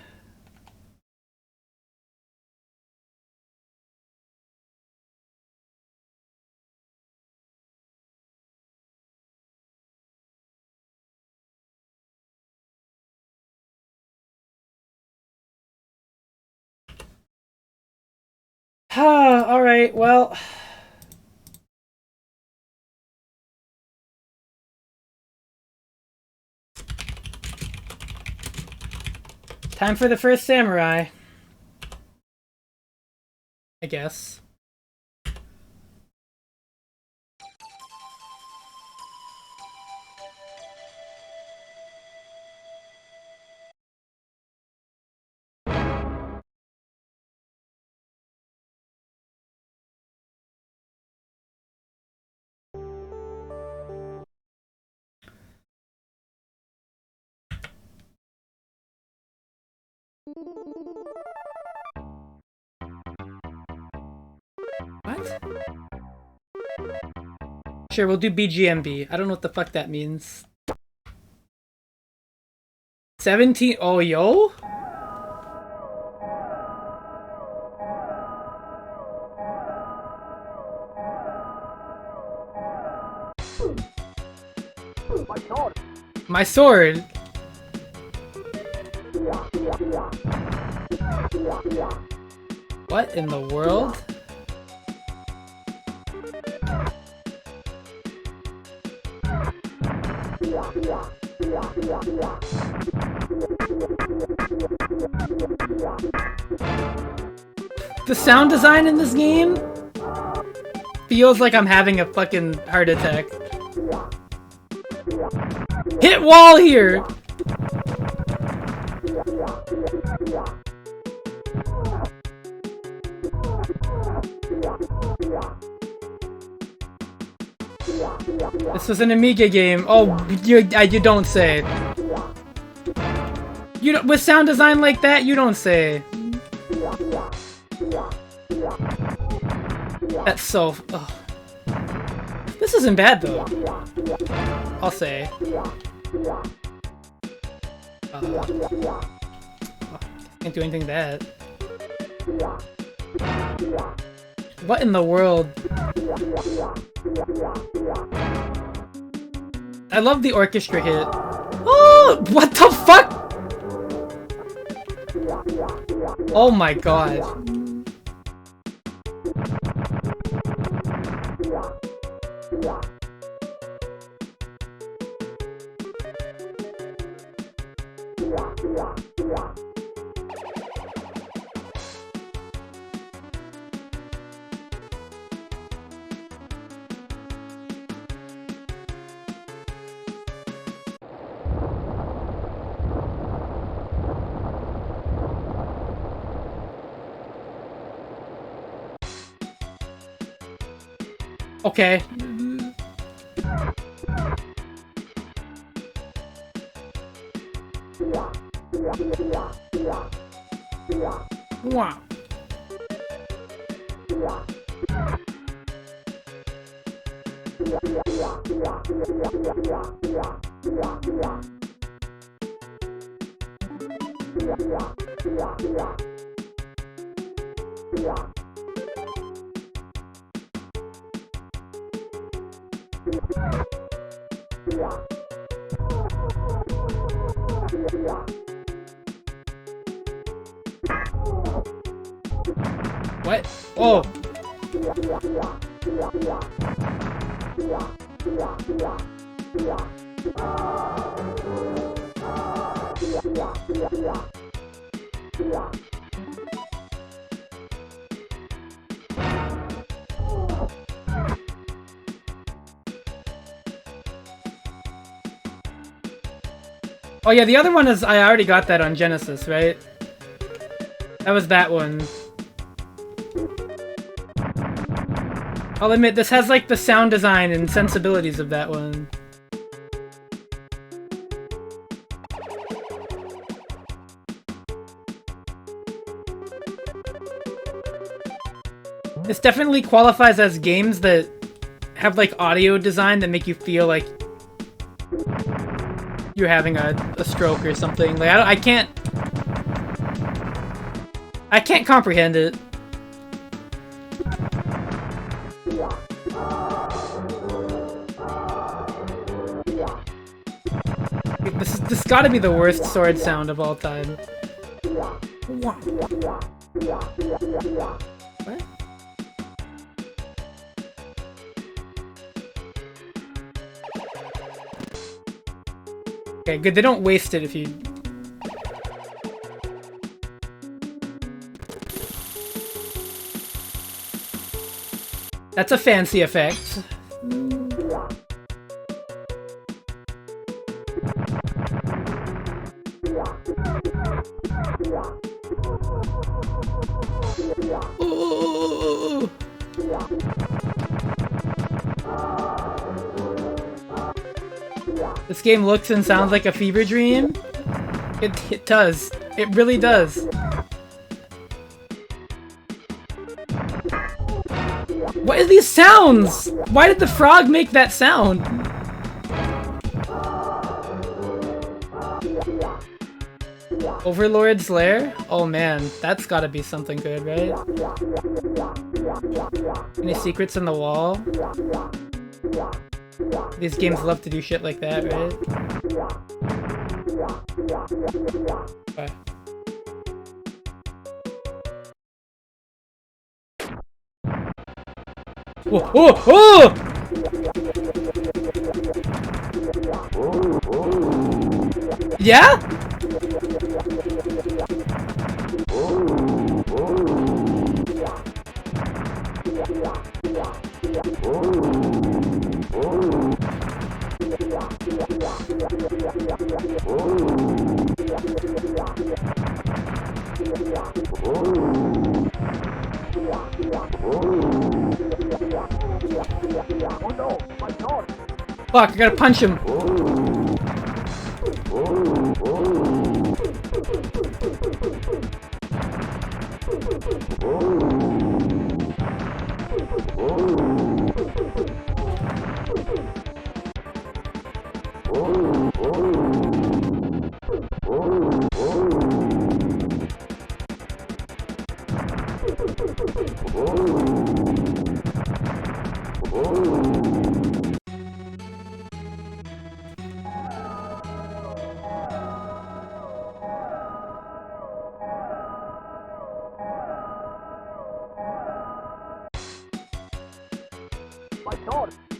Alright, well... Time for the first samurai. I guess. What? Sure, we'll do BGMB. I don't know what the fuck that means. 17? Oh, yo? My sword. What in the world? The sound design in this game feels like I'm having a fucking heart attack. Hit wall here! This was an Amiga game. Oh, you don't say. You don't, with sound design like that, you don't say. That's so... Oh. This isn't bad, though. I'll say. Can't do anything bad. What in the world? I love the orchestra hit. Oh, what the fuck? Oh my god. Okay. Wow. What? Oh. Oh yeah, the other one is, I already got that on Genesis, right? That was that one. I'll admit, this has like the sound design and sensibilities of that one. This definitely qualifies as games that have like audio design that make you feel like you're having a stroke or something. Like I can't comprehend it. This gotta be the worst sword sound of all time. What? Okay, good. They don't waste it if you... That's a fancy effect. Ooh. This game looks and sounds like a fever dream. It does. It really does. What are these sounds? Why did the frog make that sound? Overlord's Lair? Oh man, that's gotta be something good, right? Any secrets in the wall? These games love to do shit like that, right? Okay. Whoa, whoa, whoa! Yeah? Fuck, I gotta punch him.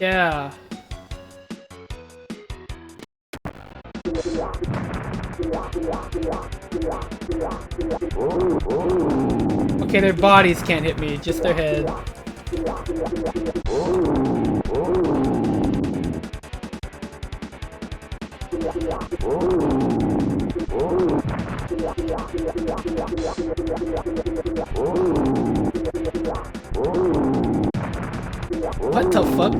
Yeah. Okay, their bodies can't hit me, just their head. What the fuck?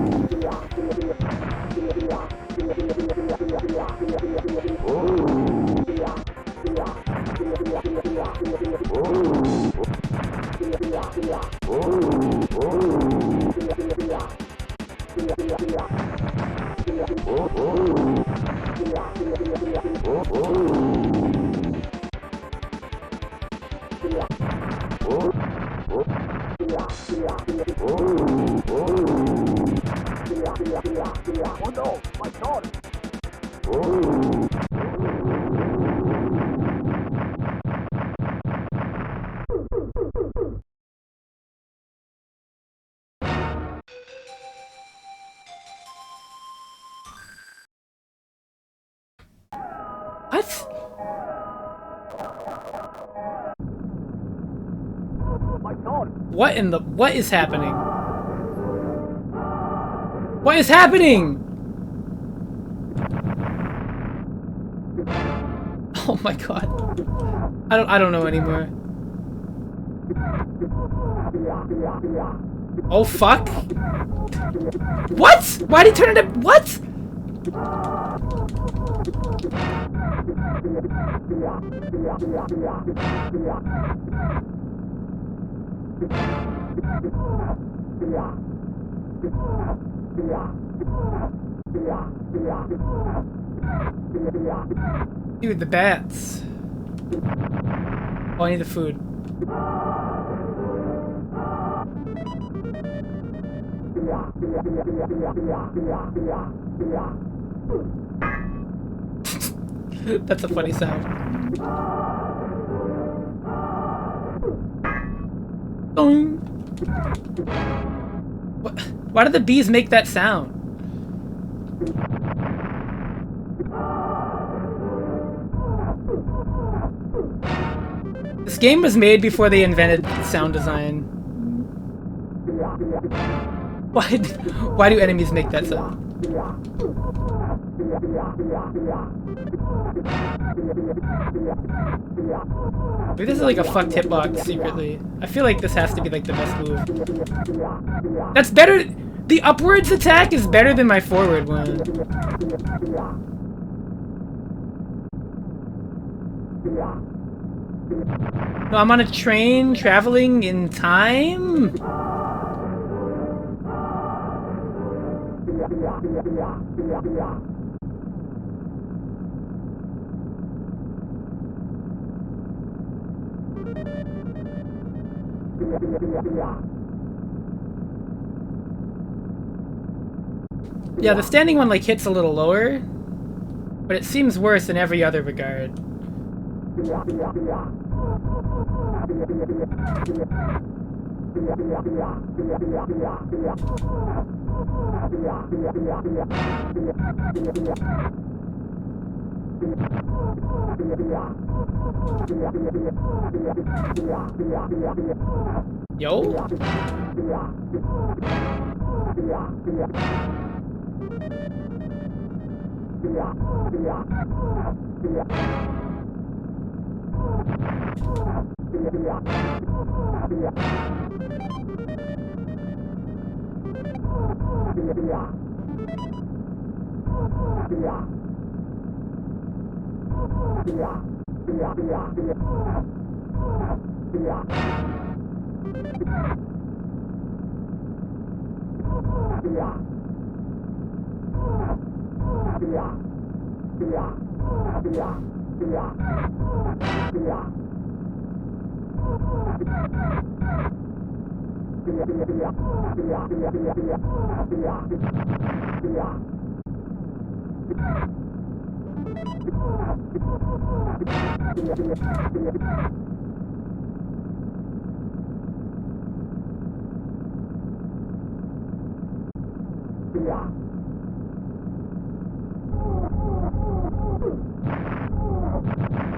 Oh no, my daughter! What? My daughter! What in the... What is happening? What is happening? Oh my god. I don't know anymore. Oh fuck? What? Why'd he turn it up? What? Dude, the bats. Oh, I need the food. That's a funny sound. Boom. What? Why did the bees make that sound? This game was made before they invented sound design. Why do enemies make that sound? Maybe this is like a fucked hitbox secretly. I feel like this has to be like the best move. That's better. The upwards attack is better than my forward one. No, I'm on a train traveling in time? Yeah, the standing one like hits a little lower, but it seems worse in every other regard. Yo?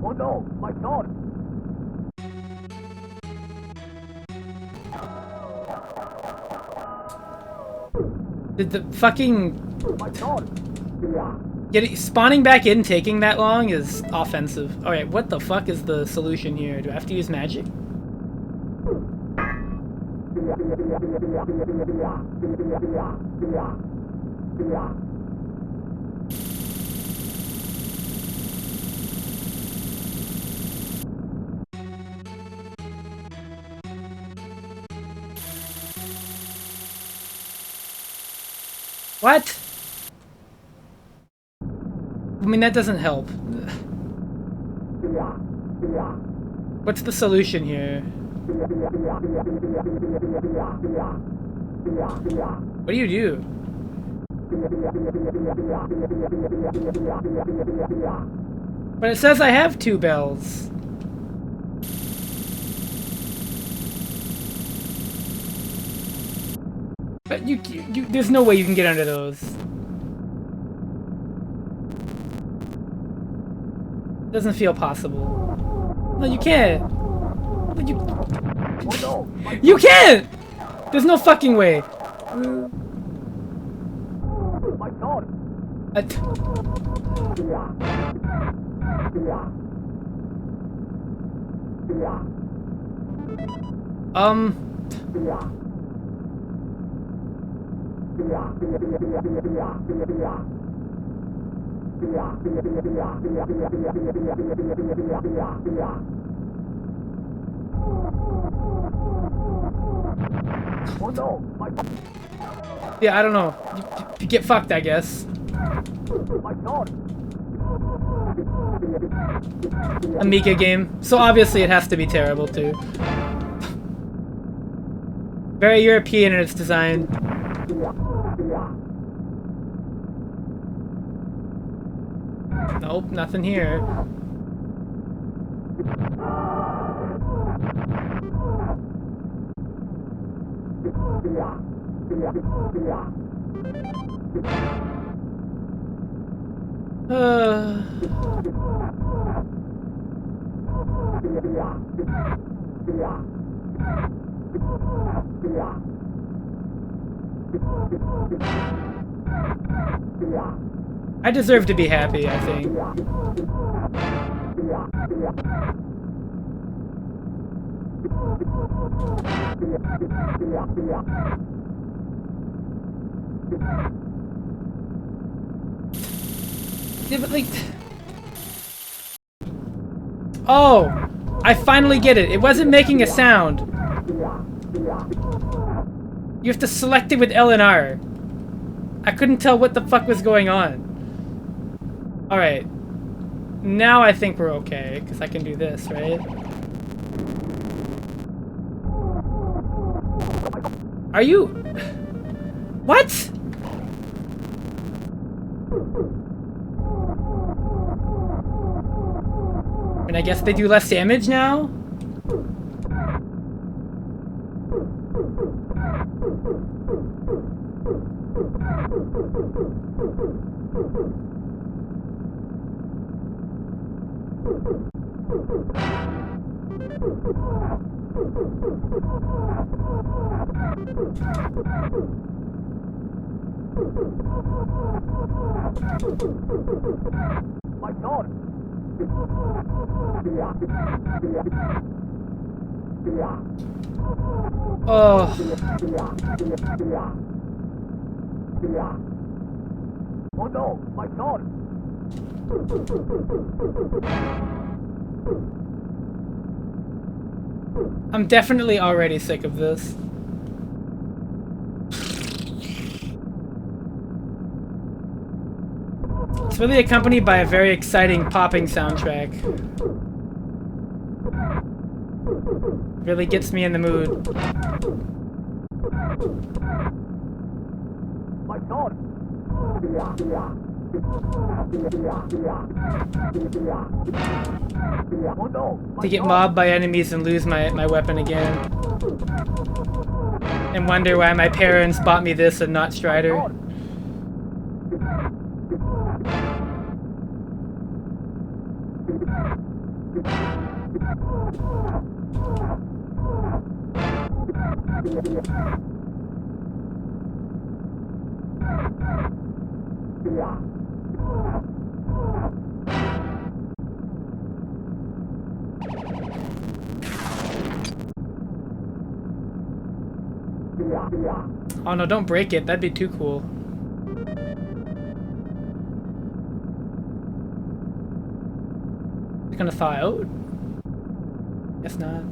Oh no, my daughter! Did the fucking... My daughter! Spawning back in taking that long is offensive. Alright, what the fuck is the solution here? Do I have to use magic? What? I mean, that doesn't help. What's the solution here? What do you do? But it says I have 2 bells. But you there's no way you can get under those. Doesn't feel possible. No, you can't. You can't! There's no fucking way. My God! Oh no! My Yeah, I don't know. You get fucked, I guess. God! Amiga game. So obviously it has to be terrible too. Very European in its design. Nope, nothing here. I deserve to be happy, I think. Yeah, but like... Oh! I finally get it. It wasn't making a sound. You have to select it with L and R. I couldn't tell what the fuck was going on. Alright. Now I think we're okay, because I can do this, right? Are you... What? And I guess they do less damage now? My God! Oh. Oh no! My God! I'm definitely already sick of this. It's really accompanied by a very exciting popping soundtrack. Really gets me in the mood. My God! Oh no! To get mobbed by enemies and lose my weapon again. And wonder why my parents bought me this and not Strider. Oh no, don't break it. That'd be too cool. It's gonna thaw out? Guess not.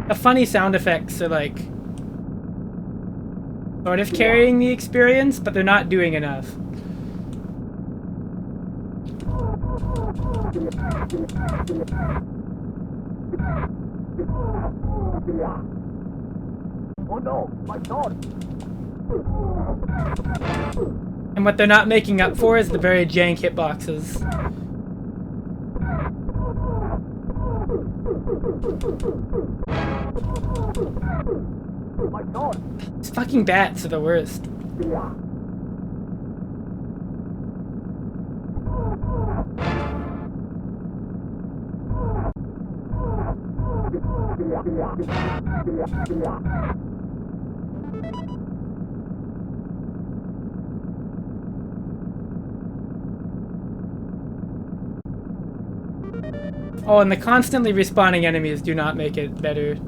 The funny sound effects are like sort of carrying the experience, but they're not doing enough. Oh no, my god! And what they're not making up for is the very jank hitboxes. My god! These fucking bats are the worst. Oh, and the constantly respawning enemies do not make it better.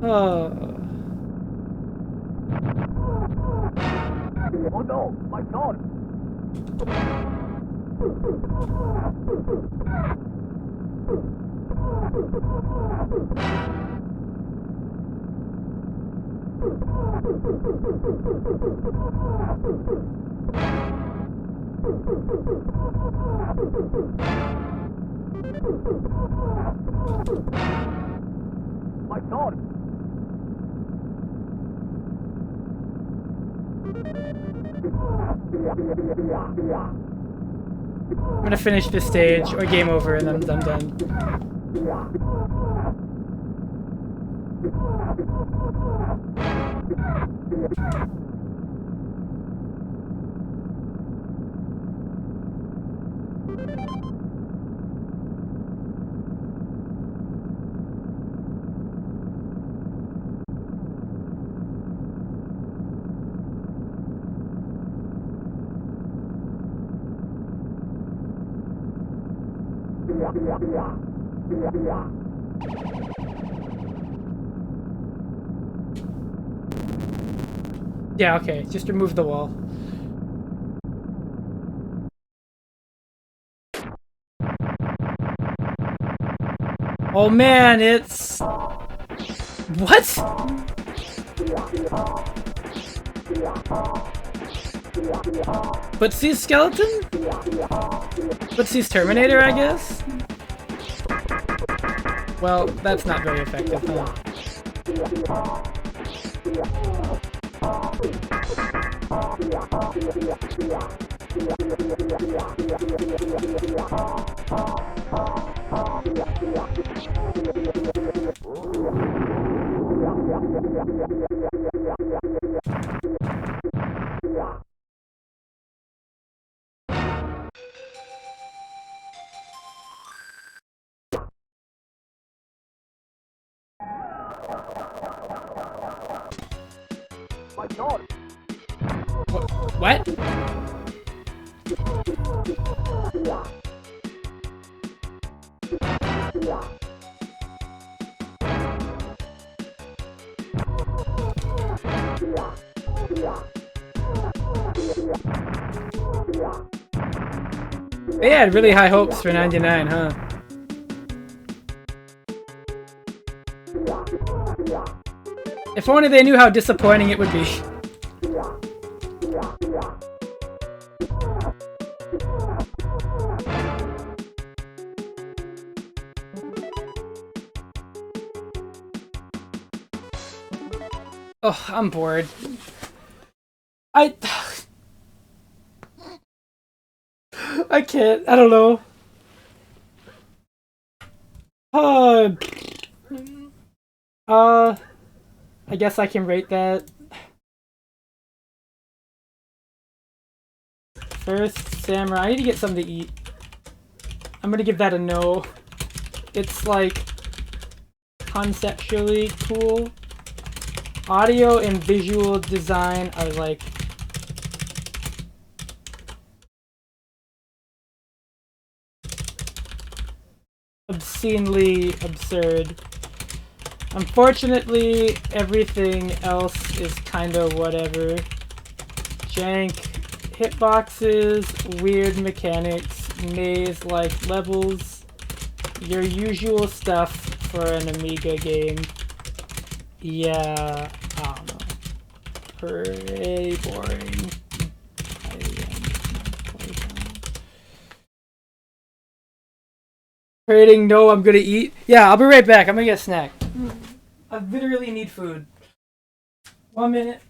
Oh. Oh no, my god! My god! I'm gonna finish this stage, or game over, and then I'm done. Yeah, okay, just remove the wall. Oh man, it's... What? Footsie's skeleton? Footsie's Terminator, I guess? Well, that's not very effective, huh? My god! What? They had really high hopes for 99, huh? If only they knew how disappointing it would be. Oh, I'm bored. I can't. I don't know. Uh, I guess I can rate that. First Samurai. I need to get something to eat. I'm gonna give that a no. It's like conceptually cool. Audio and visual design are like obscenely absurd. Unfortunately, everything else is kind of whatever. Jank, hitboxes, weird mechanics, maze-like levels, your usual stuff for an Amiga game. Yeah, I don't know. Pretty boring. Rating, no, I'm gonna eat. Yeah, I'll be right back. I'm gonna get a snack. I literally need food. 1 minute.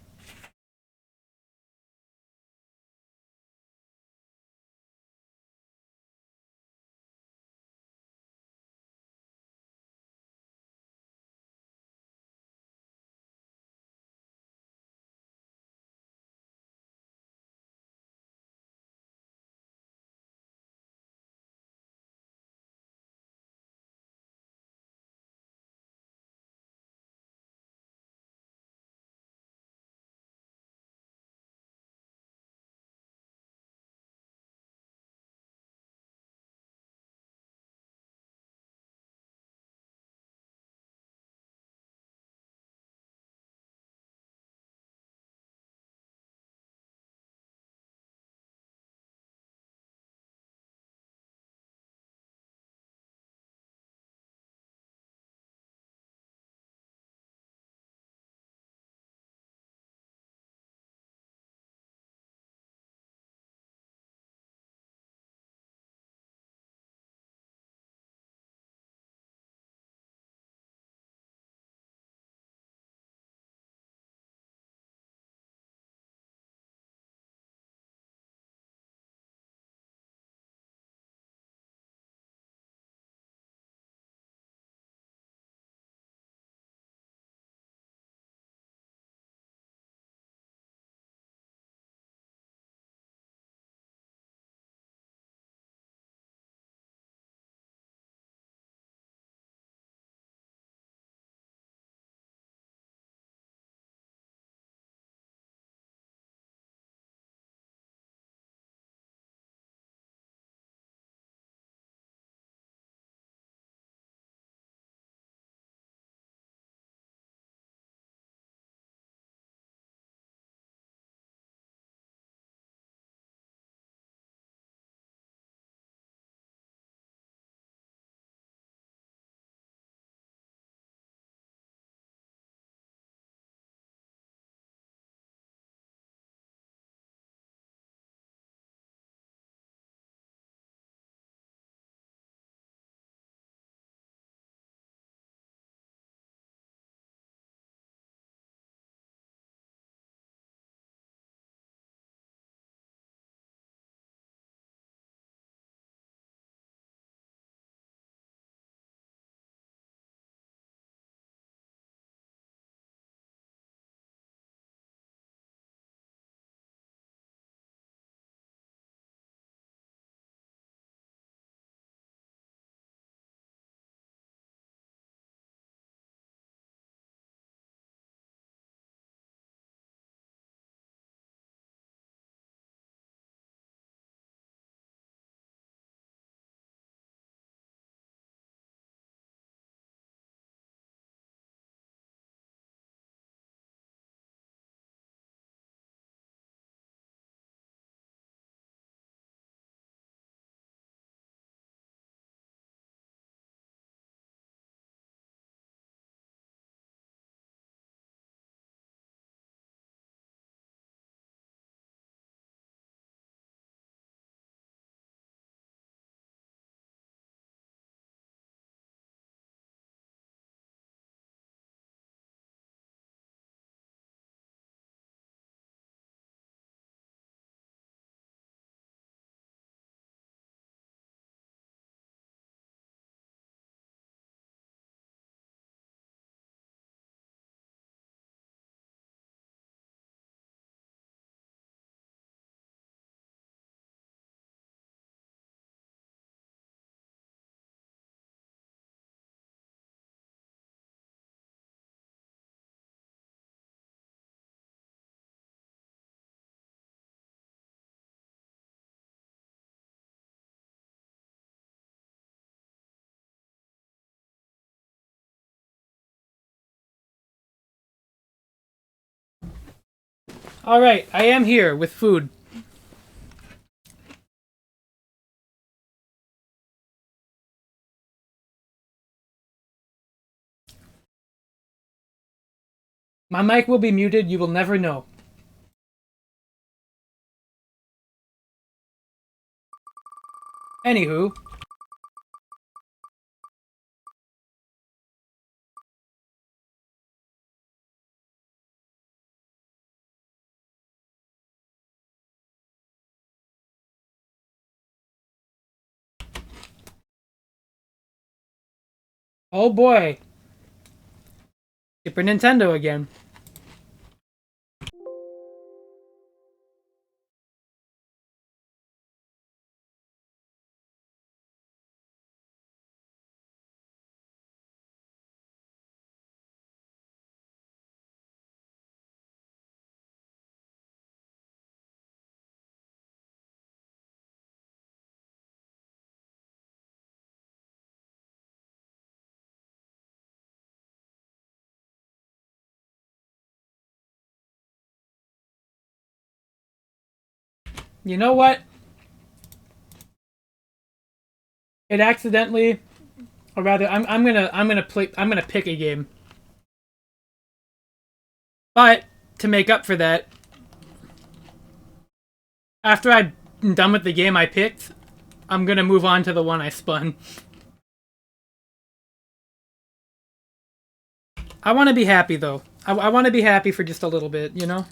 Alright, I am here with food. My mic will be muted, you will never know. Anywho. Oh boy. Super Nintendo again. You know what? It accidentally, or rather, I'm gonna pick a game. But to make up for that, after I'm done with the game I picked, I'm gonna move on to the one I spun. I want to be happy though. I want to be happy for just a little bit, you know?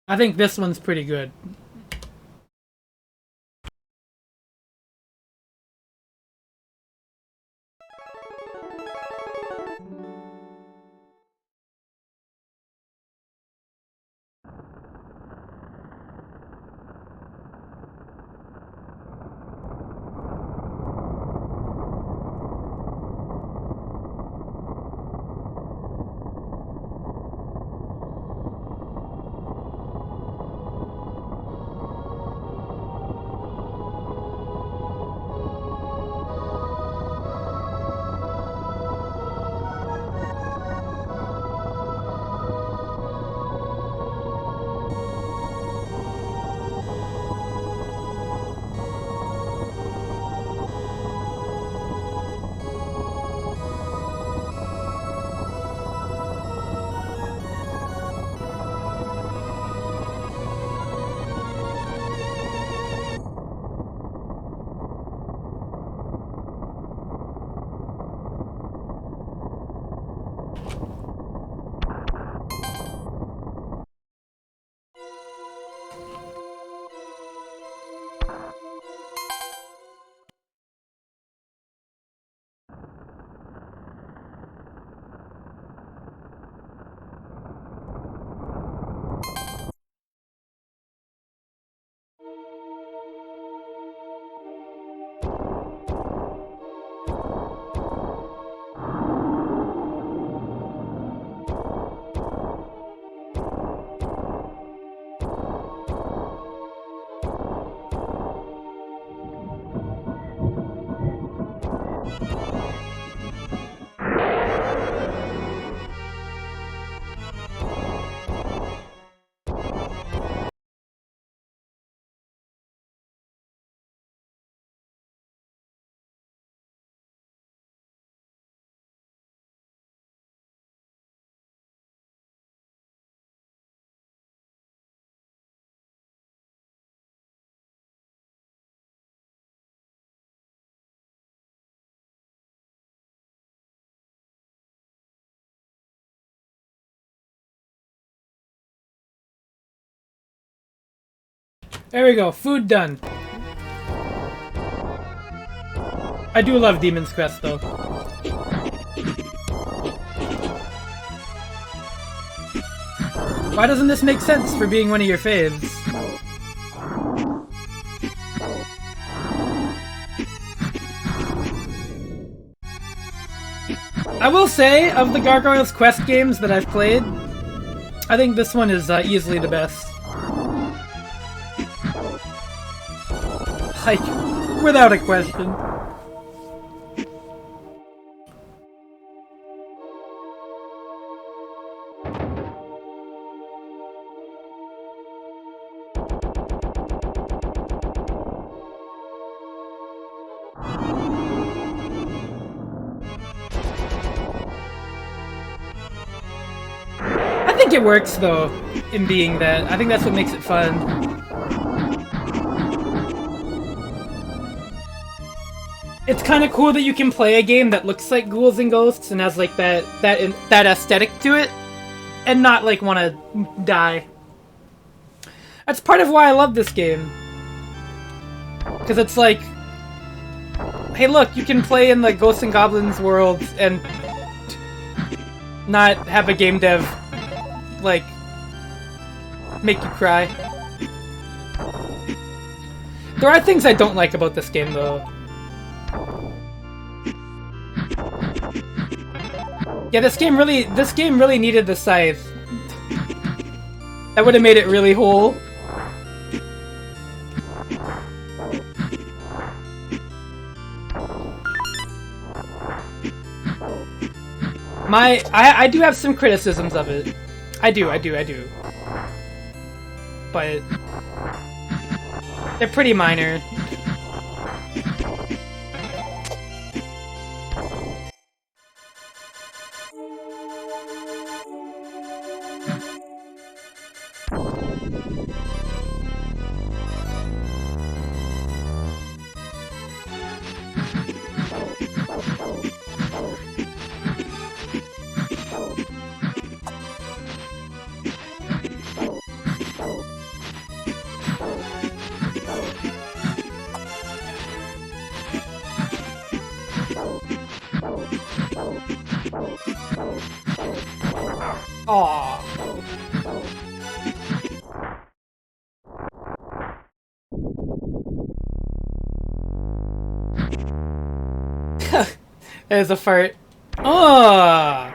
I think this one's pretty good. There we go, food done. I do love Demon's Crest though. Why doesn't this make sense for being one of your faves? I will say, of the Gargoyles Quest games that I've played, I think this one is easily the best. Like, without a question. I think it works, though, in being that. I think that's what makes it fun. It's kind of cool that you can play a game that looks like Ghouls and Ghosts and has like that aesthetic to it, and not like want to die. That's part of why I love this game. Because it's like, hey look, you can play in the Ghosts and Goblins world and not have a game dev, like, make you cry. There are things I don't like about this game, though. Yeah, this game really needed the scythe. That would have made it really whole. I do have some criticisms of it. I do. But they're pretty minor. Aww. There's a fart. Oh.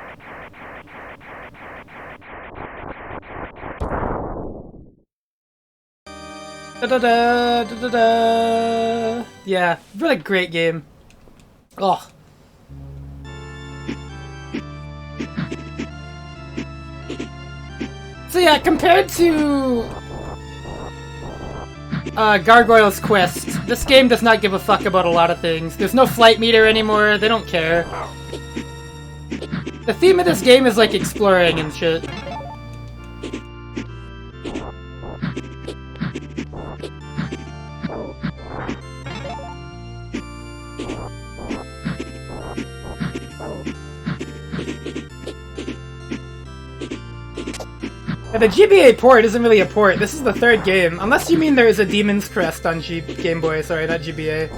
Da da da da da da. Yeah, really great game. Oh. So yeah, compared to Gargoyles Quest, this game does not give a fuck about a lot of things. There's no flight meter anymore, they don't care. The theme of this game is like exploring and shit. The GBA port isn't really a port. This is the third game. Unless you mean there is a Demon's Crest on Game Boy. Sorry, not GBA.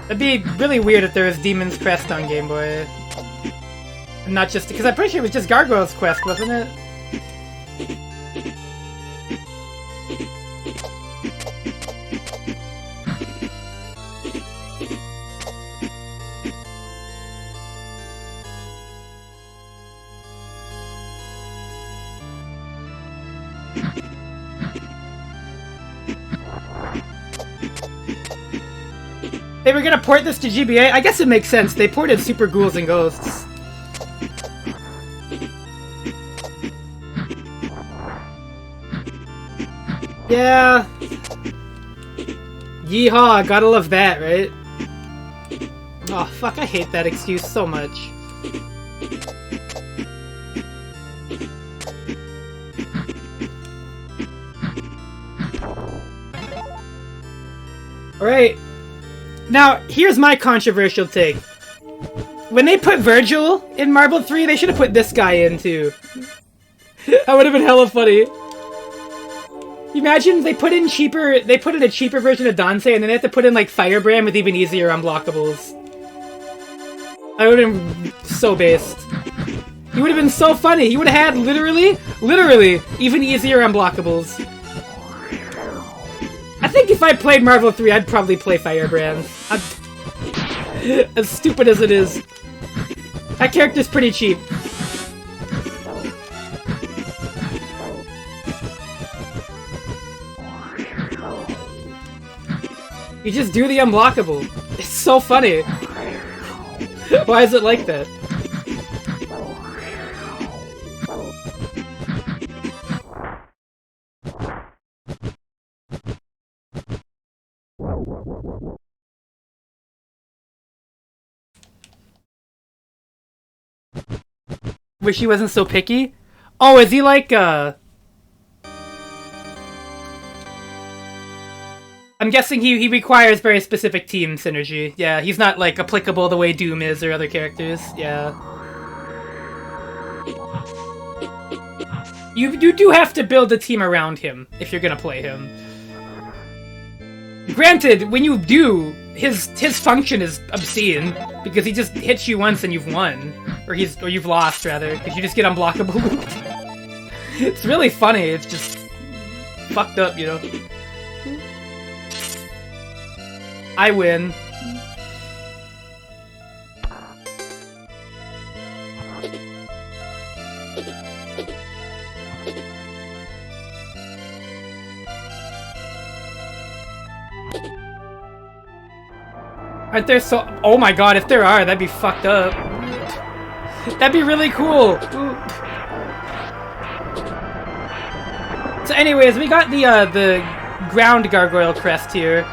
It'd be really weird if there was Demon's Crest on Game Boy. And not just... Because I'm pretty sure it was just Gargoyles Quest, wasn't it? They were gonna port this to GBA? I guess it makes sense. They ported Super Ghouls and Ghosts. Yeah. Yeehaw, gotta love that, right? Oh, fuck, I hate that excuse so much. Alright. Now, here's my controversial take. When they put Virgil in Marble 3, they should have put this guy in, too. That would have been hella funny. Imagine they put in a cheaper version of Dante, and then they have to put in, like, Firebrand with even easier unblockables. I would have been so based. He would have been so funny. He would have had literally, even easier unblockables. I think if I played Marvel 3, I'd probably play Firebrand. As stupid as it is. That character's pretty cheap. You just do the unblockable. It's so funny. Why is it like that? Wish he wasn't so picky? Oh, is he like, I'm guessing he requires very specific team synergy. Yeah, he's not, like, applicable the way Doom is or other characters. Yeah. You do have to build a team around him if you're gonna play him. Granted, when you do, his function is obscene, because he just hits you once and you've won. Or you've lost, rather, because you just get unblockable. It's really funny, it's just fucked up, you know? I win. Aren't there so... Oh my god, if there are, that'd be fucked up. That'd be really cool! So anyways, we got the ground gargoyle crest here.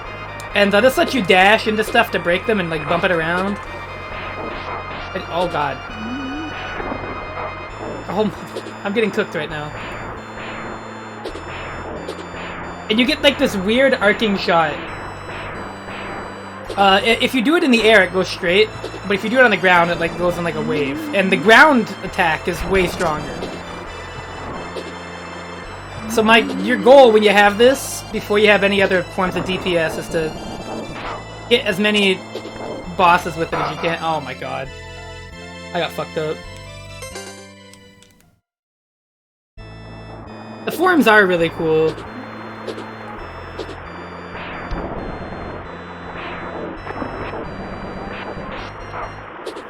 And this lets you dash into stuff to break them and like bump it around. And, oh god. Oh, I'm getting cooked right now. And you get like this weird arcing shot. If you do it in the air, it goes straight. But if you do it on the ground, it like goes in like a wave. And the ground attack is way stronger. So your goal when you have this, before you have any other forms of DPS, is to get as many bosses with it as you can. Oh my god. I got fucked up. The forms are really cool.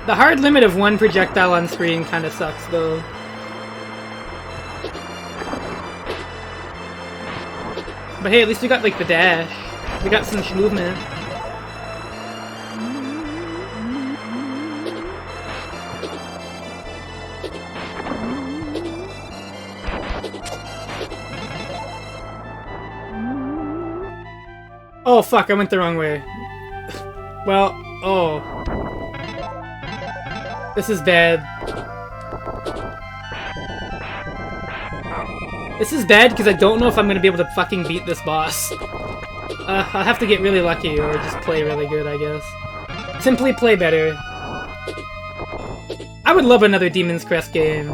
The hard limit of one projectile on screen kind of sucks, though. But hey, at least we got, like, the dash. We got some movement. Oh, fuck, I went the wrong way. Well, oh. This is bad. This is bad because I don't know if I'm going to be able to fucking beat this boss. I'll have to get really lucky or just play really good, I guess. Simply play better. I would love another Demon's Crest game.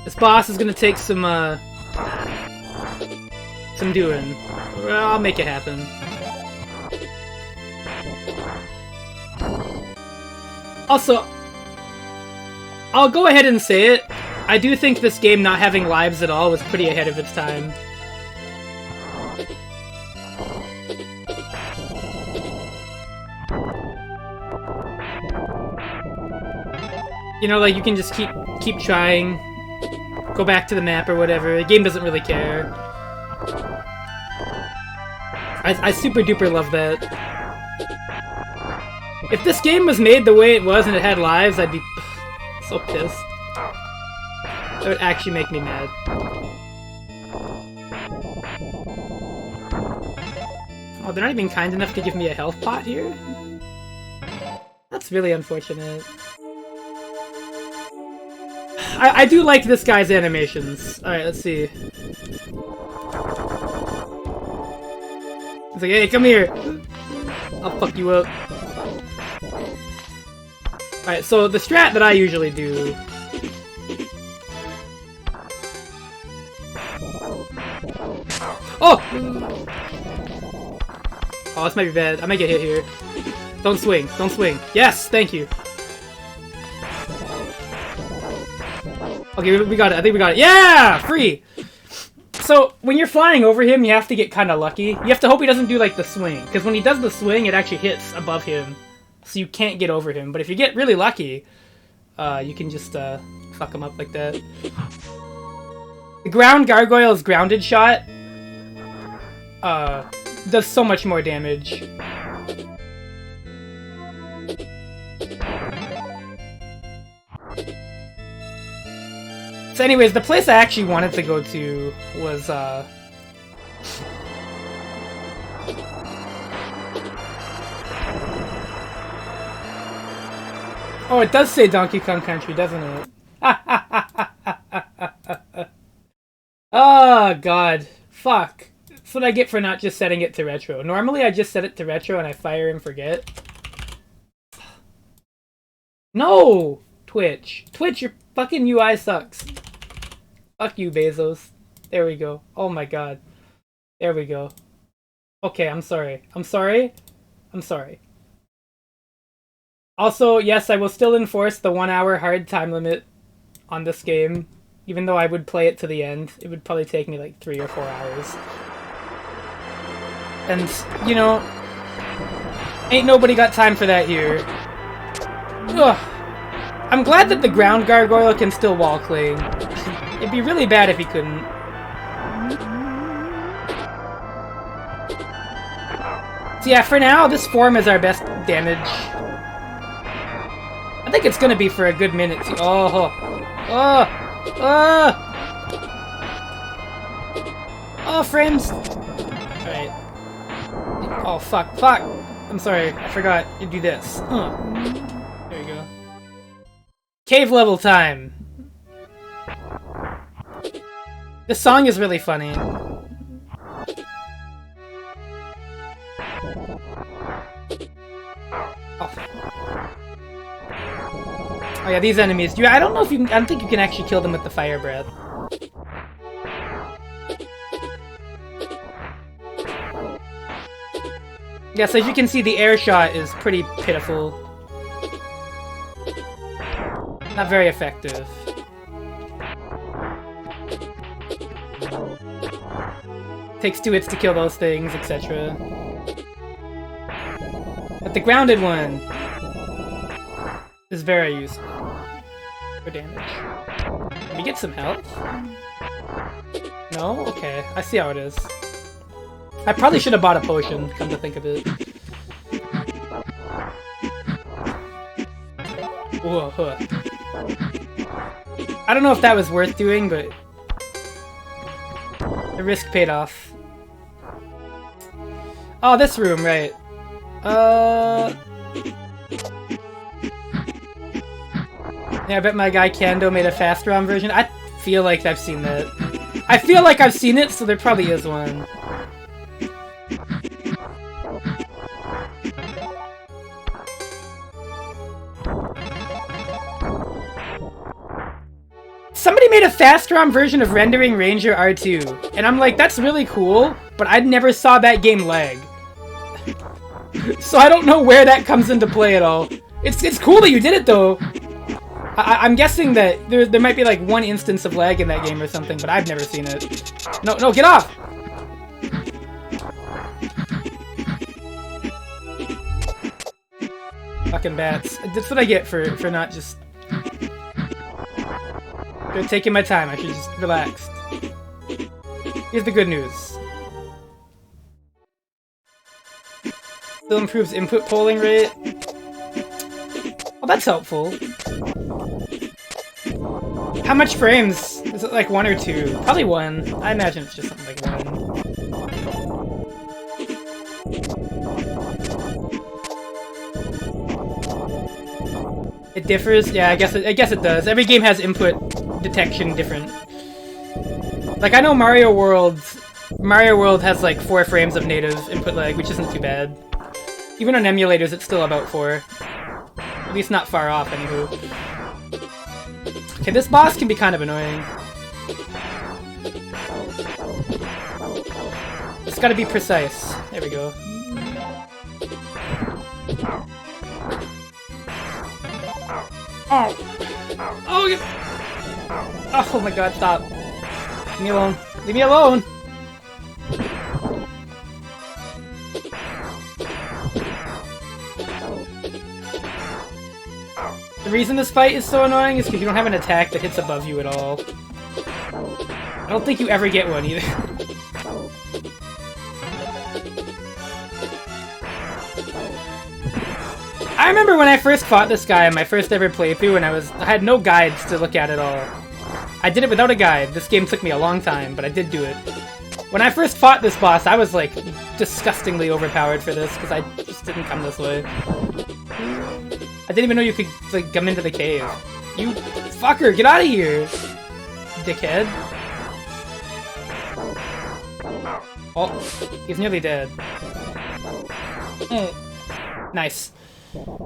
This boss is going to take some doing. Well, I'll make it happen. Also, I'll go ahead and say it. I do think this game not having lives at all was pretty ahead of its time. You know, like, you can just keep trying. Go back to the map or whatever. The game doesn't really care. I super duper love that. If this game was made the way it was and it had lives, I'd be so pissed. That would actually make me mad. Oh, they're not even kind enough to give me a health pot here? That's really unfortunate. I do like this guy's animations. Alright, let's see. He's like, hey, come here! I'll fuck you up. Alright, so the strat that I usually do... Oh! Oh, this might be bad. I might get hit here. Don't swing. Don't swing. Yes! Thank you. Okay, we got it. I think we got it. Yeah! Free! So, when you're flying over him, you have to get kind of lucky. You have to hope he doesn't do, like, the swing. Because when he does the swing, it actually hits above him. So you can't get over him. But if you get really lucky, you can just fuck him up like that. The ground gargoyle's grounded shot does so much more damage. So anyways, the place I actually wanted to go to was, oh, it does say Donkey Kong Country, doesn't it? Oh, God. Fuck. That's what I get for not just setting it to retro. Normally, I just set it to retro and I fire and forget. No! Twitch. Twitch, your fucking UI sucks. Fuck you, Bezos. There we go. Oh my god. There we go. Okay, I'm sorry. I'm sorry. I'm sorry. Also, yes, I will still enforce the 1 hour hard time limit on this game. Even though I would play it to the end. It would probably take me like 3 or 4 hours. And, you know, ain't nobody got time for that here. Ugh. I'm glad that the ground gargoyle can still wall cling. It'd be really bad if he couldn't. So yeah, for now, this form is our best damage. I think it's gonna be for a good minute. Oh, frames. All right. Oh fuck, fuck. I'm sorry, I forgot you do this. There you go. Cave level time. This song is really funny. Oh yeah, these enemies. I don't know if you can. I don't think you can actually kill them with the fire breath. Yeah, so as you can see, the air shot is pretty pitiful. Not very effective. Takes 2 hits to kill those things, etc. But the grounded one is very useful for damage. Can we get some health? No? Okay, I see how it is. I probably should have bought a potion, come to think of it. Whoa, huh. I don't know if that was worth doing, but the risk paid off. Oh, this room, right. Yeah, I bet my guy Kando made a fast ROM version. I feel like I've seen that. I feel like I've seen it, so there probably is one. Somebody made a fast ROM version of Rendering Ranger R2, and I'm like, that's really cool, but I never saw that game lag. So I don't know where that comes into play at all. It's cool that you did it though. I'm guessing that there might be like one instance of lag in that game or something, but I've never seen it. No, no, get off! Fucking bats. That's what I get for not just... Good, taking my time. I should just relax. Here's the good news. Still improves input polling rate. Well, that's helpful. How much frames? Is it like 1 or 2? Probably 1. I imagine it's just something like 1. It differs? Yeah, I guess it does. Every game has input detection different. Like, I know Mario World has like 4 frames of native input lag, which isn't too bad. Even on emulators, it's still about 4. At least not far off, anywho. Okay, this boss can be kind of annoying. It's gotta be precise. There we go. Oh, oh my god, stop. Leave me alone. Leave me alone! The reason this fight is so annoying is because you don't have an attack that hits above you at all. I don't think you ever get one either. I remember when I first fought this guy in my first ever playthrough and I had no guides to look at at all. I did it without a guide. This game took me a long time, but I did do it. When I first fought this boss, I was like disgustingly overpowered for this because I just didn't come this way. I didn't even know you could like come into the cave. You fucker, get out of here, dickhead. Oh, he's nearly dead. Nice.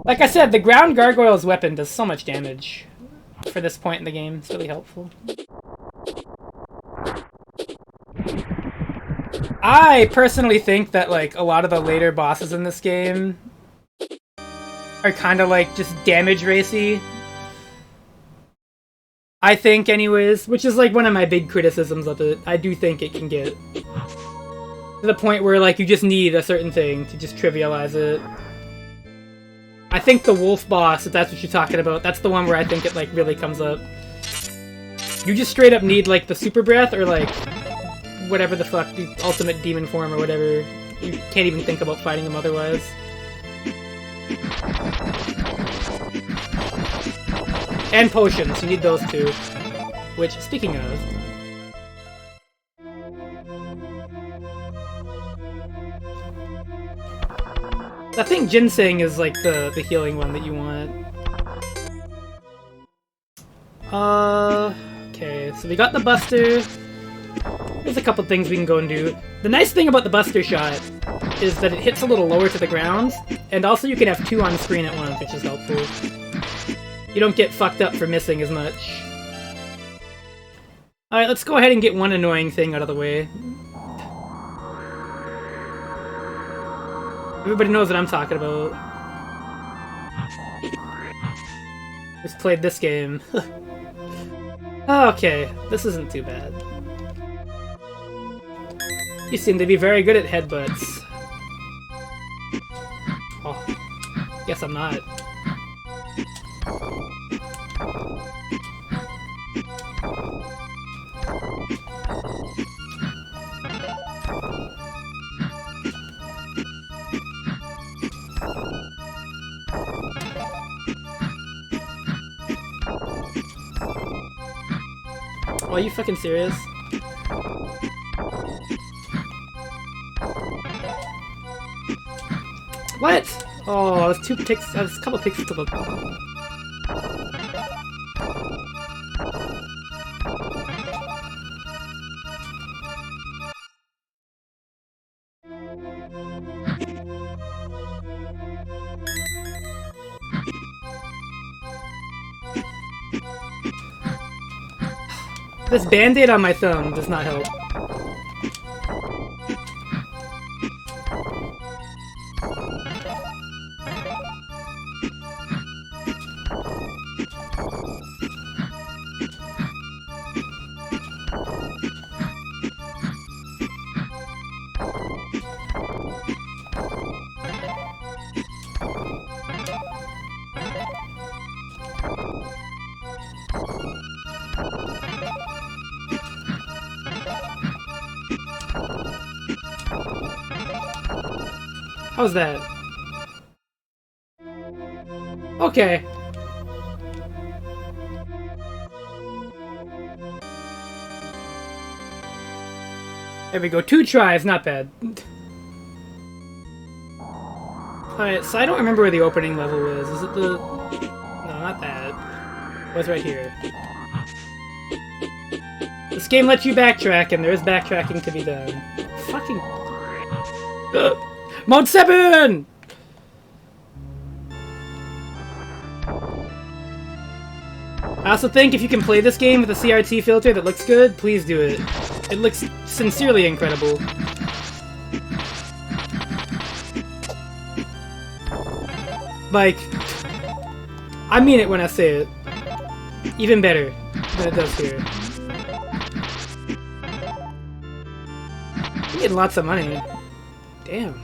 Like I said, the ground gargoyle's weapon does so much damage for this point in the game. It's really helpful. I personally think that like a lot of the later bosses in this game are kind of like just damage racy. I think anyways, which is like one of my big criticisms of it. I do think it can get to the point where like you just need a certain thing to just trivialize it. I think the wolf boss, if that's what you're talking about, that's the one where I think it like really comes up. You just straight up need like the super breath or like whatever the fuck, the ultimate demon form or whatever. You can't even think about fighting him otherwise. And potions, you need those too. Which, speaking of... I think ginseng is like the healing one that you want. Okay, so we got the buster. There's a couple things we can go and do. The nice thing about the buster shot is that it hits a little lower to the ground, and also you can have two on screen at once, which is helpful. You don't get fucked up for missing as much. Alright, let's go ahead and get one annoying thing out of the way. Everybody knows what I'm talking about. Just played this game. Okay, this isn't too bad. You seem to be very good at headbutts. Oh, guess I'm not. Oh, are you fucking serious? What? Oh, I was a couple pixels to the... This band-aid on my thumb does not help. How's that? Okay. There we go. 2 tries, not bad. Alright, so I don't remember where the opening level is. Is it the... No, not that. It was right here. This game lets you backtrack, and there is backtracking to be done. Fucking... Ugh. Mode 7! I also think if you can play this game with a CRT filter that looks good, please do it. It looks sincerely incredible. Like, I mean it when I say it. even better than it does here. I'm getting lots of money. Damn.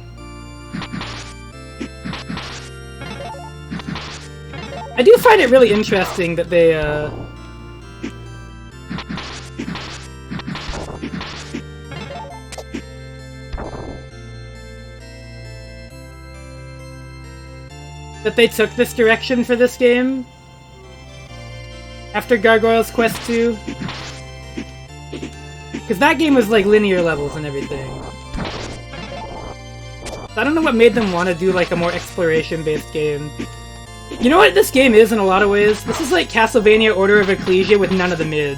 I do find it really interesting that they, that they took this direction for this game after Gargoyle's Quest 2. Because that game was like linear levels and everything. So I don't know what made them want to do like a more exploration-based game. You know what this game is in a lot of ways? This is like Castlevania Order of Ecclesia with none of the mid.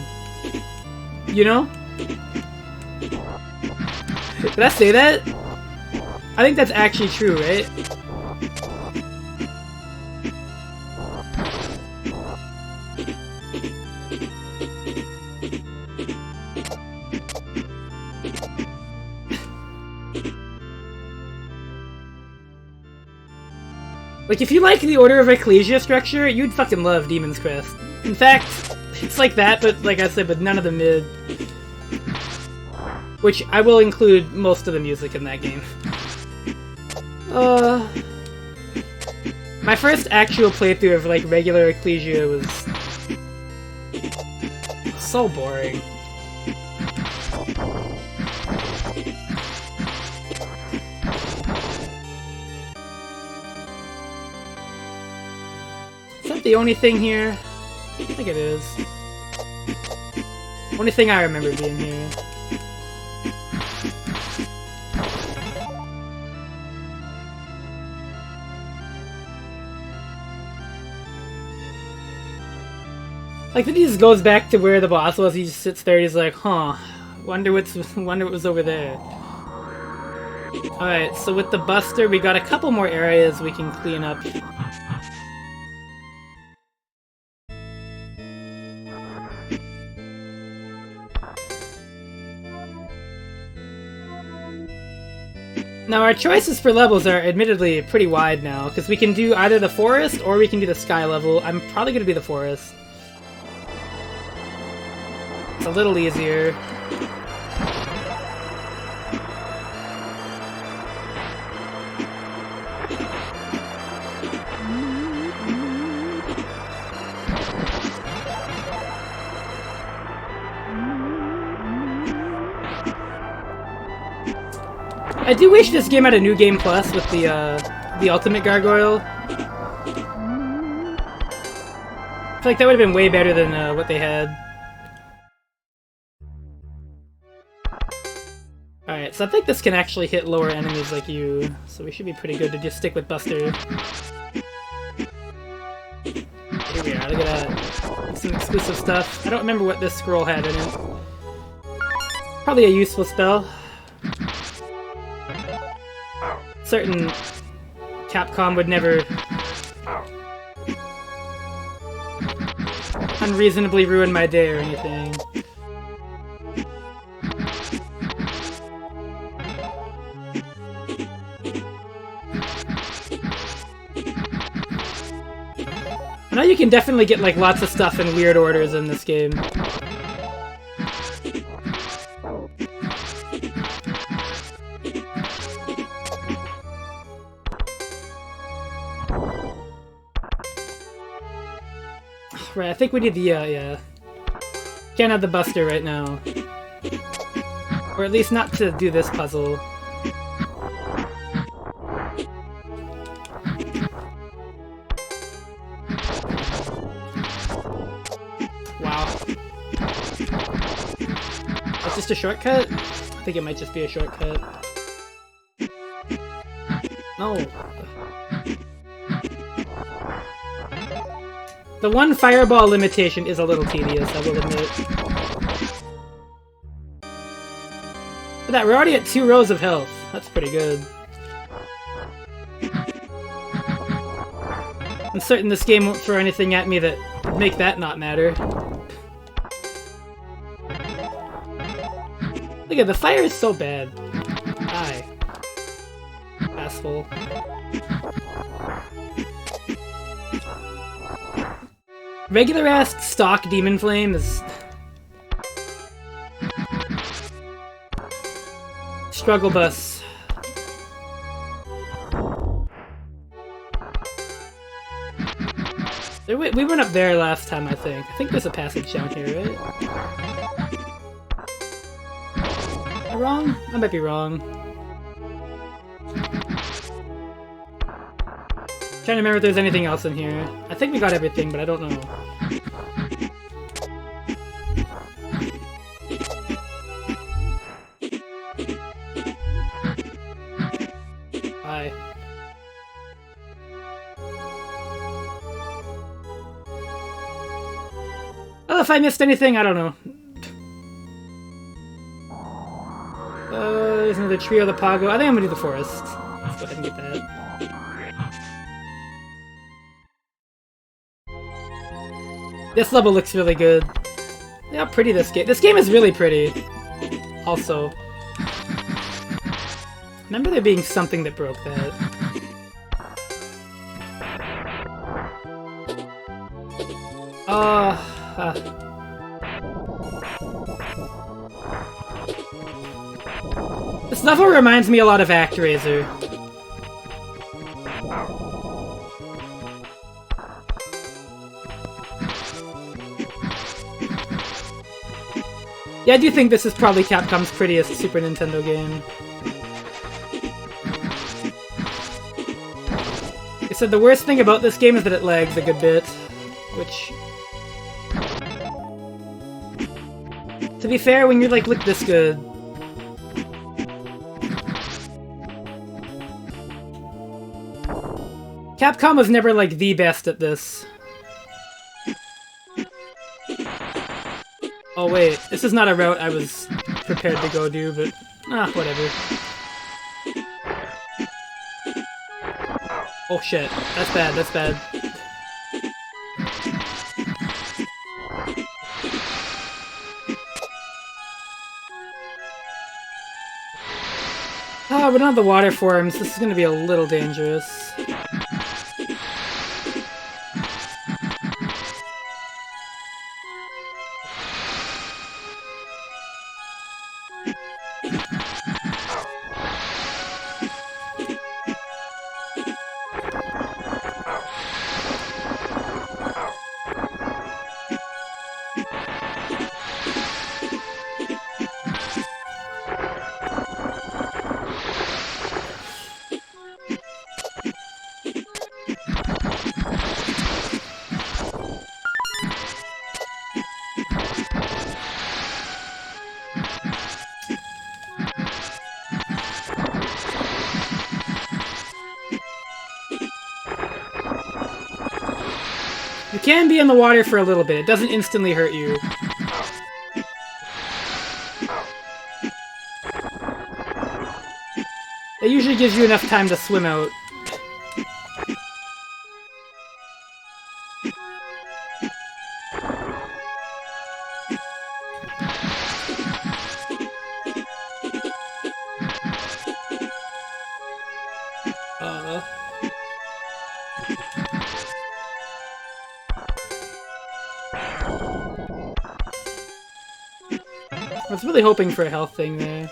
You know? Did I say that? I think that's actually true, right? Like, if you like the Order of Ecclesia structure, you'd fucking love Demon's Crest. In fact, it's like that, but like I said, with none of the mid. Which, I will include most of the music in that game. My first actual playthrough of, like, regular Ecclesia was so boring. Is that the only thing here? I think it is. Only thing I remember being here. Like, then he just goes back to where the boss was. He just sits there. He's like, "Huh, wonder what was over there." All right, so with the Buster, we got a couple more areas we can clean up. Now our choices for levels are admittedly pretty wide now, because we can do either the forest or we can do the sky level. I'm probably going to be the forest. It's a little easier. I do wish this game had a New Game Plus with the Ultimate Gargoyle. I feel like that would have been way better than what they had. Alright, so I think this can actually hit lower enemies like you, so we should be pretty good to just stick with Buster. Here we are, look at that. Some exclusive stuff. I don't remember what this scroll had in it. Probably a useful spell. Certain Capcom would never unreasonably ruin my day or anything. I know you can definitely get like lots of stuff in weird orders in this game. Right, I think we need the, yeah. Can't have the Buster right now. Or at least not to do this puzzle. Wow. That's just a shortcut? I think it might just be a shortcut. No. The one fireball limitation is a little tedious, I will admit. Look at that, we're already at 2 rows of health. That's pretty good. I'm certain this game won't throw anything at me that would make that not matter. Look at the fire is so bad. Die. Asshole. Regular-ass stock Demon Flame is... Struggle Bus. We went up there last time, I think. I think there's a passage down here, right? Am I wrong? I might be wrong. Trying to remember if there's anything else in here. I think we got everything, but I don't know. Bye. Oh, if I missed anything, I don't know. There's another trio of the Pago. I think I'm gonna do the forest. Let's go ahead and get that. This level looks really good. Look how pretty this game. This game is really pretty. Also. Remember there being something that broke that. This level reminds me a lot of ActRaiser. Yeah, I do think this is probably Capcom's prettiest Super Nintendo game. They said the worst thing about this game is that it lags a good bit, which... To be fair, when you're like, look this good... Capcom was never like the best at this. Oh wait, this is not a route I was prepared to go do, but whatever. Oh shit, that's bad, that's bad. Oh, we don't have the water forms, this is gonna be a little dangerous. You can be in the water for a little bit, it doesn't instantly hurt you. It usually gives you enough time to swim out. I was really hoping for a health thing there.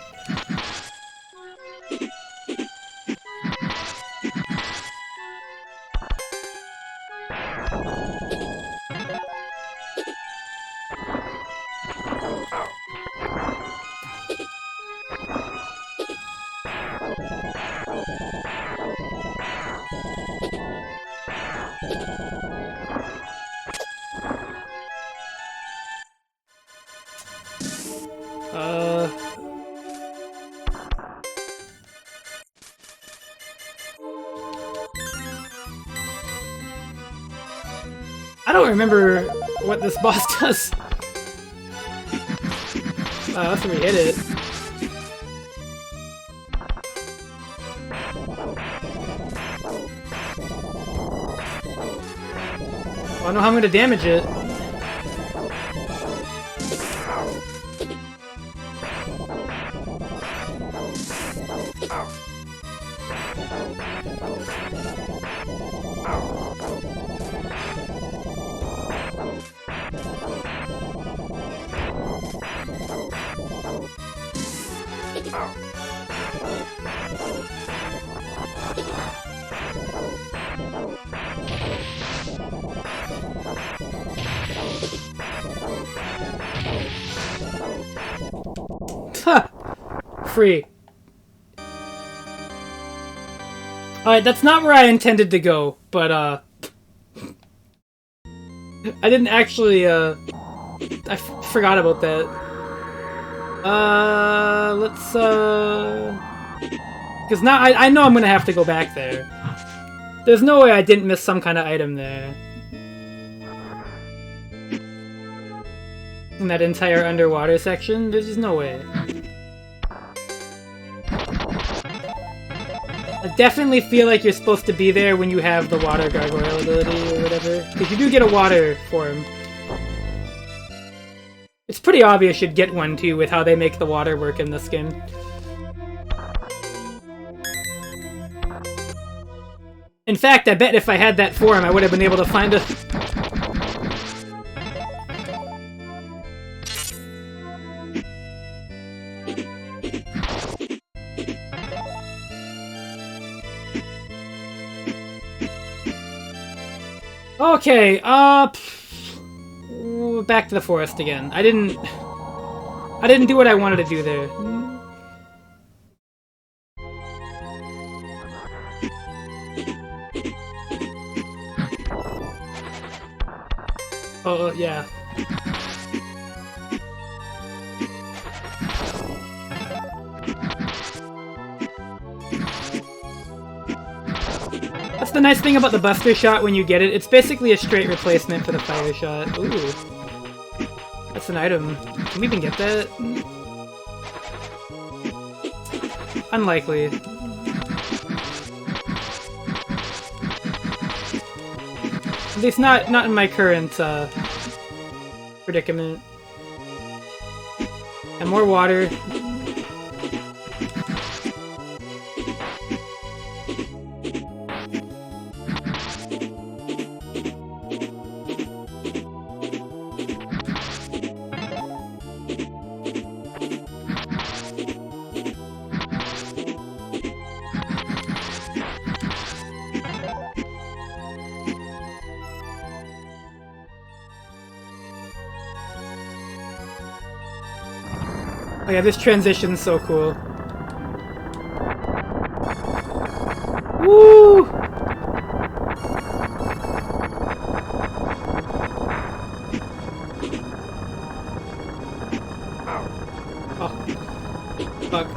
I don't remember what this boss does. After we hit it. I don't know how I'm gonna damage it. Ha! Free. Alright, that's not where I intended to go, but, I didn't actually, I forgot about that. Let's, because now I know I'm gonna have to go back there. There's no way I didn't miss some kind of item there. In that entire underwater section, there's just no way. I definitely feel like you're supposed to be there when you have the water gargoyle ability or whatever. Because you do get a water form. It's pretty obvious you'd get one too with how they make the water work in this game. In fact, I bet if I had that form, I would have been able to find a... Okay, back to the forest again. I didn't do what I wanted to do there. Oh, yeah. That's the nice thing about the Buster Shot when you get it. It's basically a straight replacement for the Fire Shot. Ooh. That's an item. Can we even get that? Unlikely. At least not in my current predicament. And more water. Oh yeah, this transition's so cool. Woo! Oh. Fuck.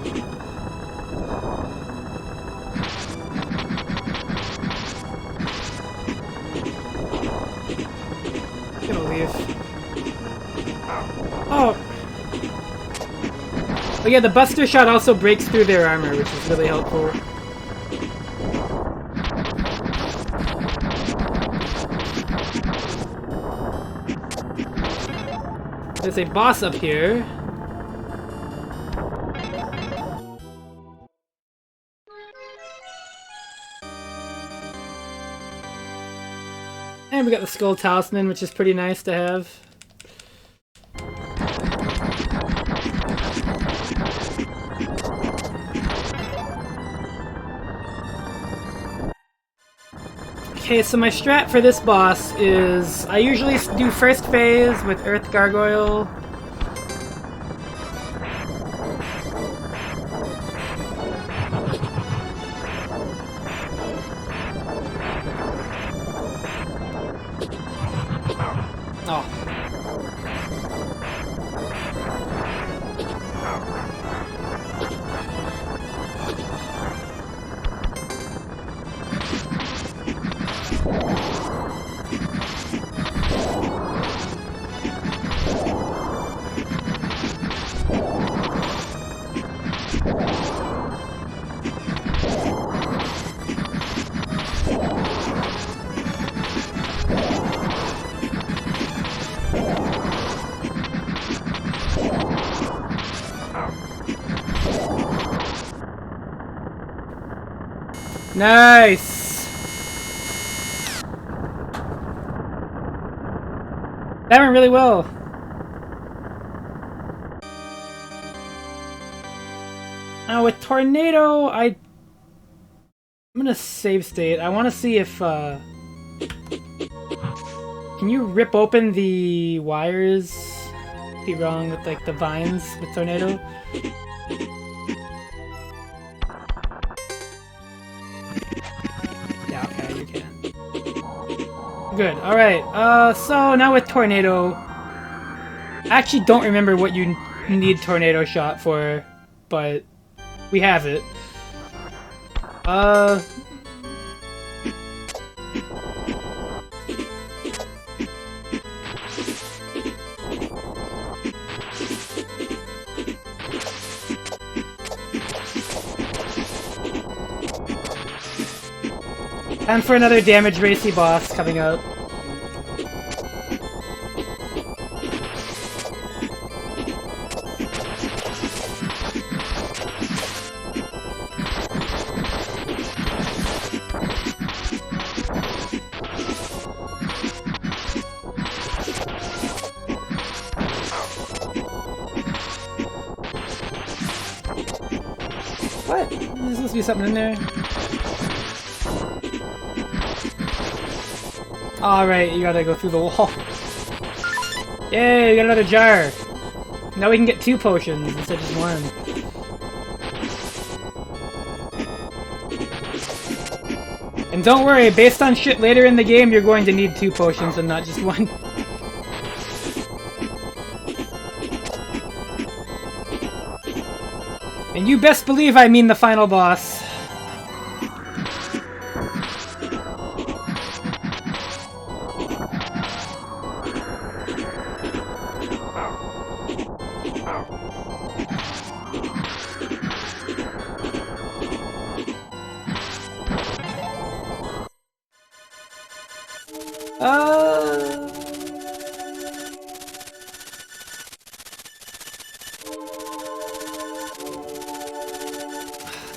I'm gonna leave. Oh! Oh yeah, the Buster Shot also breaks through their armor, which is really helpful. There's a boss up here. And we got the Skull Talisman, which is pretty nice to have. Okay, so my strat for this boss is I usually do first phase with Earth Gargoyle. Oh. Nice! That went really well. Now with Tornado, I'm gonna save state. I want to see if can you rip open the wires? Be wrong with like the vines with Tornado. Yeah, okay, you can. Good. All right. So now with Tornado, I actually don't remember what you need Tornado Shot for, but we have it. Time for another damage racy boss coming up. What? There's supposed to be something in there. Alright, you gotta go through the wall. Yay, we got another jar. Now we can get 2 potions instead of just 1. And don't worry, based on shit later in the game, you're going to need 2 potions and not just 1. And you best believe I mean the final boss.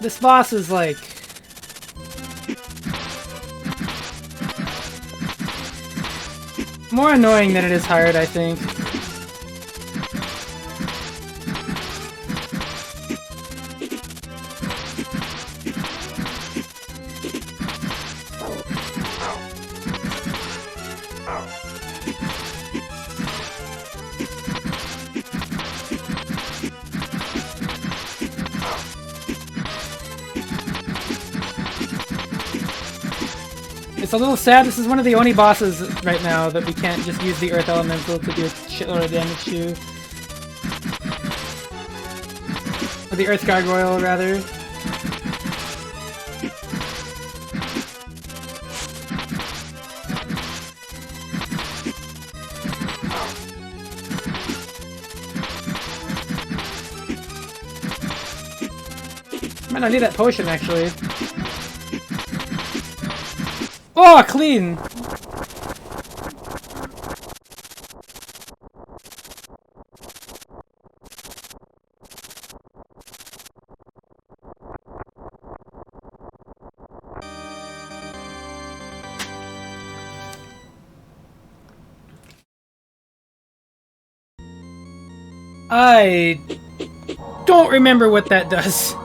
This boss is like... more annoying than it is hard, I think. It's a little sad, this is one of the only bosses right now that we can't just use the Earth Elemental to do a shitload of damage to. Or the Earth Gargoyle, rather. Might not need that potion, actually. Oh, clean! I don't remember what that does.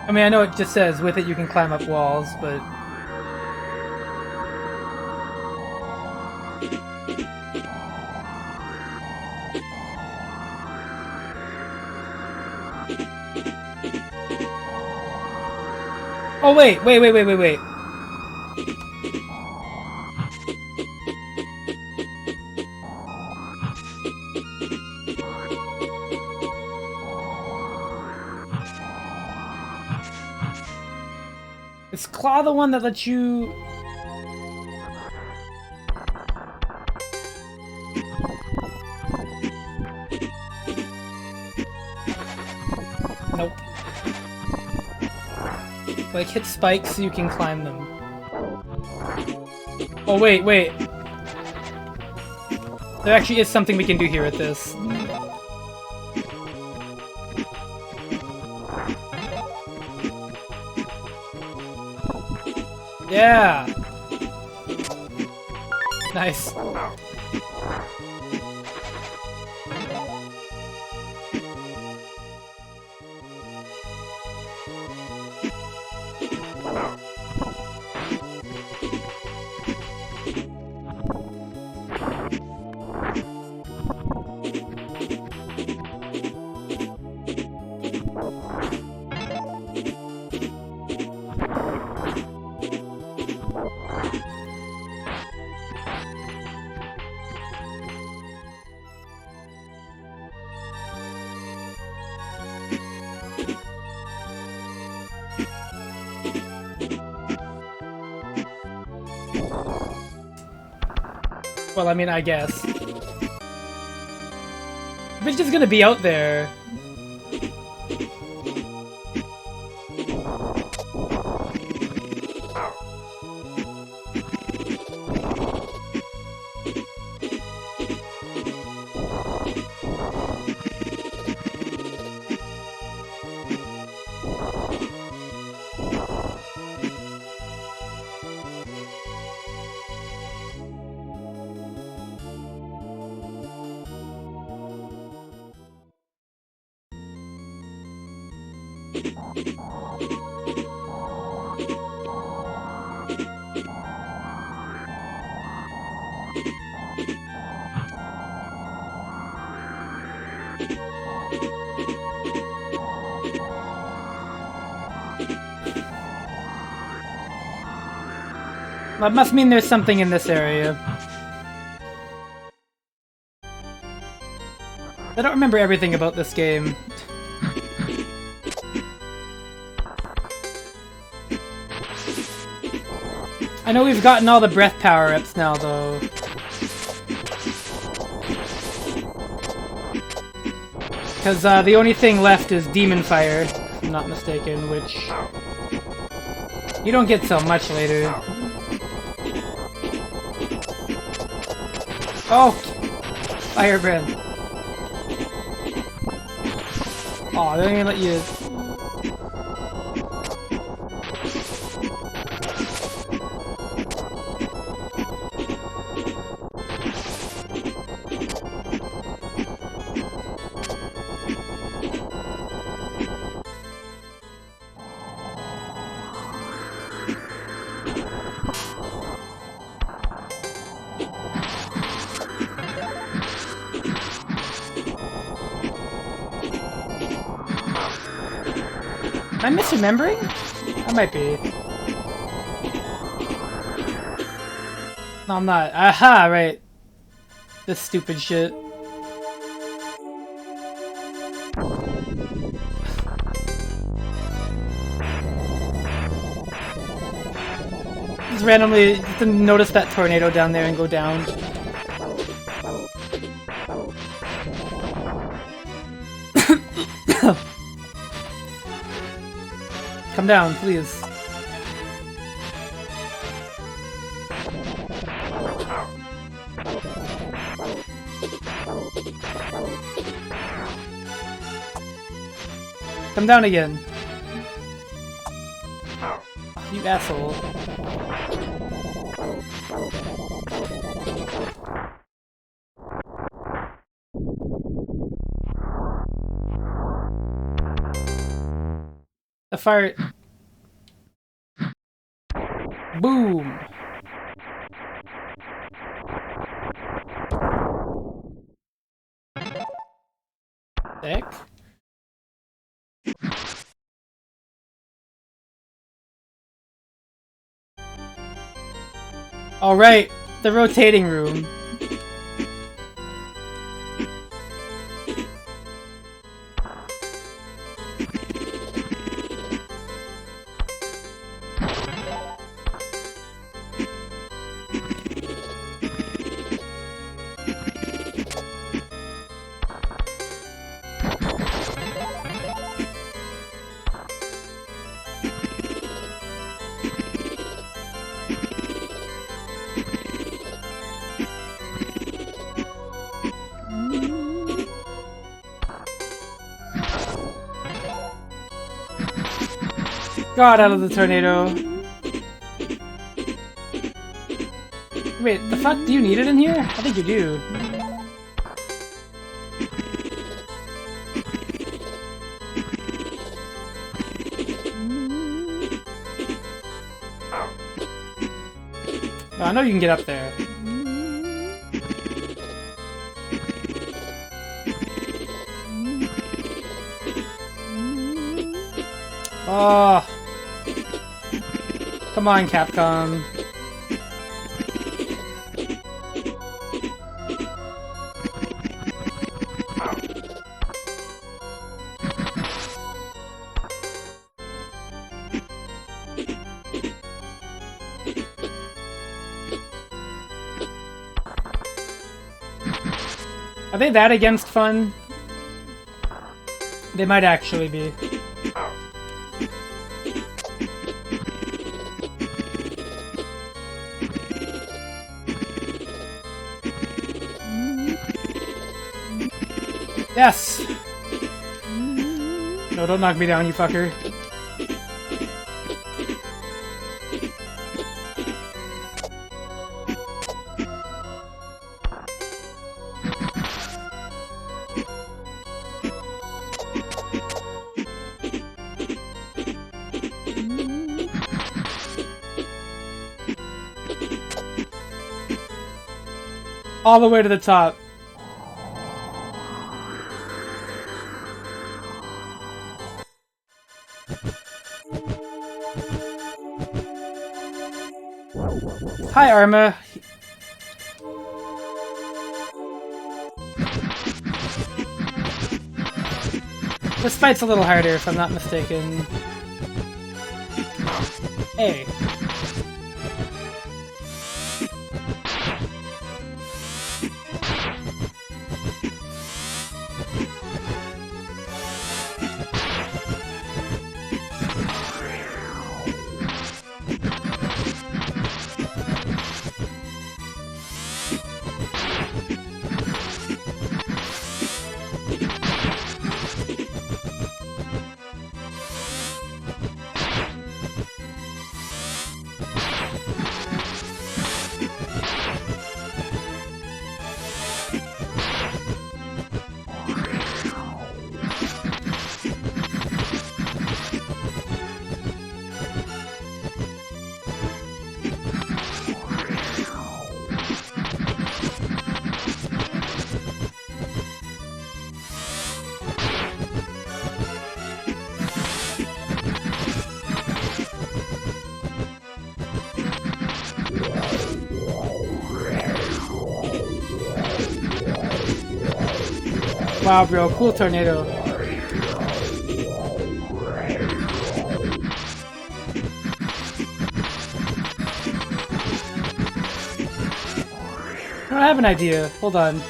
I mean, I know it just says with it you can climb up walls, but... Oh, wait. Is Claw the one that lets you... Nope. Like, hit spikes so you can climb them. Oh, wait. There actually is something we can do here with this. Yeah! Well, I mean, I guess. We're just gonna be out there. That must mean there's something in this area. I don't remember everything about this game. I know we've gotten all the breath power-ups now, though. Because the only thing left is Demon Fire, if I'm not mistaken, which you don't get so much later. Oh! Firebrand. Aw, they don't even let you... Am I misremembering? I might be. No, I'm not. Aha, right. This stupid shit. Just randomly just notice that tornado down there and go down. Come down, please. Come down again. You asshole. A fire. Boom. Sick. All right, the rotating room. God, out of the tornado. Wait, the fuck? Do you need it in here? I think you do. Oh, I know you can get up there. Oh. Come on, Capcom. Are they that against fun? They might actually be. Yes! No, don't knock me down, you fucker. All the way to the top. Hi, Arma. This fight's a little harder, if I'm not mistaken. Hey. Wow, bro, cool tornado. I have an idea. Hold on.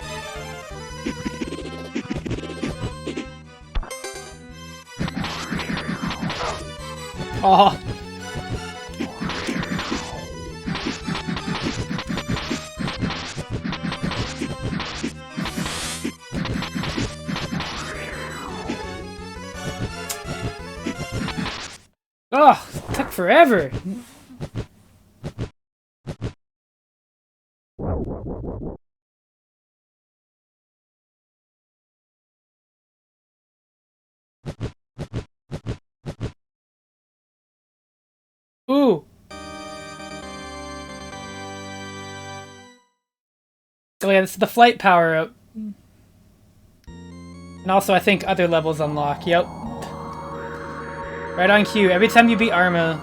Oh. Oh, took forever. Ooh. Oh yeah, this is the flight power up. And also I think other levels unlock. Yep. Right on cue. Every time you beat Arma,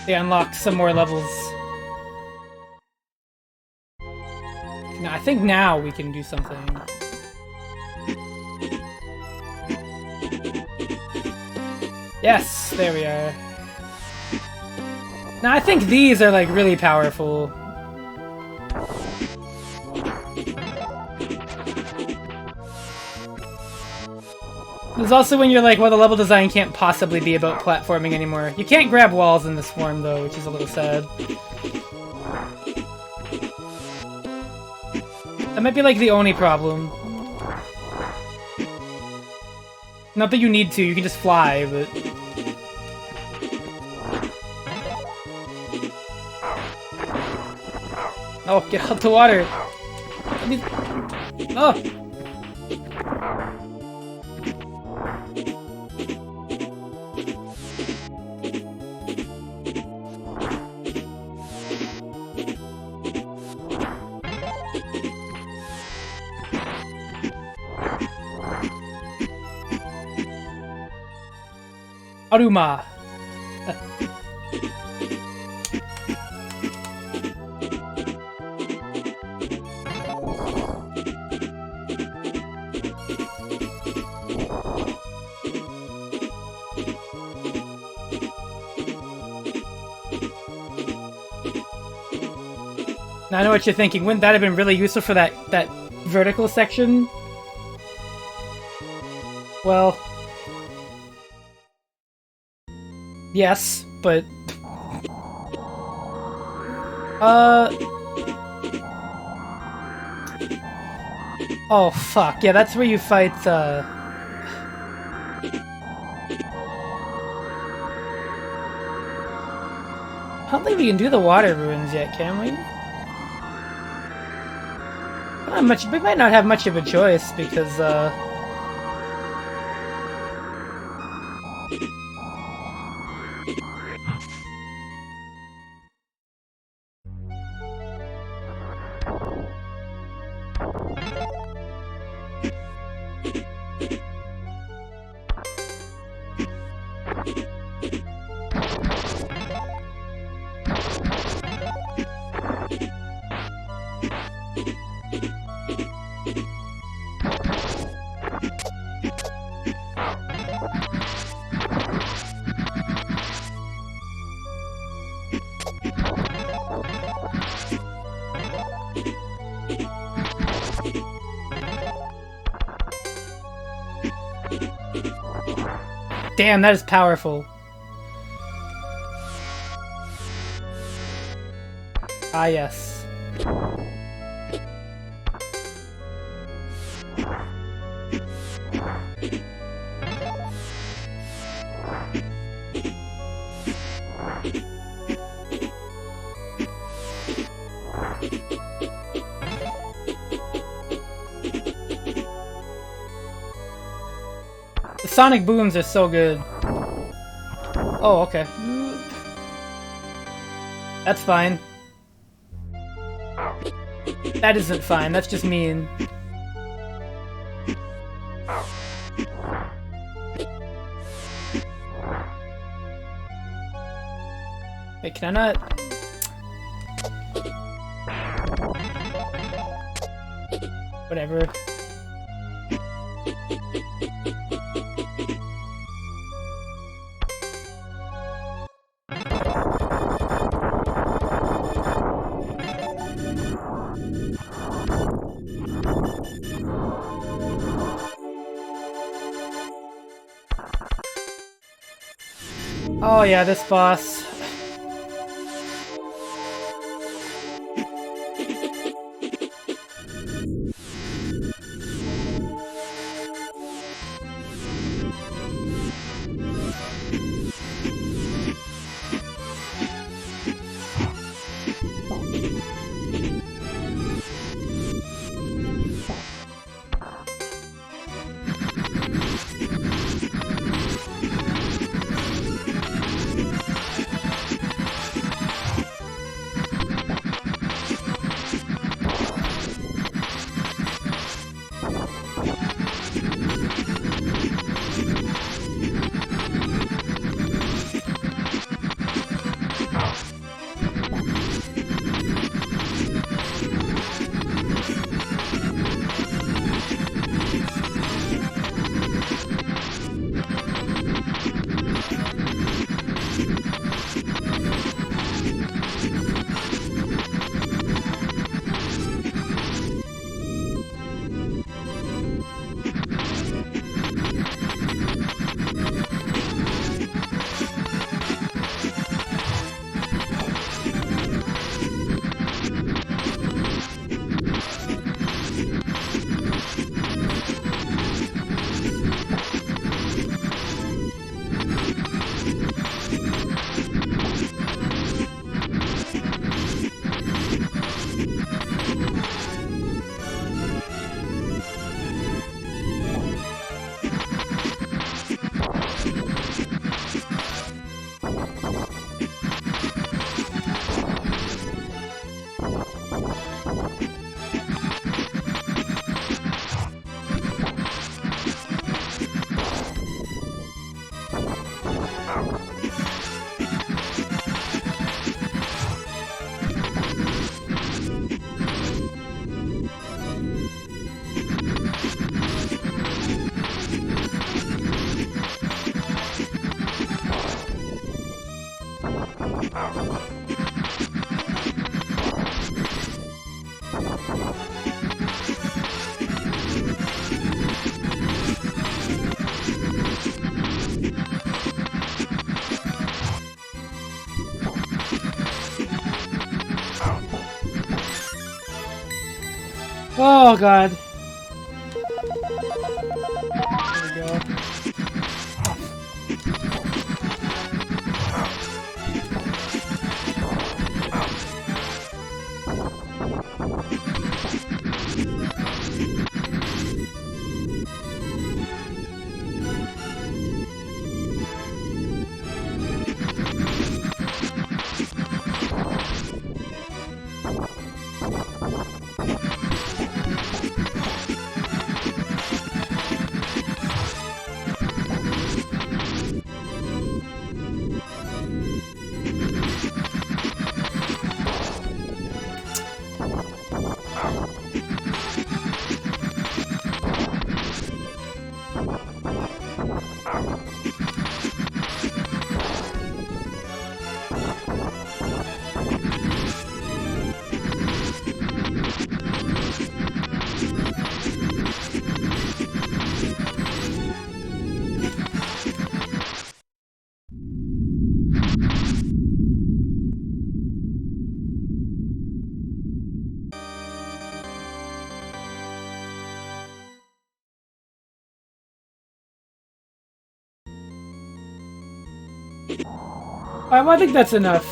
they unlock some more levels. Now, I think now we can do something. Yes, there we are. Now I think these are like really powerful. There's also when you're like, well, the level design can't possibly be about platforming anymore. You can't grab walls in this form though, which is a little sad. That might be like the only problem. Not that you need to, you can just fly, but... Oh, get out the water! Oh! Aruma! Now I know what you're thinking. Wouldn't that have been really useful for that vertical section? Well, yes, but oh fuck, yeah, that's where you fight I don't think we can do the water ruins yet, can we? Not much. We might not have much of a choice because damn, that is powerful. Ah, yes. The sonic booms are so good. Oh, okay. That's fine. That isn't fine, that's just mean. Wait, can I not? Whatever. Oh yeah, this boss. Oh god. There we go. Well, I think that's enough.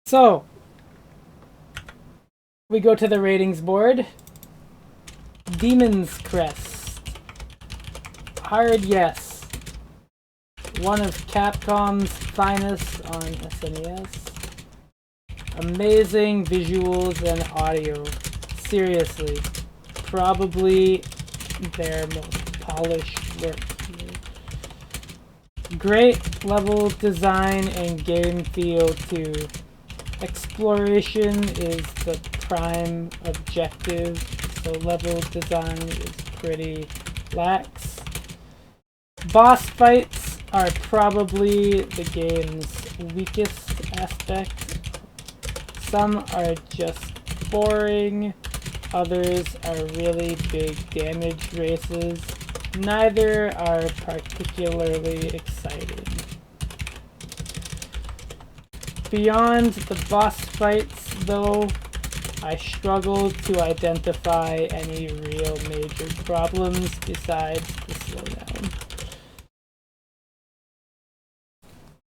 So, we go to the ratings board. Demon's Crest. Hard yes. One of Capcom's finest on SNES. Amazing visuals and audio. Seriously. Probably their most polished work. Great level design and game feel too. Exploration is the prime objective, so level design is pretty lax. Boss fights are probably the game's weakest aspect. Some are just boring, others are really big damage races. Neither are particularly exciting. Beyond the boss fights, though, I struggle to identify any real major problems besides the slowdown.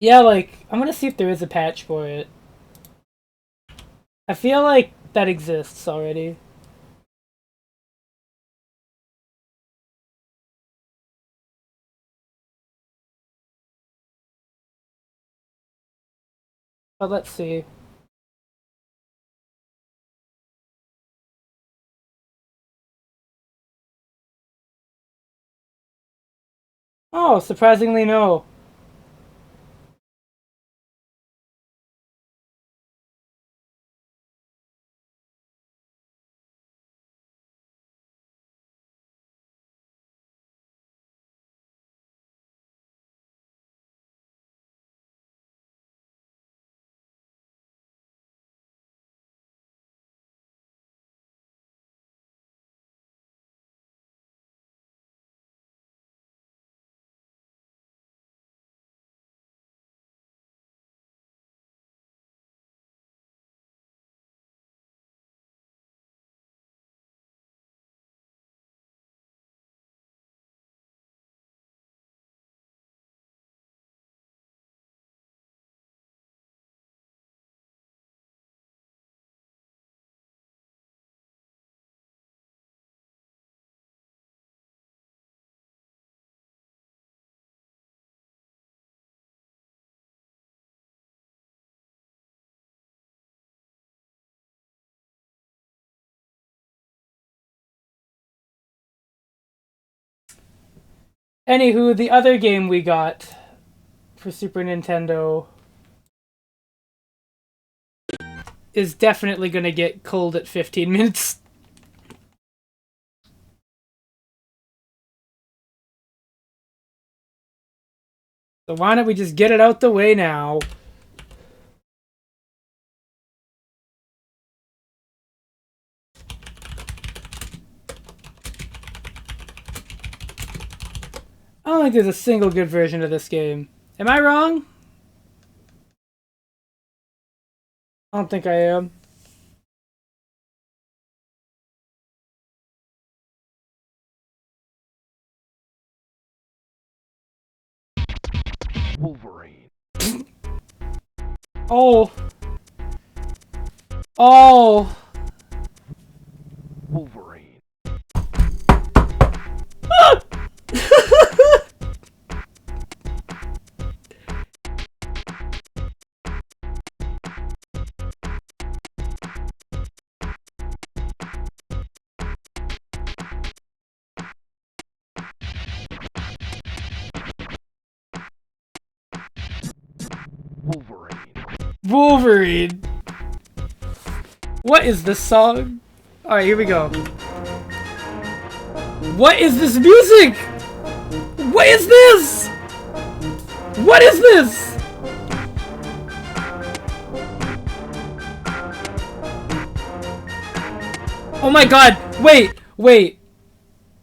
Yeah, like, I'm gonna see if there is a patch for it. I feel like that exists already. But let's see. Oh, surprisingly no. Anywho, the other game we got for Super Nintendo is definitely gonna get cold at 15 minutes. So why don't we just get it out the way now? I don't think there's a single good version of this game. Am I wrong? I don't think I am. Wolverine. Oh. Oh. Wolverine. Wolverine. Wolverine. What is this song? Alright, here we go. What is this music? What is this? What is this? Oh my god, wait.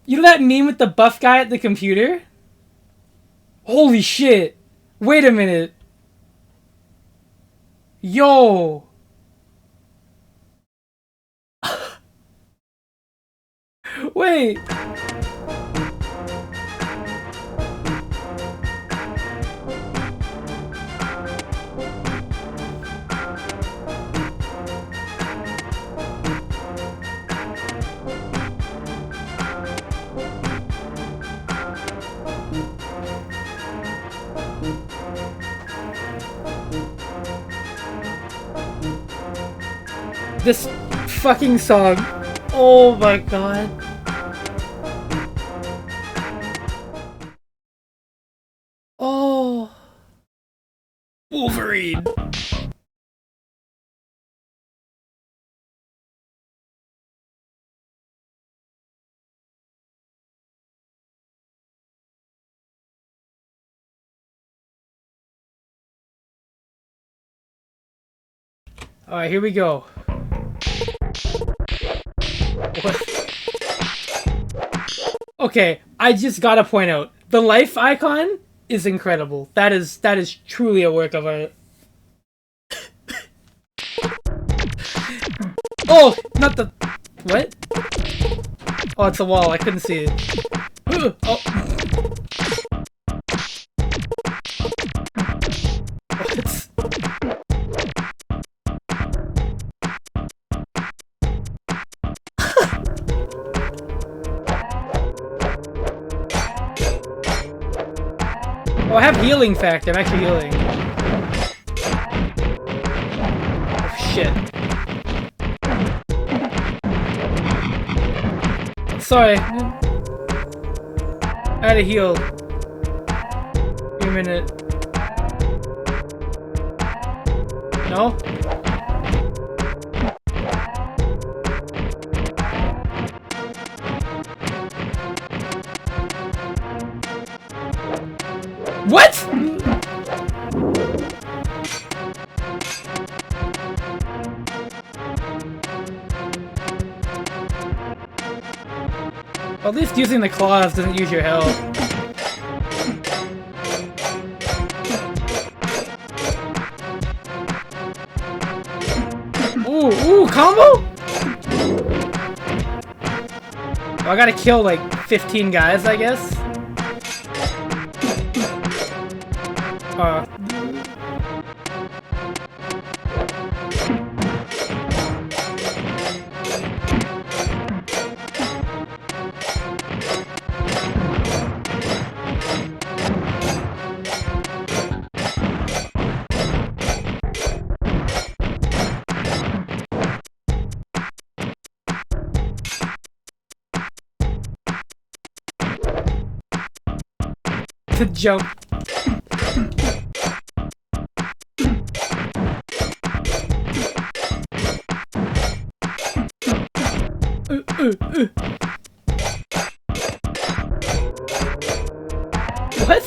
You know that meme with the buff guy at the computer? Holy shit. Wait a minute. Yo. Wait. This fucking song. Oh my god. Oh. Wolverine. Alright, here we go. What? Okay, I just gotta point out, the life icon is incredible. That is truly a work of art. Oh, not the... What? Oh, it's a wall. I couldn't see it. Oh. What? Oh, I have healing factor. I'm actually healing. Oh, shit. Sorry. I had to heal. Give me a minute. No? What? At least using the claws doesn't use your health. Ooh, combo? Oh, I gotta kill like 15 guys, I guess. To jump. What?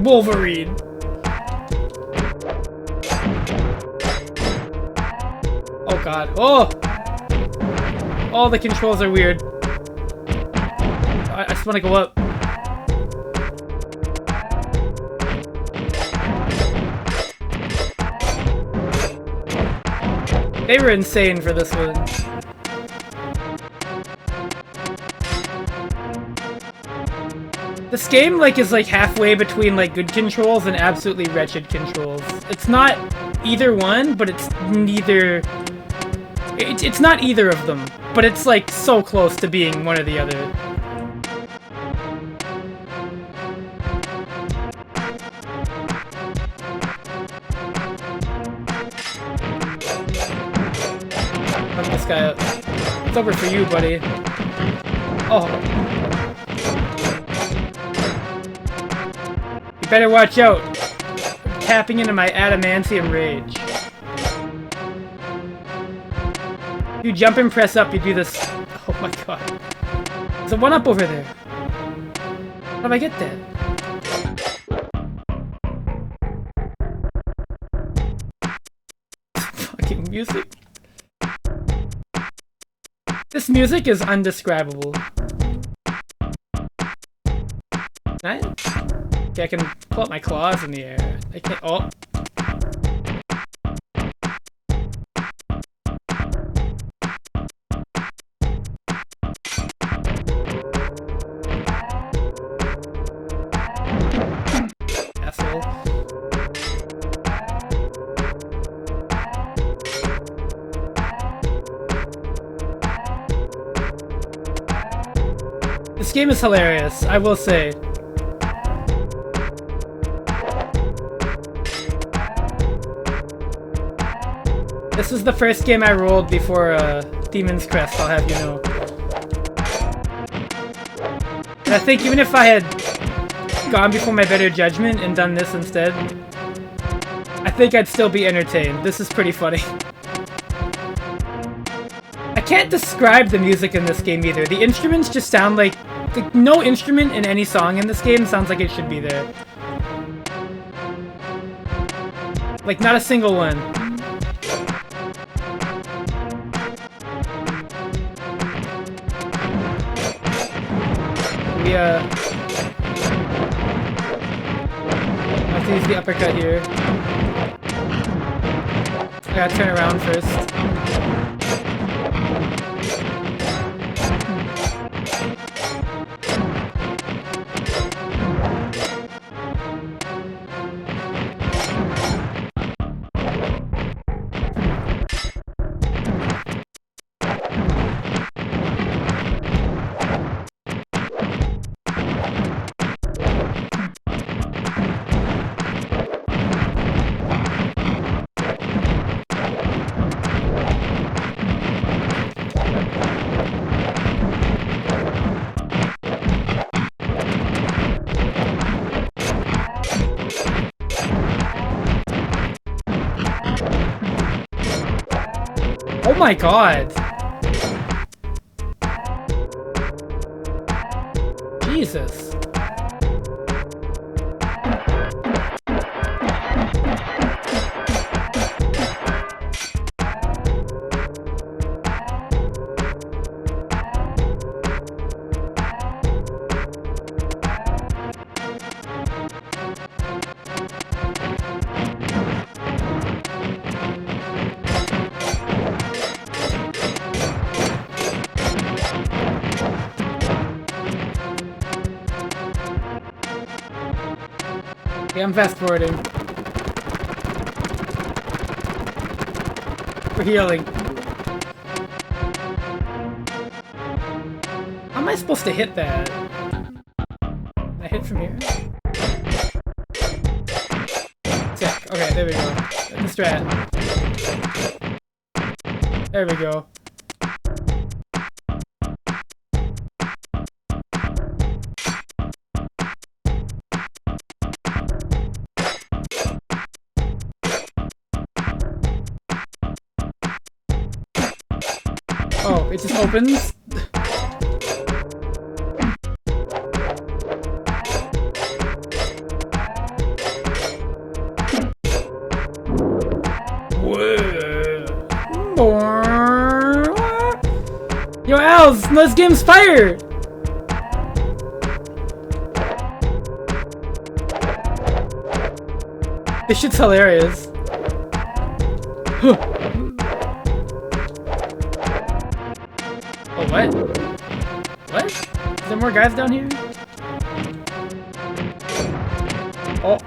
Wolverine. Oh god. Oh! Oh, the controls are weird. I just want to go up. They were insane for this one. This game, like, is like halfway between like good controls and absolutely wretched controls. It's not either one, but it's neither. It's not either of them, but it's like so close to being one or the other. Fuck this guy up. It's over for you, buddy. Oh. You better watch out. I'm tapping into my adamantium rage. You jump and press up, you do this. Oh my god. There's a one-up over there. How did I get that? Fucking music. This music is undescribable. Nice. Okay, I can pull up my claws in the air. I can't. Oh. Asshole. This game is hilarious, I will say. This is the first game I rolled before Demon's Crest, I'll have you know. And I think even if I had gone before my better judgment and done this instead, I think I'd still be entertained. This is pretty funny. I can't describe the music in this game either. The instruments just sound like no instrument in any song in this game sounds like it should be there. Like, not a single one. We, I have to use the uppercut here. I gotta turn around first. Oh my god! Jesus. Okay, I'm fast forwarding. For healing. How am I supposed to hit that? Can I hit from here? Sick. Okay, there we go. The strat. There we go. Oh, it just opens? Yo, Als, this game's fire! This shit's hilarious. Oh, what? What? Is there more guys down here? Oh.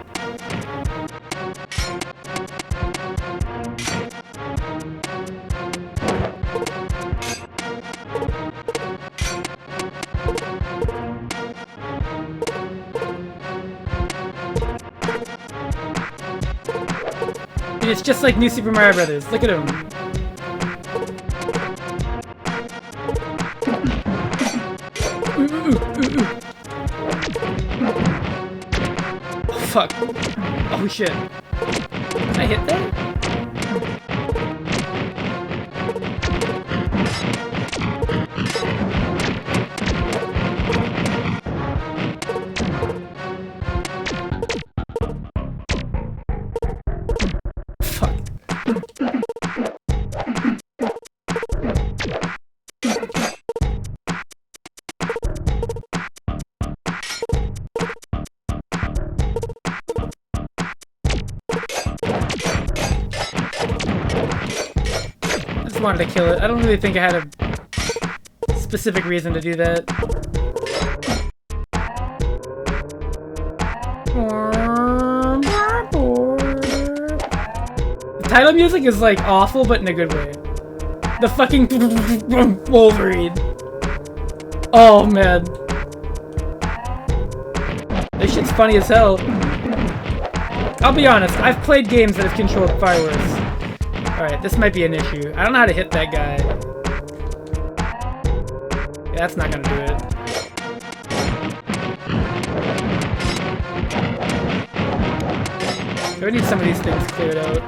Dude, it's just like New Super Mario Brothers. Look at him. Ooh. Oh, fuck. Oh, shit. Can I hit that? Wanted to kill it. I don't really think I had a specific reason to do that. The title music is like awful, but in a good way. The fucking Wolverine. Oh man. This shit's funny as hell. I'll be honest, I've played games that have controlled far worse. Alright, this might be an issue. I don't know how to hit that guy. Yeah, that's not gonna do it. We need some of these things cleared out.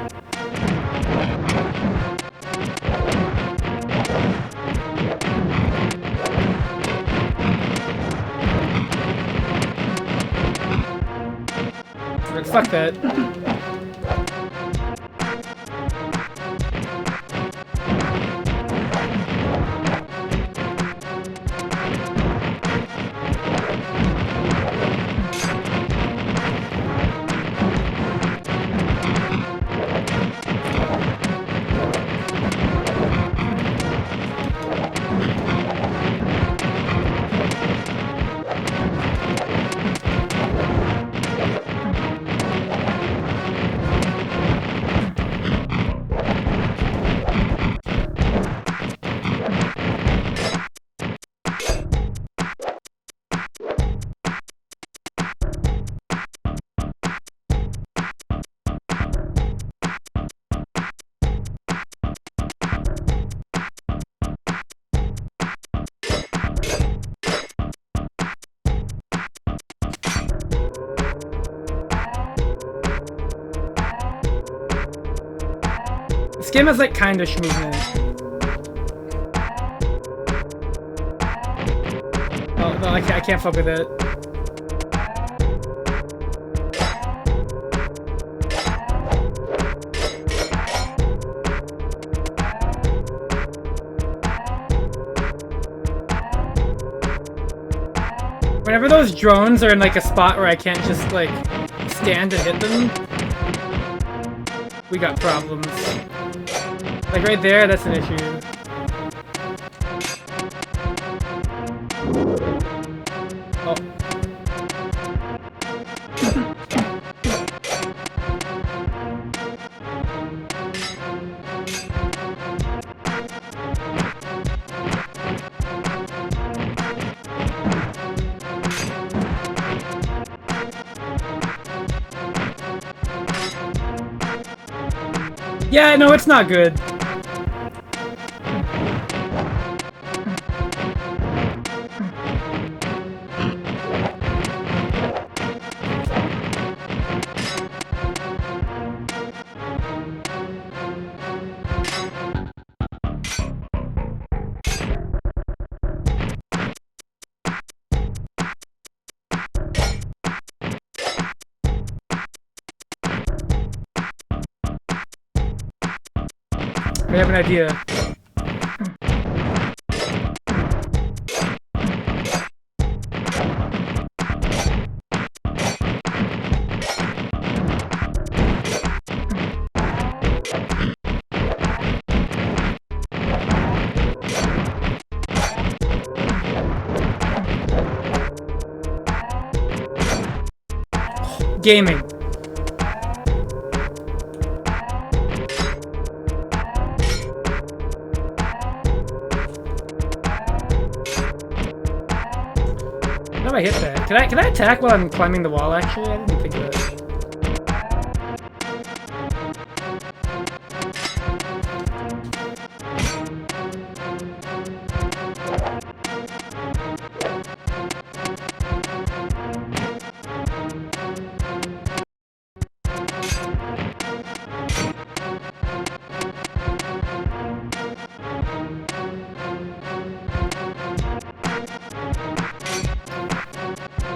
Fuck that. This game has like kind of movement. Oh no, I can't fuck with it. Whenever those drones are in like a spot where I can't just like stand and hit them, we got problems. Like right there, that's an issue. Oh. Yeah, no, it's not good. I have an idea. Gaming. How do I hit that? Can I attack while I'm climbing the wall actually? I didn't think of that.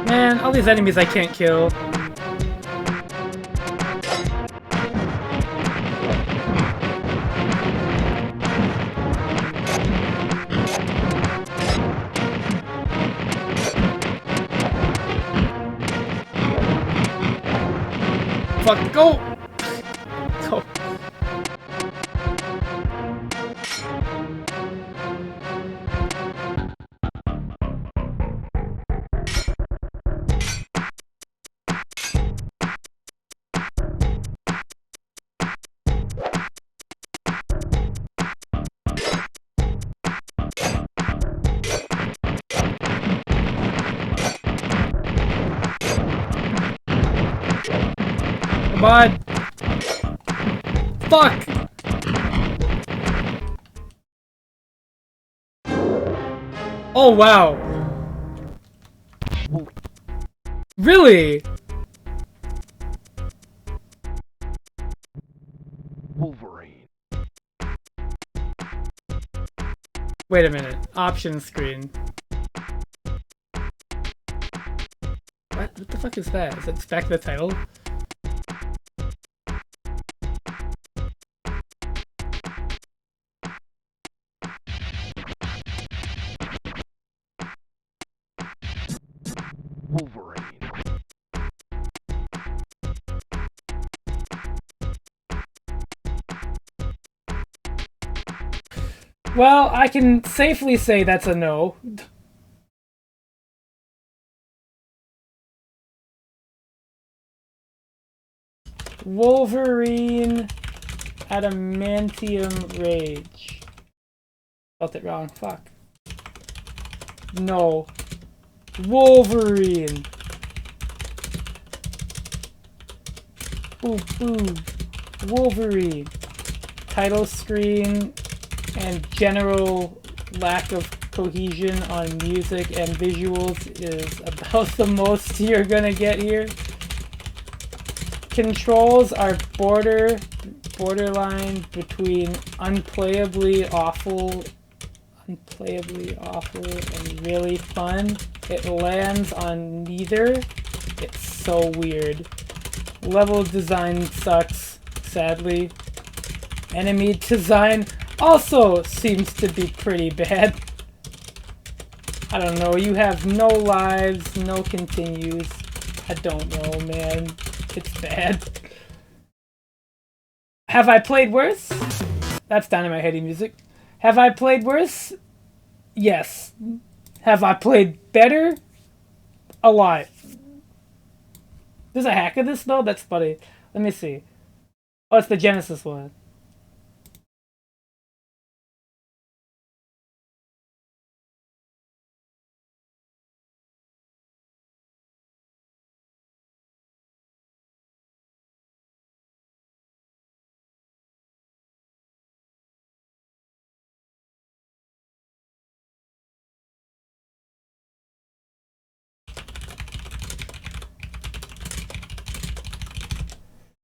Man, all these enemies I can't kill. Fuck, go! Go. Come on! Fuck! Oh wow! Really? Wolverine. Wait a minute. Options screen. What the fuck is that? Is it back to the title? Wolverine. Well, I can safely say that's a no. Wolverine Adamantium Rage. Spelled it wrong. Fuck. No. Wolverine. Ooh, ooh. Wolverine. Title screen and general lack of cohesion on music and visuals is about the most you're gonna get here. Controls are borderline between unplayably awful and really fun. It lands on neither. It's so weird. Level design sucks, sadly. Enemy design also seems to be pretty bad. I don't know, you have no lives, no continues. I don't know, man. It's bad. Have I played worse? That's Dynamite Heady music. Have I played worse? Yes. Have I played better? A lot. There's a hack of this though? That's funny. Let me see. Oh, it's the Genesis one.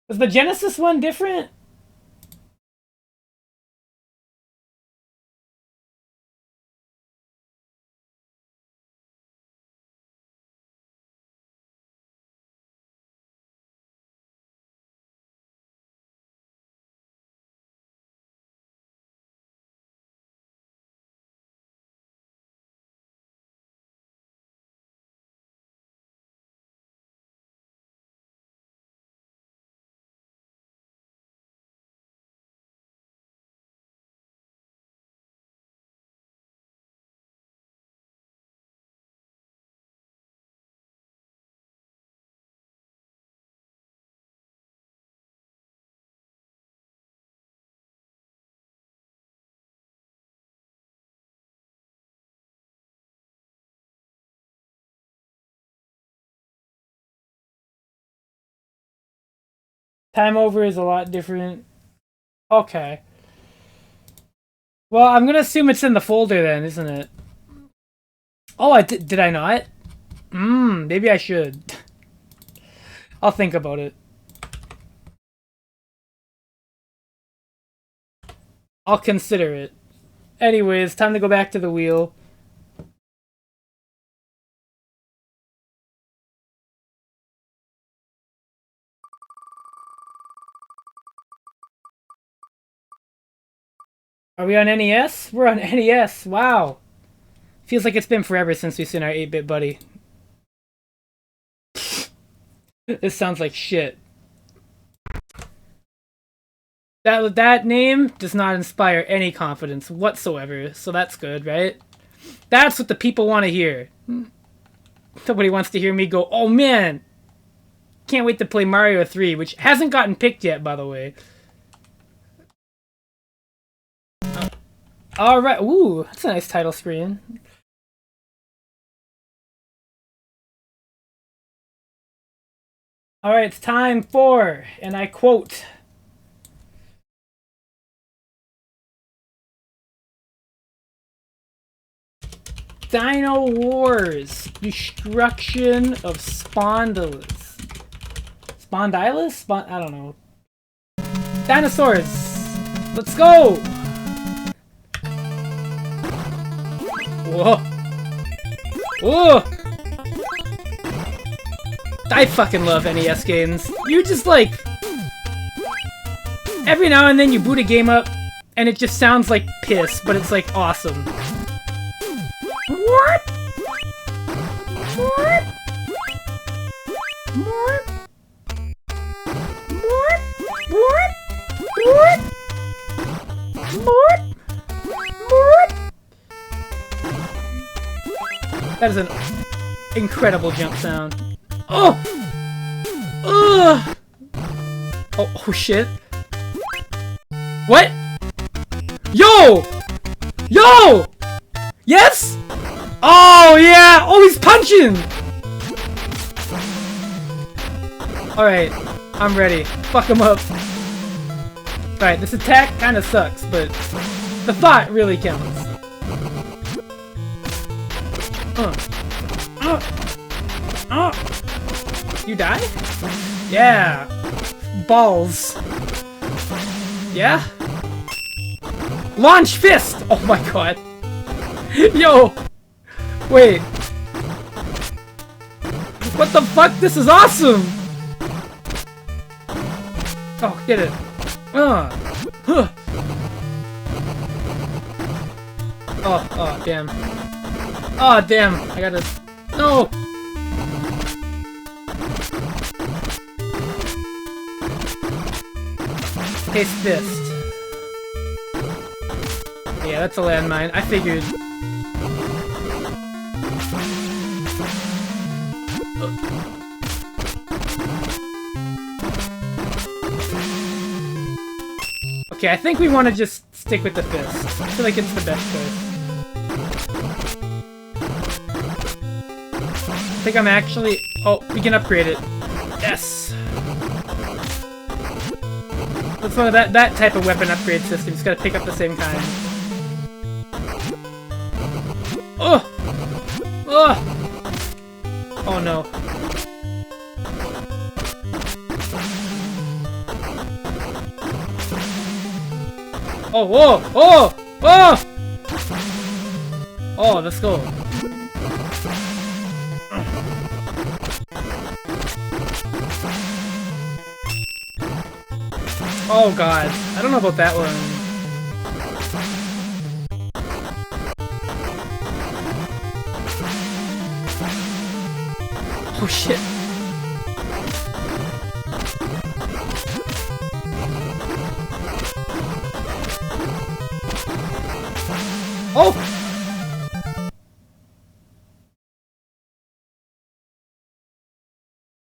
Was the Genesis one different? Time over is a lot different. Okay. Well, I'm gonna assume it's in the folder then, isn't it? Oh, did I not? Maybe I should. I'll think about it. I'll consider it. Anyways, time to go back to the wheel. Are we on NES? We're on NES. Wow. Feels like it's been forever since we've seen our 8-bit buddy. This sounds like shit. That name does not inspire any confidence whatsoever, so that's good, right? That's what the people want to hear. Nobody wants to hear me go, oh man! Can't wait to play Mario 3, which hasn't gotten picked yet, by the way. Alright, ooh, that's a nice title screen. Alright, it's time for, and I quote, Dino Wars, Destruction of Spondylus. Spondylus? I don't know. Dinosaurs! Let's go! Whoa! Whoa! I fucking love NES games. You just like... Every now and then you boot a game up, and it just sounds like piss, but it's like awesome. What? What? What? What? What? What? What? What? That is an incredible jump sound. Oh! Ugh! Oh shit. What? Yo! Yo! Yes? Oh yeah! Oh, he's punching! Alright, I'm ready. Fuck him up. Alright, this attack kinda sucks, but the thought really counts. You die? Yeah. Balls. Yeah? Launch fist! Oh my god. Yo! Wait. What the fuck? This is awesome! Oh, get it. Huh. Oh, damn. Oh, damn. I gotta... No! Case fist. Yeah, that's a landmine. I figured. Okay, I think we want to just stick with the fist. I feel like it's the best choice. I think I'm actually... Oh, we can upgrade it. Yes! That's one of that type of weapon upgrade system. Just gotta pick up the same kind. Oh! Oh! Oh no. Oh, whoa! Oh! Oh! Oh, let's go. Oh god, I don't know about that one. Oh shit. Oh!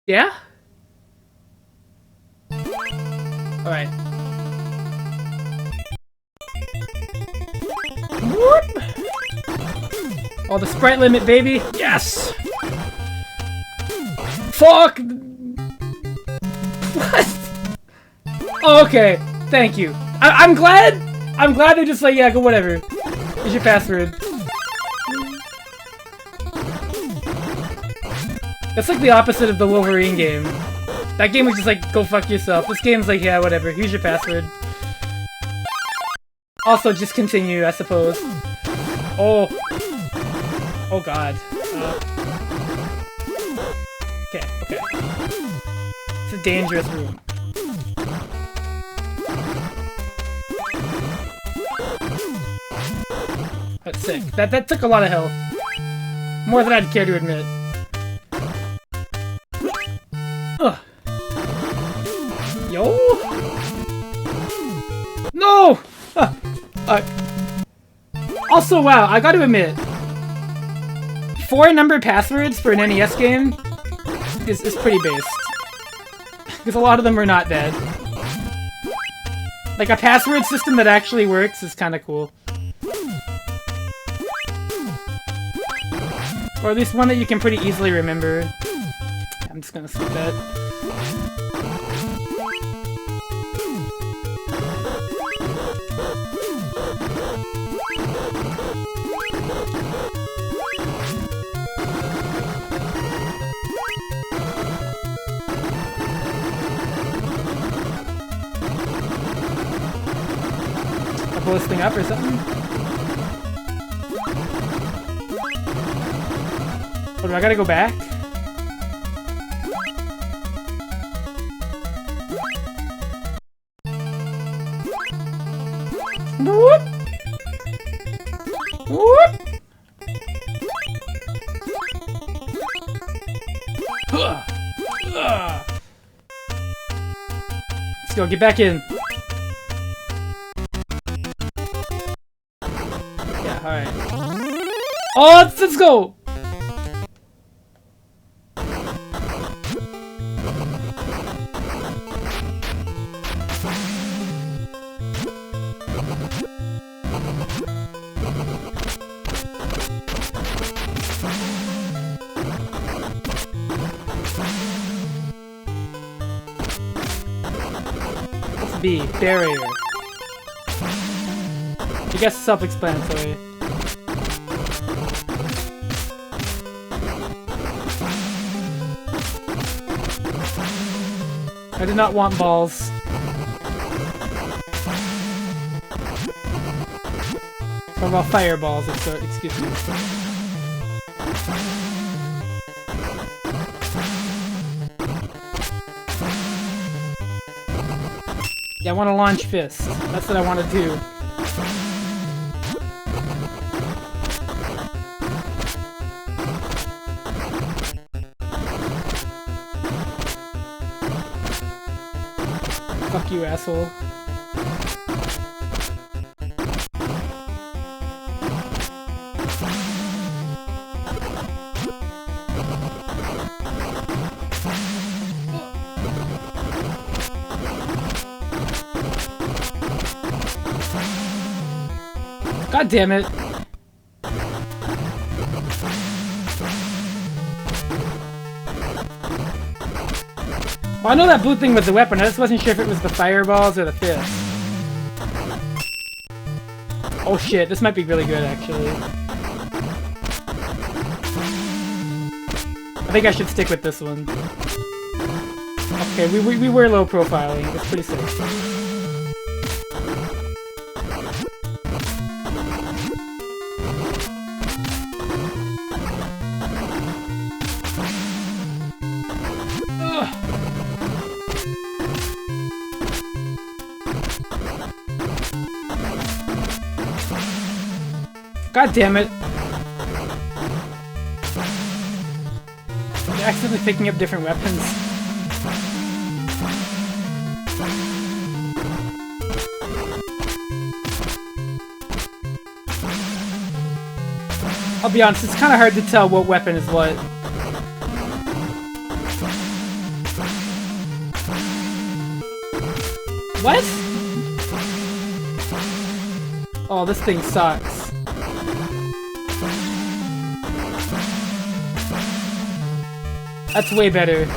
Yeah? Alright. What? Oh, the sprite limit, baby! Yes! Fuck! What? Oh, okay. Thank you. I'm glad. I'm glad they're just like, yeah, go whatever. Here's your password. That's like the opposite of the Wolverine game. That game was just like, go fuck yourself. This game's like, yeah, whatever. Here's your password. Also, just continue, I suppose. Oh. Oh god. Okay, okay. It's a dangerous room. That's sick. That took a lot of health. More than I'd care to admit. Ugh. Yo! No! Also, wow, I gotta admit, 4-number passwords for an NES game is pretty based. Because a lot of them are not bad. Like, a password system that actually works is kinda cool. Or at least one that you can pretty easily remember. I'm just gonna skip that. I'll blow this thing up or something? What, do I gotta go back? Whoop! Whoop! Let's go, get back in. Yeah, alright. Oh, let's go! B, barrier. I guess self-explanatory. I did not want balls. Or about fireballs, excuse me. Yeah, I want to launch fist. That's what I want to do. Fuck you, asshole. God damn it. Well, I know that blue thing was the weapon, I just wasn't sure if it was the fireballs or the fist. Oh shit, this might be really good actually. I think I should stick with this one. Okay, we were low profiling, it's pretty safe. God damn it. They're accidentally picking up different weapons. I'll be honest, it's kind of hard to tell what weapon is what. What? Oh, this thing sucks. That's way better.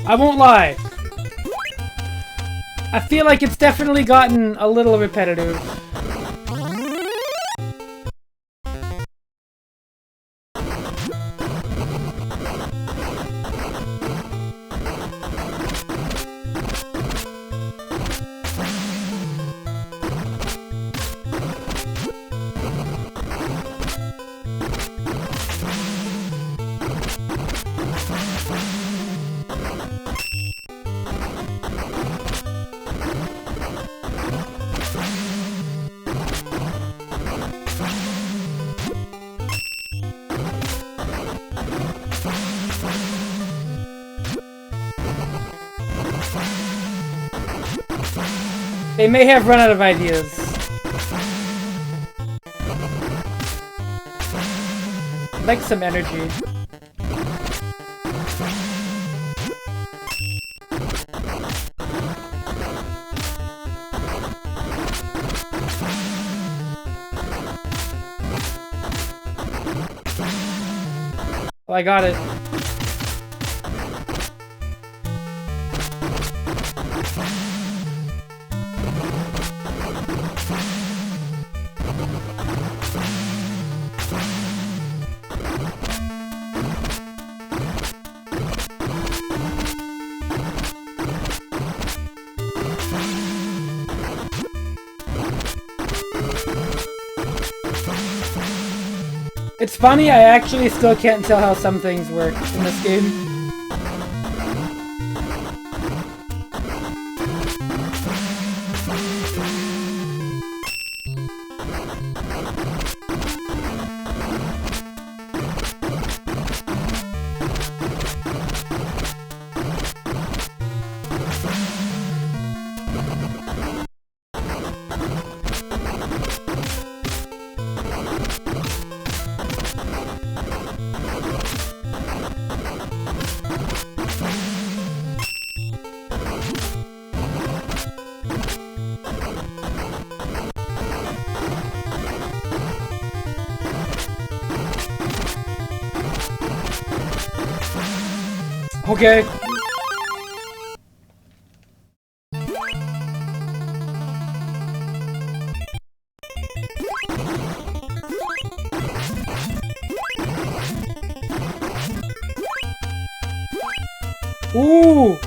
I won't lie. I feel like it's definitely gotten a little repetitive. They may have run out of ideas. I'd like some energy. Well, I got it. It's funny, I actually still can't tell how some things work in this game. Okay. Ooh.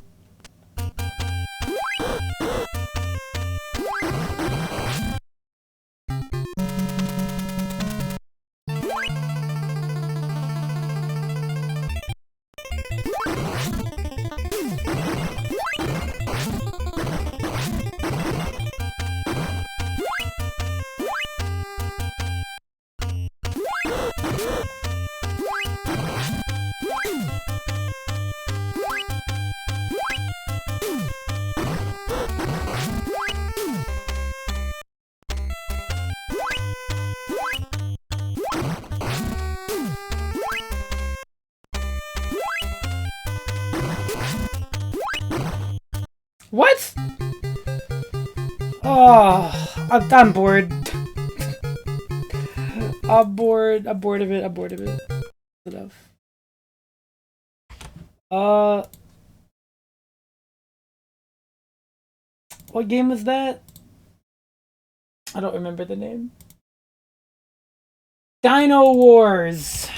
What? Oh, I'm bored. I'm bored. I'm bored of it. I'm bored of it. Enough. Uh, what game was that? I don't remember the name. Dino Wars.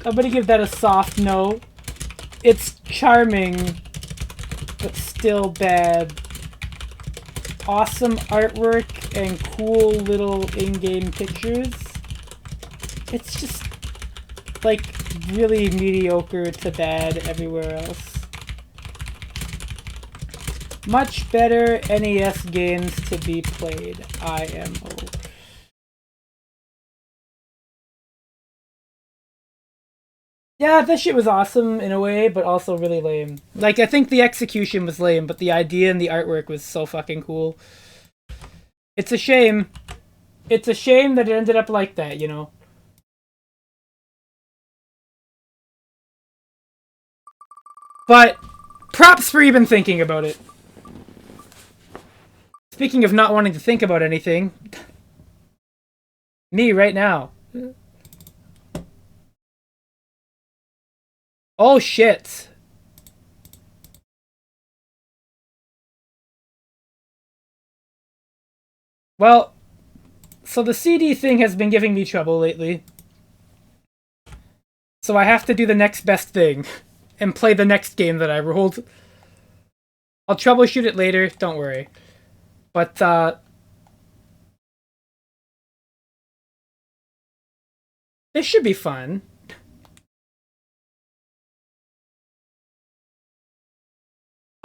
I'm gonna give that a soft no. It's charming, but still bad. Awesome artwork and cool little in-game pictures. It's just like really mediocre to bad everywhere else. Much better NES games to be played, IMO. Yeah, this shit was awesome in a way, but also really lame. Like, I think the execution was lame, but the idea and the artwork was so fucking cool. It's a shame. It's a shame that it ended up like that, you know? But, props for even thinking about it. Speaking of not wanting to think about anything, me right now. Oh shit. Well, so the CD thing has been giving me trouble lately. So I have to do the next best thing and play the next game that I rolled. I'll troubleshoot it later, don't worry. But, this should be fun.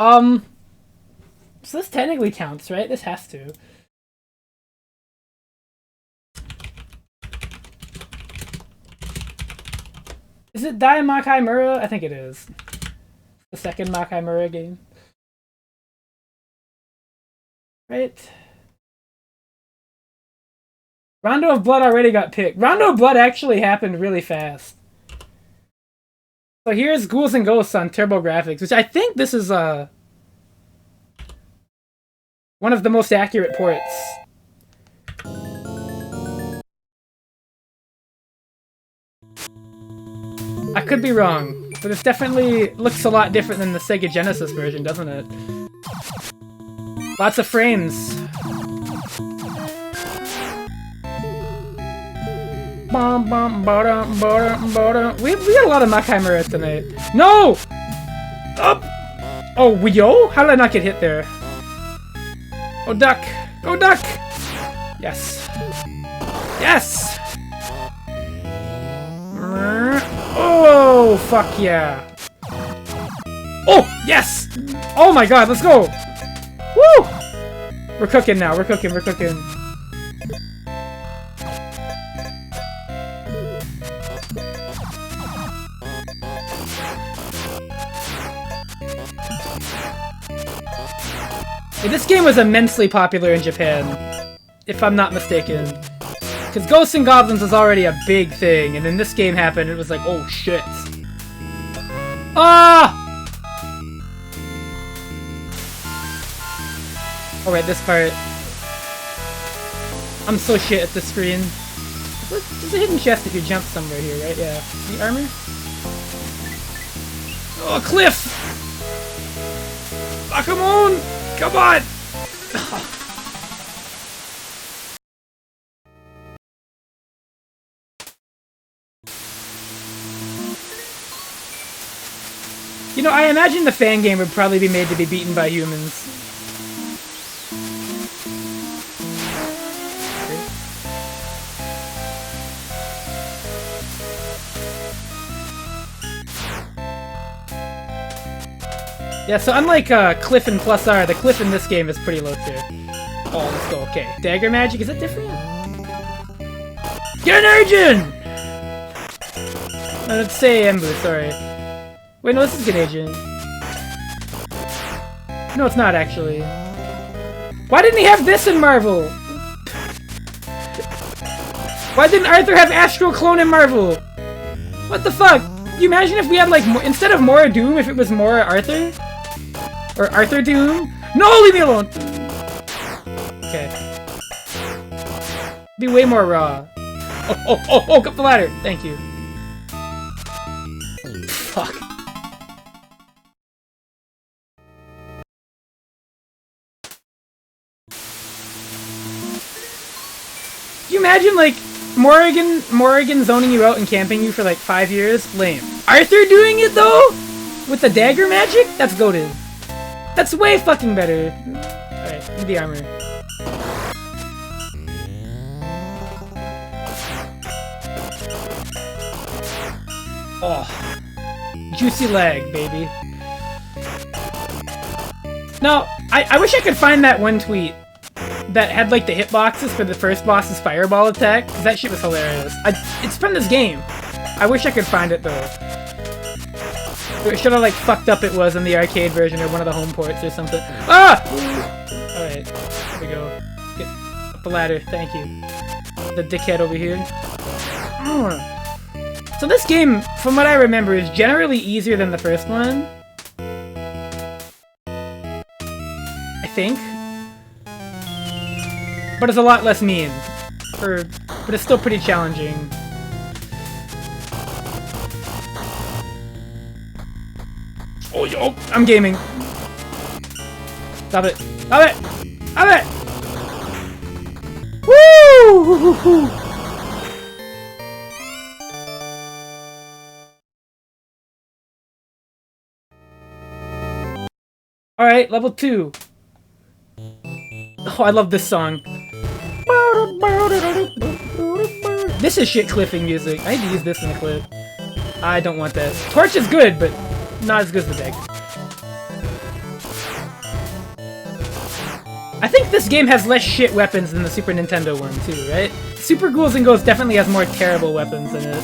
So this technically counts, right? This has to. Is it Dai Makai Mura? I think it is. The second Makai Mura game. Right? Rondo of Blood already got picked. Rondo of Blood actually happened really fast. So here's Ghouls and Ghosts on TurboGrafx, which I think this is one of the most accurate ports. I could be wrong, but it definitely looks a lot different than the Sega Genesis version, doesn't it? Lots of frames. We got a lot of Makai Mura tonight. No! Up! Oh, yo? How did I not get hit there? Oh, duck! Go, duck! Yes. Yes! Oh, fuck yeah. Oh, yes! Oh my god, let's go! Woo! We're cooking now, we're cooking. This game was immensely popular in Japan, if I'm not mistaken. Because Ghosts and Goblins was already a big thing, and then this game happened, and it was like, oh shit. Ah! Alright, this part. I'm so shit at the screen. There's a hidden chest if you jump somewhere here, right? Yeah. The armor? Oh, a cliff! Ah, come on! Come on! You know, I imagine the fan game would probably be made to be beaten by humans. Yeah, so unlike Cliff and Plus R, the Cliff in this game is pretty low tier. Oh, let's go. Okay. Dagger magic, is that different? Get an agent! Let's say Embu, sorry. Wait, no, this is Get Agent. No, it's not, actually. Why didn't he have this in Marvel? Why didn't Arthur have Astral Clone in Marvel? What the fuck? Can you imagine if we had, like, instead of Mora Doom, if it was Mora Arthur? Or Arthur Doom? No, leave me alone! Okay. Be way more raw. Oh, up the ladder! Thank you. Fuck. Can you imagine, like, Morrigan zoning you out and camping you for like 5 years? Lame. Arthur doing it though? With the dagger magic? That's goated. That's way fucking better. Alright, give me the armor. Oh. Juicy leg, baby. Now, I wish I could find that one tweet that had like the hitboxes for the first boss's fireball attack, because that shit was hilarious. It's from this game. I wish I could find it though. It should have like fucked up it was in the arcade version or one of the home ports or something. Ah! Alright, here we go. Get up the ladder, thank you. The dickhead over here. So this game, from what I remember, is generally easier than the first one. I think. But it's a lot less mean. But it's still pretty challenging. Oh, yo, I'm gaming. Stop it. Stop it! Stop it! Woo! Alright, level 2. Oh, I love this song. This is shit cliffing music. I need to use this in a clip. I don't want that. Torch is good, but not as good as the dagger. I think this game has less shit weapons than the Super Nintendo one, too, right? Super Ghouls and Ghosts definitely has more terrible weapons in it.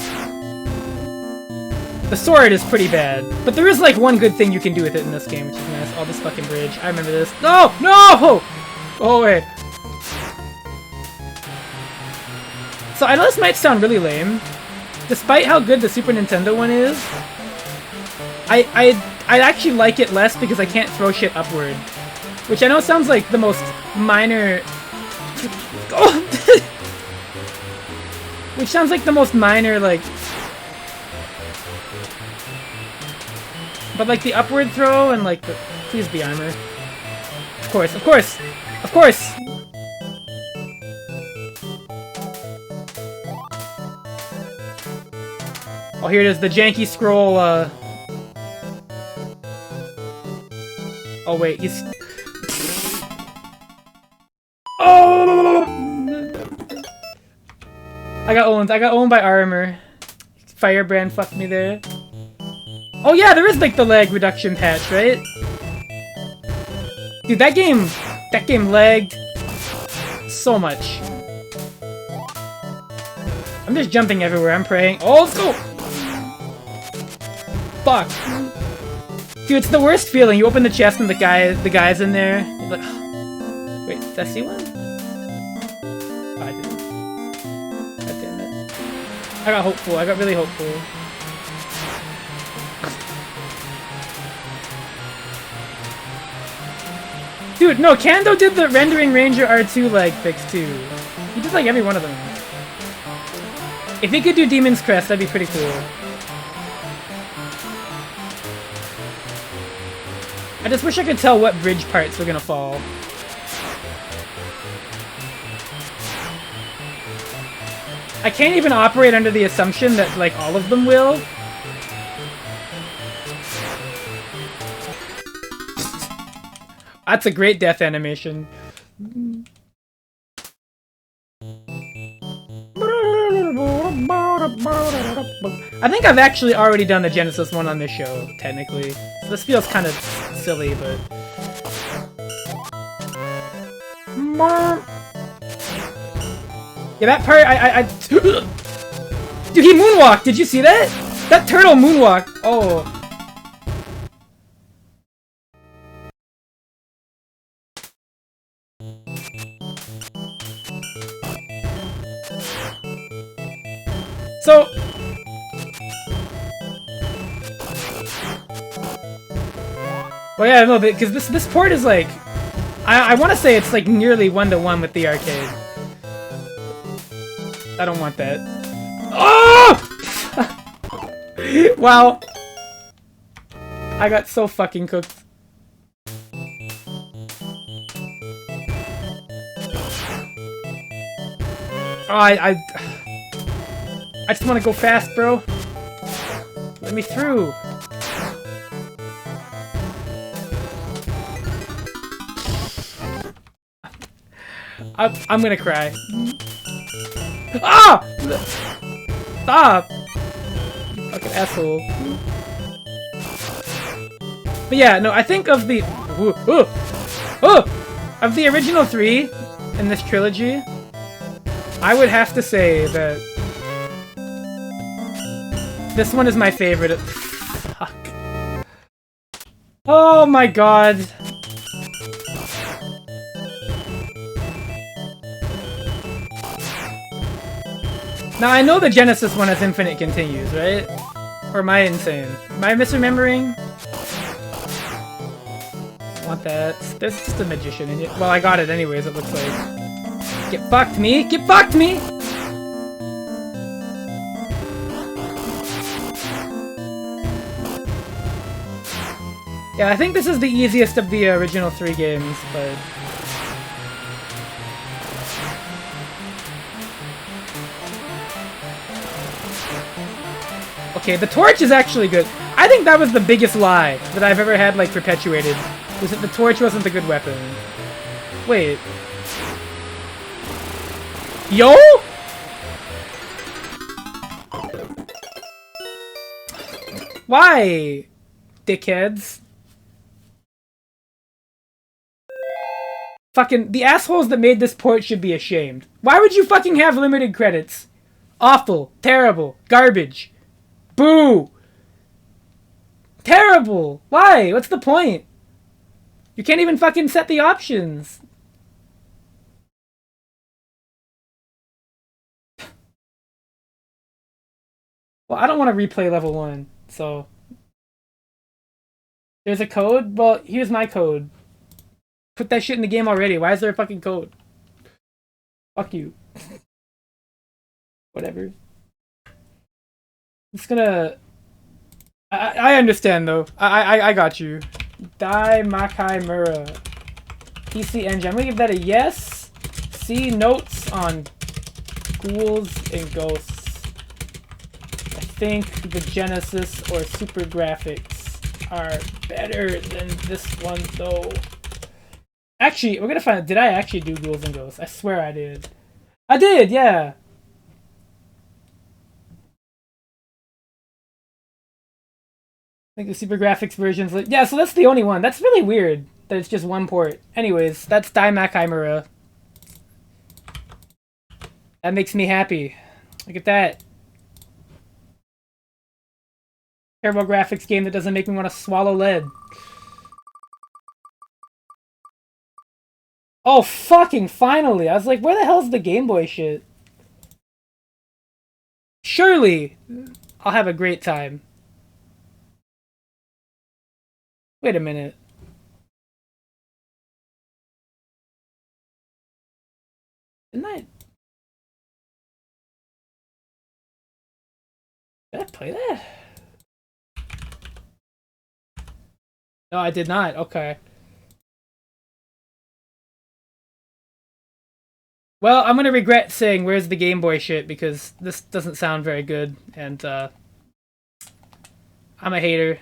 The sword is pretty bad, but there is like one good thing you can do with it in this game, which is nice. Oh, this fucking bridge. I remember this. No! No! Go away. So I know this might sound really lame. Despite how good the Super Nintendo one is, I actually like it less because I can't throw shit upward. Which I know sounds like the most minor... Oh! Which sounds like the most minor, like... But like the upward throw and like the... Please be armor. Of course, of course! Of course! Oh, here it is, the janky scroll, Oh, wait, he's... Oh! I got owned by armor. Firebrand fucked me there. Oh yeah, there is like the lag reduction patch, right? Dude, that game lagged so much. I'm just jumping everywhere, I'm praying. Oh, let's go! Fuck. Dude, it's the worst feeling. You open the chest and the guy's in there. You're like, oh. Wait, did I see one? Oh, I didn't. God damn it. I got hopeful. I got really hopeful. Dude, no, Kando did the Rendering Ranger R2 lag fix too. He did like every one of them. If he could do Demon's Crest, that'd be pretty cool. I just wish I could tell what bridge parts were gonna fall. I can't even operate under the assumption that, like, all of them will. That's a great death animation. I think I've actually already done the Genesis one on this show, technically. So this feels kind of silly, but... Yeah, that part, Dude, he moonwalked! Did you see that? That turtle moonwalked! Oh. So... Well, yeah, no, because this port is like... I want to say it's like nearly 1-to-1 with the arcade. I don't want that. Oh! Wow. I got so fucking cooked. Oh, I just want to go fast, bro. Let me through. I'm gonna cry. Ah! Stop! You fucking asshole. But yeah, no, I think of the of the original 3 in this trilogy, I would have to say that this one is my favorite. Fuck. Oh my god. Now I know the Genesis one has infinite continues, right? Or am I insane? Am I misremembering? I want that. There's just a magician in it. Well, I got it anyways, it looks like. Get fucked, me! Get fucked, me! Yeah, I think this is the easiest of the original 3 games, but... Okay, the torch is actually good. I think that was the biggest lie that I've ever had, like, perpetuated. Was that the torch wasn't a good weapon. Wait. Yo?! Why? Dickheads. Fucking, the assholes that made this port should be ashamed. Why would you fucking have limited credits? Awful. Terrible. Garbage. Boo! Terrible! Why? What's the point? You can't even fucking set the options. Well, I don't want to replay level 1, so... There's a code? Well, here's my code. Put that shit in the game already. Why is there a fucking code? Fuck you. Whatever. I'm just gonna... I understand, though. I got you. Dai Makai Mura. PC Engine. I'm gonna give that a yes. See notes on ghouls and ghosts. I think the Genesis or Super Graphics are better than this one, though. Actually, we're gonna find out. Did I actually do ghouls and ghosts? I swear I did. I did, yeah. I think the Super Graphics version's like, yeah, so that's the only one. That's really weird that it's just one port. Anyways, that's Daimak Chimera. That makes me happy. Look at that. Terrible graphics game that doesn't make me want to swallow lead. Oh, fucking finally! I was like, where the hell's the Game Boy shit? Surely, I'll have a great time. Wait a minute. Didn't I... Did I play that? No, I did not. Okay. Well, I'm gonna regret saying where's the Game Boy shit because this doesn't sound very good, and I'm a hater.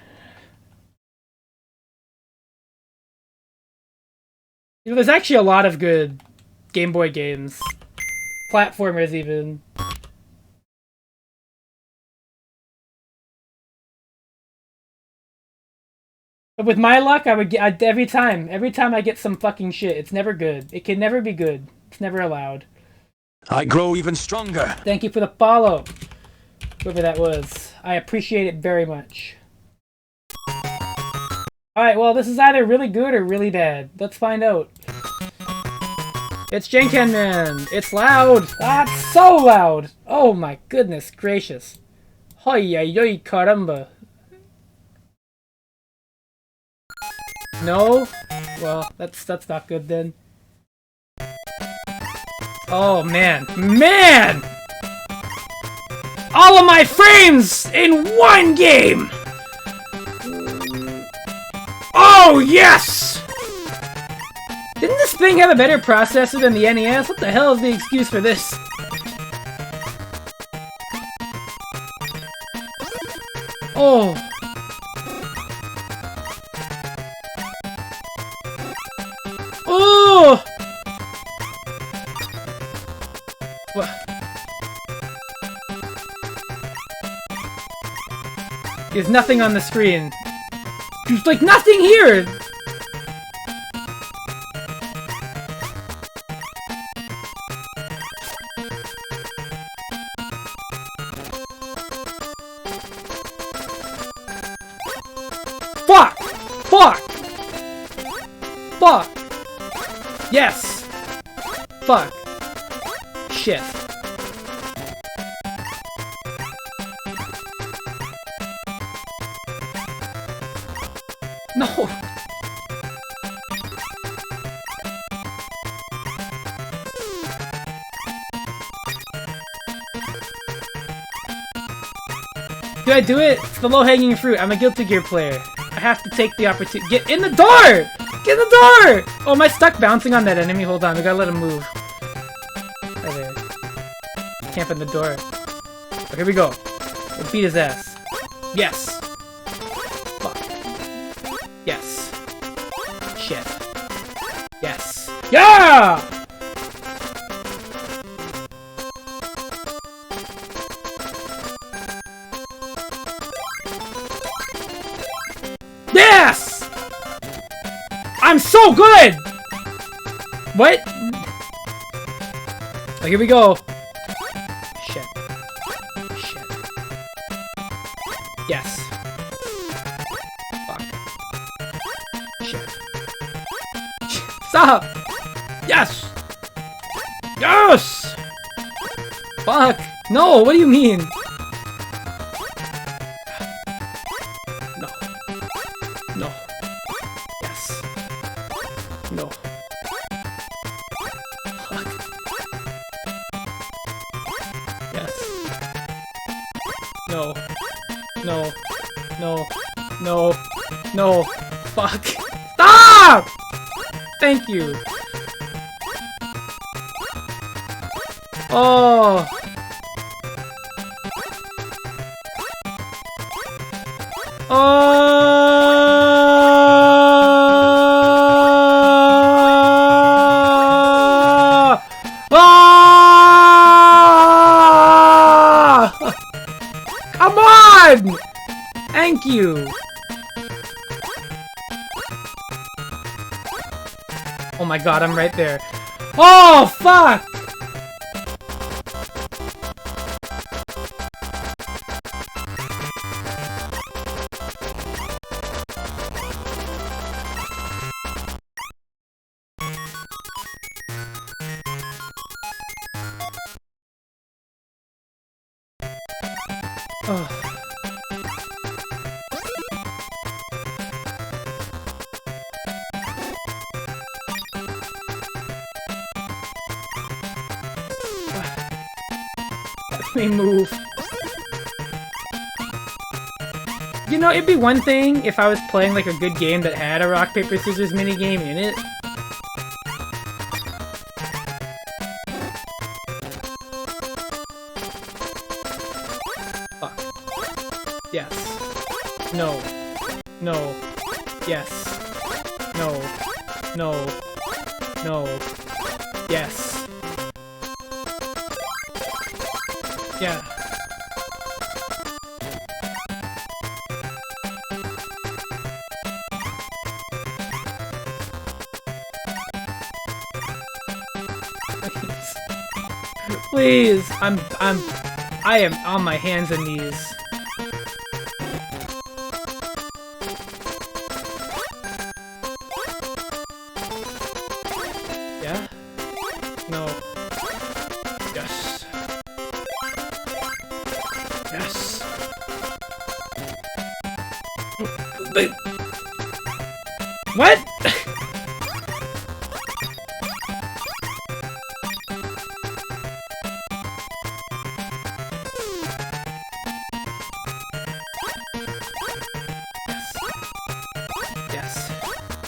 You know, there's actually a lot of good Game Boy games. Platformers, even. But with my luck, I would get every time I get some fucking shit. It's never good. It can never be good. It's never allowed. I grow even stronger. Thank you for the follow, whoever that was. I appreciate it very much. Alright, well, this is either really good or really bad. Let's find out. It's Jenkenman! It's loud! Ah, it's so loud! Oh my goodness gracious. Hoi yoy caramba. No? Well, that's not good then. Oh man. Man! all of my frames in one game! Oh, yes! Didn't this thing have a better processor than the NES? What the hell is the excuse for this? Oh. Oh! What? There's nothing on the screen. There's like nothing here! Fuck! Fuck! Fuck! Yes! Fuck. Shit. No! Do I do it? It's the low-hanging fruit. I'm a Guilty Gear player. I have to take the opportunity. Get in the door! Get in the door! Oh, am I stuck bouncing on that enemy? Hold on, we gotta let him move. Oh, there. Camp in the door. Oh, here we go. We'll beat his ass. Yes! Fuck. Yes. Shit. Yes. Yeah! Yes! I'm so good! What? Oh, here we go. Shit. Shit. Yes. Fuck. Shit. Stop! Yes! Yes! Fuck! No, what do you mean? No. No. Yes. No. Fuck. Yes. No. No. No. No. No. Fuck. Stop! Thank you. Oh. Oh. Ah! Come on! Thank you. Oh my god, I'm right there. Oh, fuck! Oh. Let me move. You know, it'd be one thing if I was playing like a good game that had a rock, paper, scissors minigame in it. Fuck. Yes. No. No. Yes. No. No. No. Yes. Yeah. Please. I am on my hands and knees. Yeah? No. Yes. Yes. What?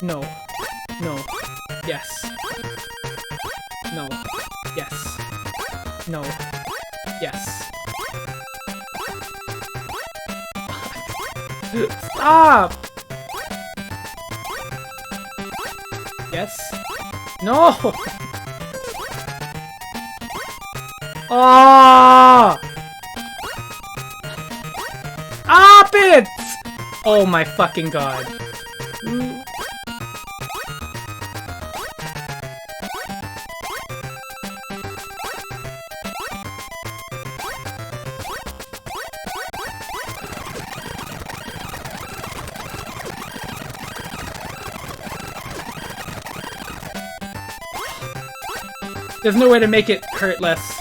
No. No. Yes. No. Yes. No. Yes. Stop! Yes? No! Oh! Stop it! Oh my fucking god. There's no way to make it hurt less.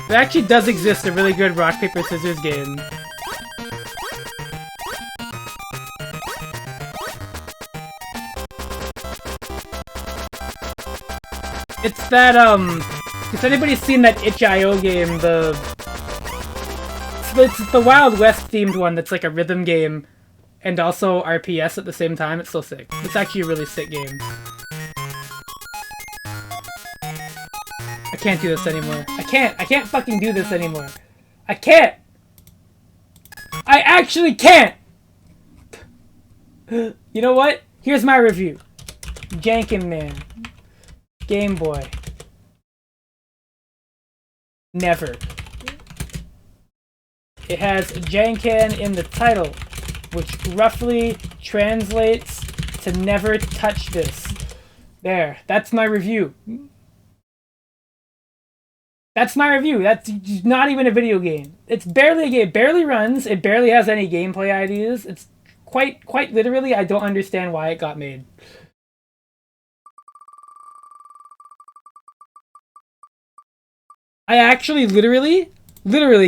There actually does exist a really good rock, paper, scissors game. It's that, has anybody seen that itch.io game, it's the Wild West themed one that's like a rhythm game and also RPS at the same time. It's so sick. It's actually a really sick game. I can't do this anymore. I can't fucking do this anymore. I can't! I actually can't! You know what? Here's my review. Jankin' Man. Game Boy. Never. It has Jankan in the title, which roughly translates to never touch this. There. That's my review. That's my review. That's not even a video game. It's barely a game. It barely runs. It barely has any gameplay ideas. It's quite literally, I don't understand why it got made. I actually literally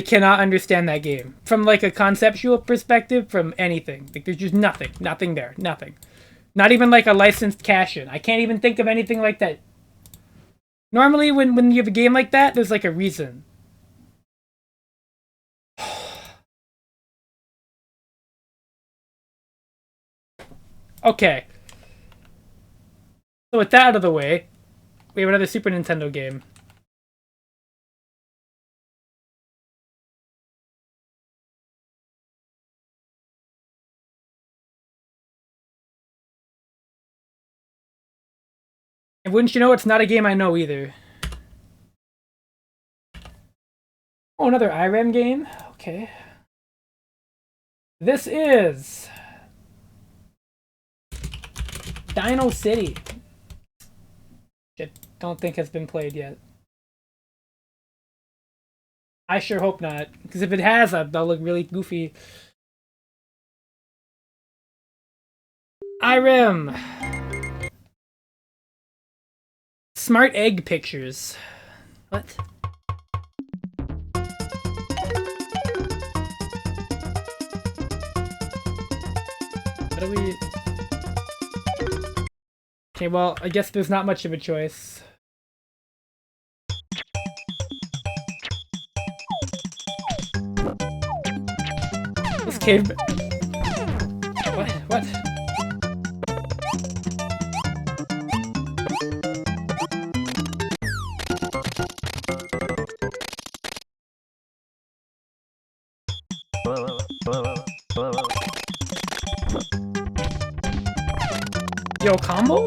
cannot understand that game. From like a conceptual perspective, from anything. Like there's just nothing. Nothing there. Nothing. Not even like a licensed cash-in. I can't even think of anything like that. Normally, when you have a game like that, there's like a reason. Okay. So with that out of the way, we have another Super Nintendo game. And wouldn't you know, it's not a game I know either. Oh, another IRAM game? Okay. This is Dino City. I don't think has been played yet. I sure hope not, because if it has, that'll look really goofy. IRAM. Smart egg pictures. What? How do we... Okay, well, I guess there's not much of a choice. This cave... What? What? Yo, combo?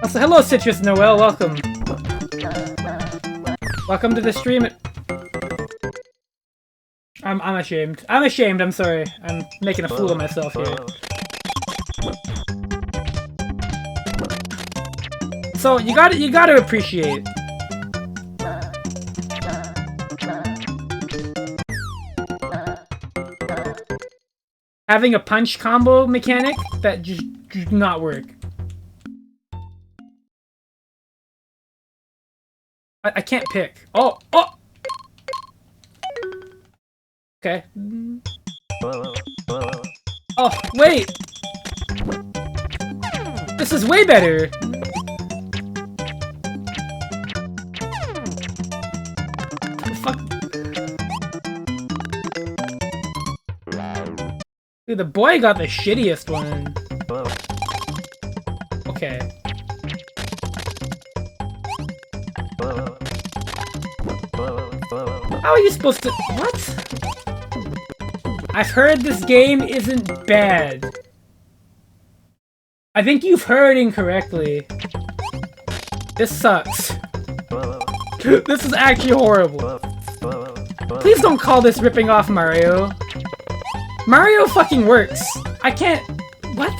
Also, hello, Citrus Noel. Welcome. Welcome to the stream. I'm ashamed. I'm ashamed. I'm sorry. I'm making a fool of myself here. So you gotta appreciate. having a punch combo mechanic that just does not work. I can't pick. Oh! Oh! Okay. Oh, wait! This is way better! Fuck. Dude, the boy got the shittiest one. Okay. How are you supposed to— what? I've heard this game isn't bad. I think you've heard incorrectly. This sucks. This is actually horrible. Please don't call this ripping off Mario. Mario fucking works. I can't— what?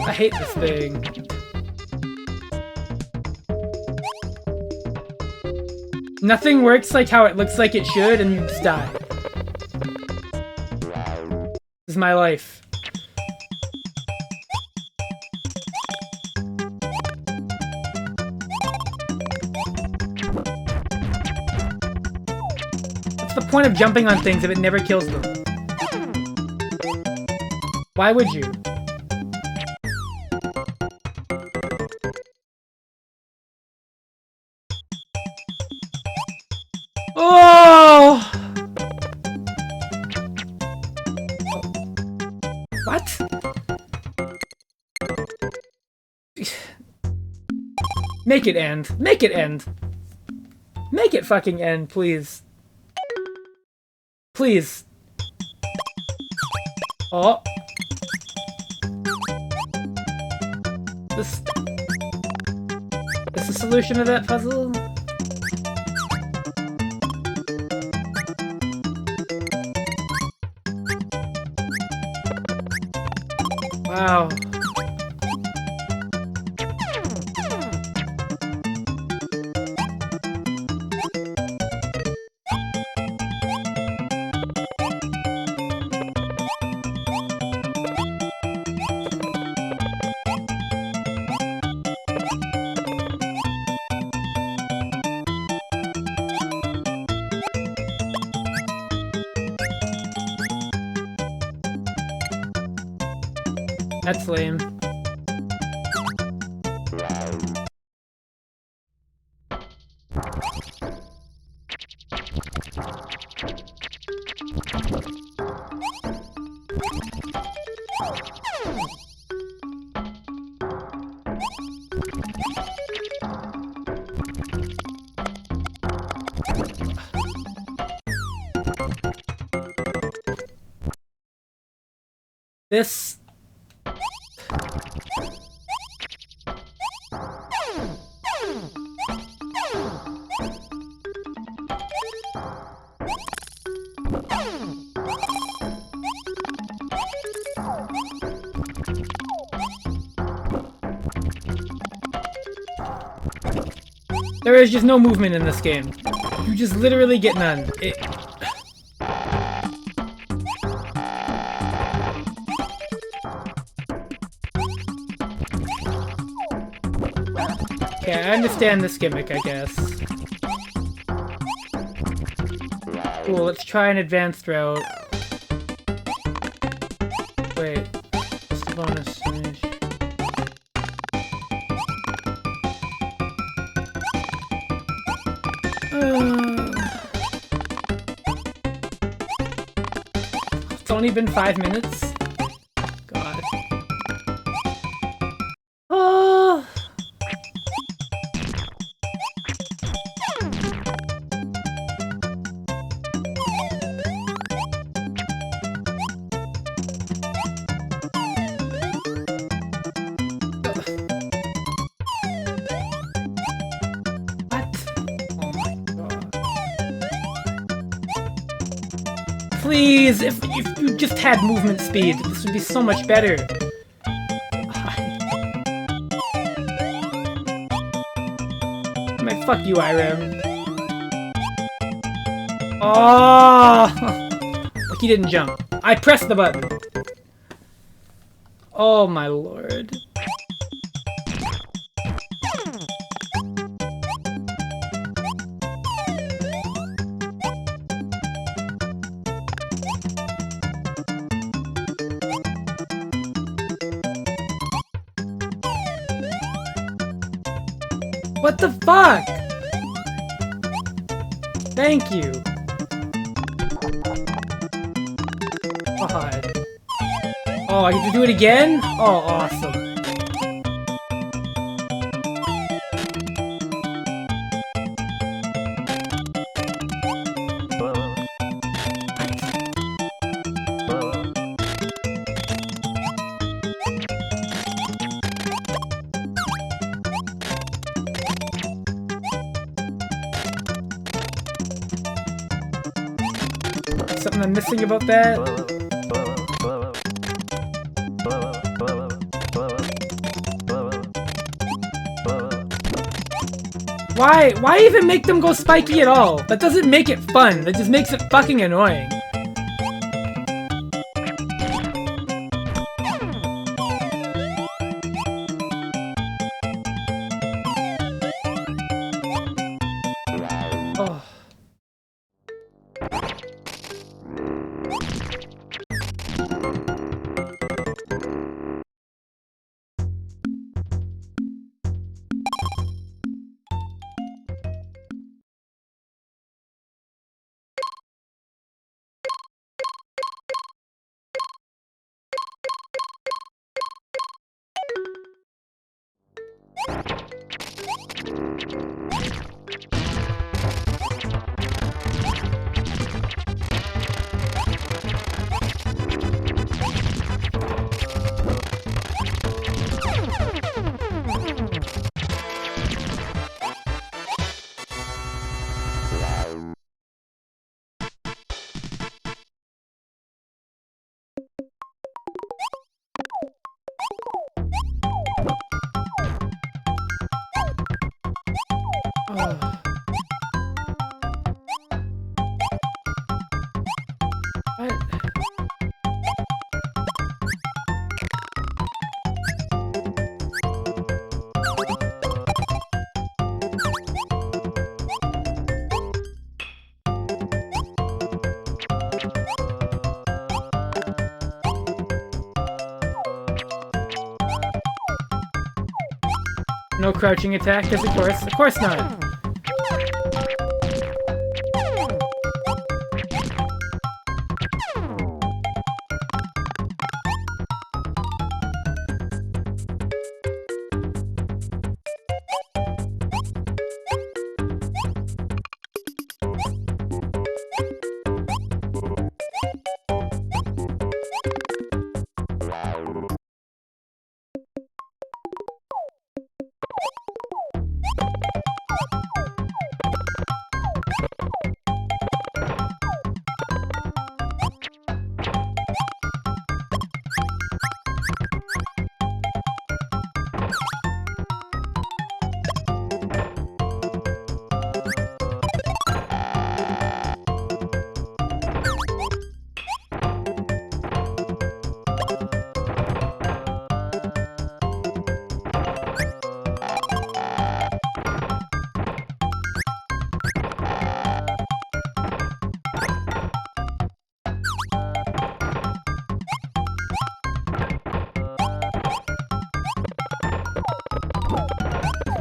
I hate this thing. Nothing works like how it looks like it should, and you just die. This is my life. What's the point of jumping on things if it never kills them? Why would you? Oh! What? Make it end. Make it end. Make it fucking end, please. Please. Oh. This is the solution to that puzzle? Wow. That's lame. This... There is just no movement in this game. You just literally get none. Okay, I understand this gimmick, I guess. Cool, let's try an advanced route. Wait, what's the bonus finish? It's only been 5 minutes? God. Oh. What? Oh my God. Please, if you just had movement speed, this would be so much better. Man, fuck you, Irem. Oh! Like he didn't jump. I pressed the button. Oh my lord. What the fuck? Thank you. God. Oh, I get to do it again? Oh, awesome. Something I'm missing about that? Why even make them go spiky at all? That doesn't make it fun. That just makes it fucking annoying. Oh. What? No crouching attack, yes, of course not.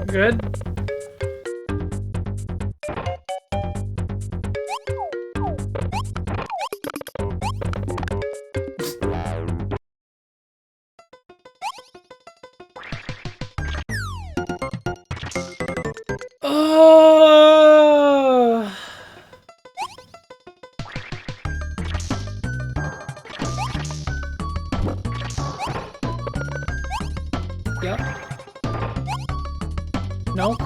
Good. Oh. Yep. No.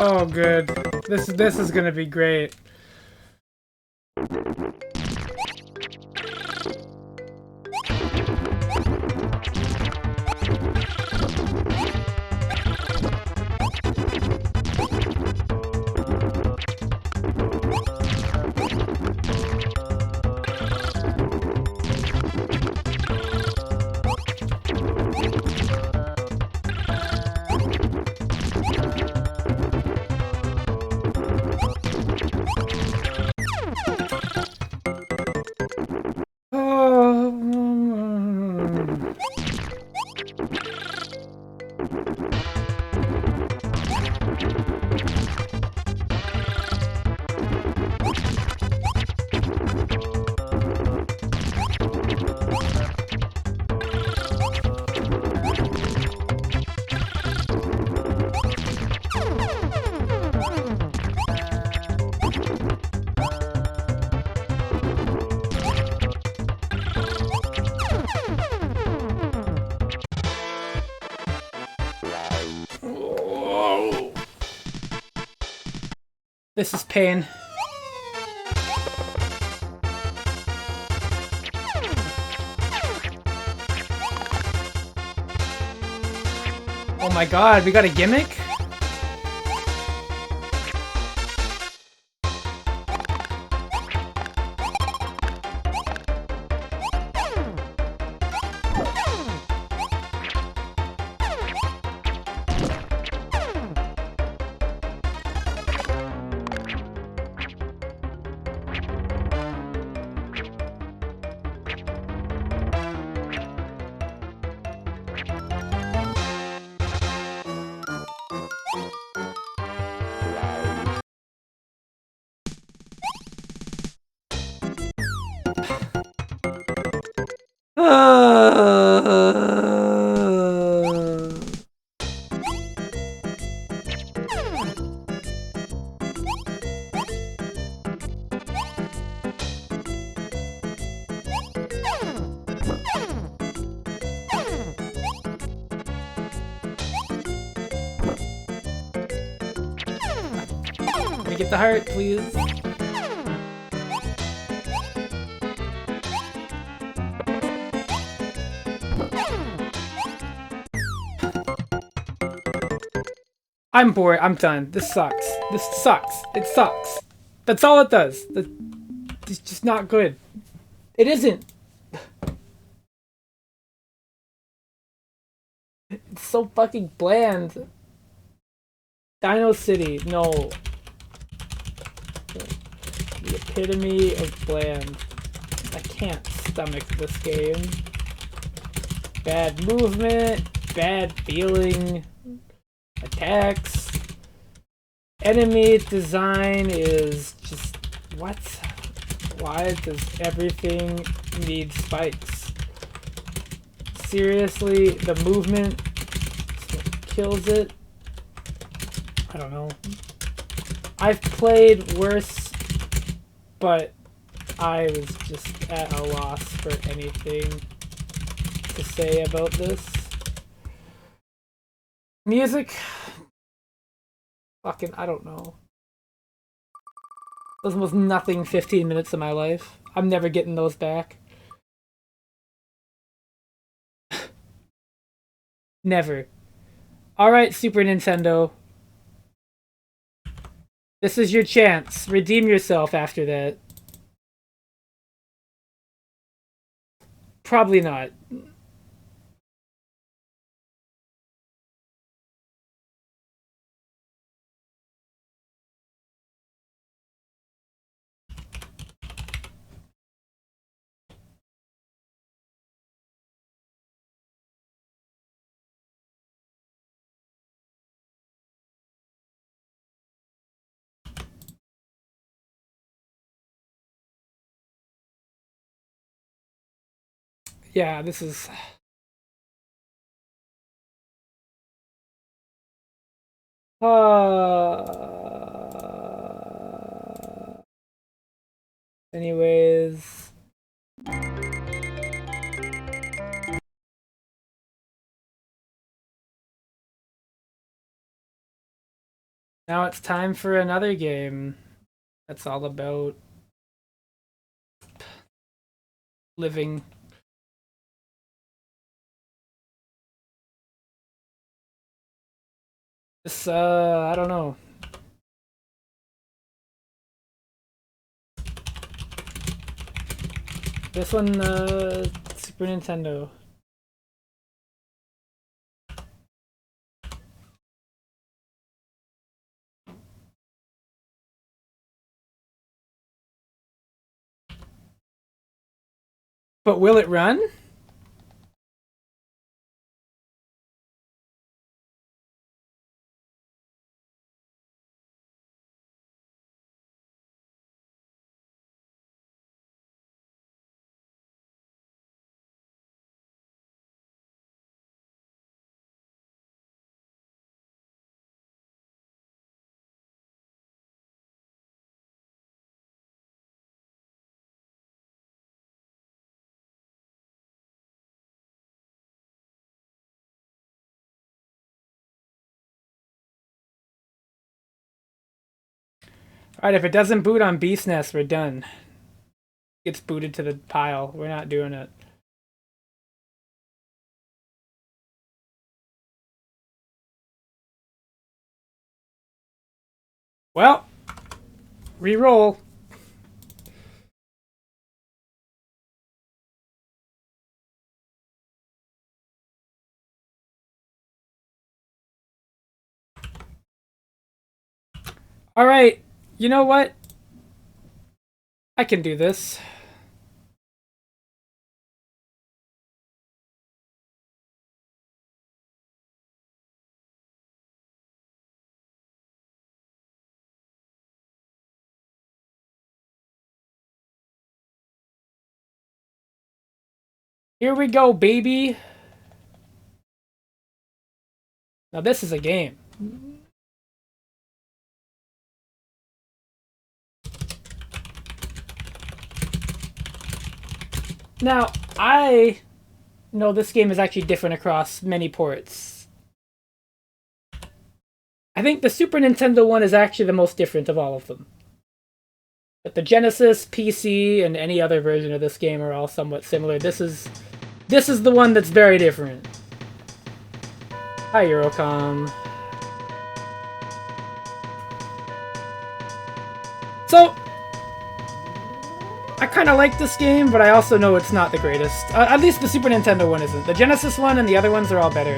Oh, good. This is gonna be great. This is pain. Oh my god, we got a gimmick? Can we get the heart, please? I'm bored. I'm done. This sucks. This sucks. It sucks. That's all it does. It's just not good. It isn't. It's so fucking bland. Dino City, no. The epitome of bland. I can't stomach this game. Bad movement, bad feeling, attacks. Enemy design is just... what? Why does everything need spikes? Seriously, the movement is what kills it? I don't know. I've played worse, but I was just at a loss for anything to say about this. Music? Fucking, I don't know. Those was nothing 15 minutes of my life. I'm never getting those back. Never. Alright, Super Nintendo. This is your chance. Redeem yourself after that. Probably not. Yeah, this is... Anyways... Now it's time for another game that's all about living. This, I don't know. This one, Super Nintendo. But will it run? Alright, if it doesn't boot on Beast Nest, we're done. Gets booted to the pile. We're not doing it. Well, re-roll. Alright, you know what? I can do this. Here we go, baby. Now this is a game. Now, I know this game is actually different across many ports. I think the Super Nintendo one is actually the most different of all of them. But the Genesis, PC, and any other version of this game are all somewhat similar. This is the one that's very different. Hi, Eurocom. So, I kind of like this game, but I also know it's not the greatest. At least the Super Nintendo one isn't. The Genesis one and the other ones are all better.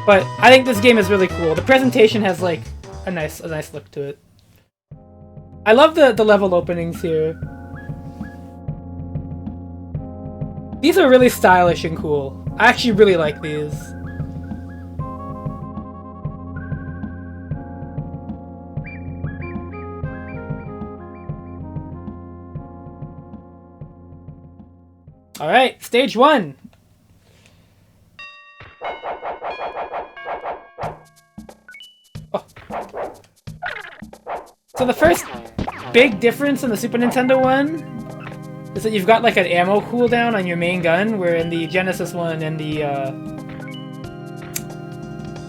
But I think this game is really cool. The presentation has like a nice look to it. I love the level openings here. These are really stylish and cool. I actually really like these. Alright, stage 1. Oh. So the first big difference in the Super Nintendo one is that you've got like an ammo cooldown on your main gun, where in the Genesis one and the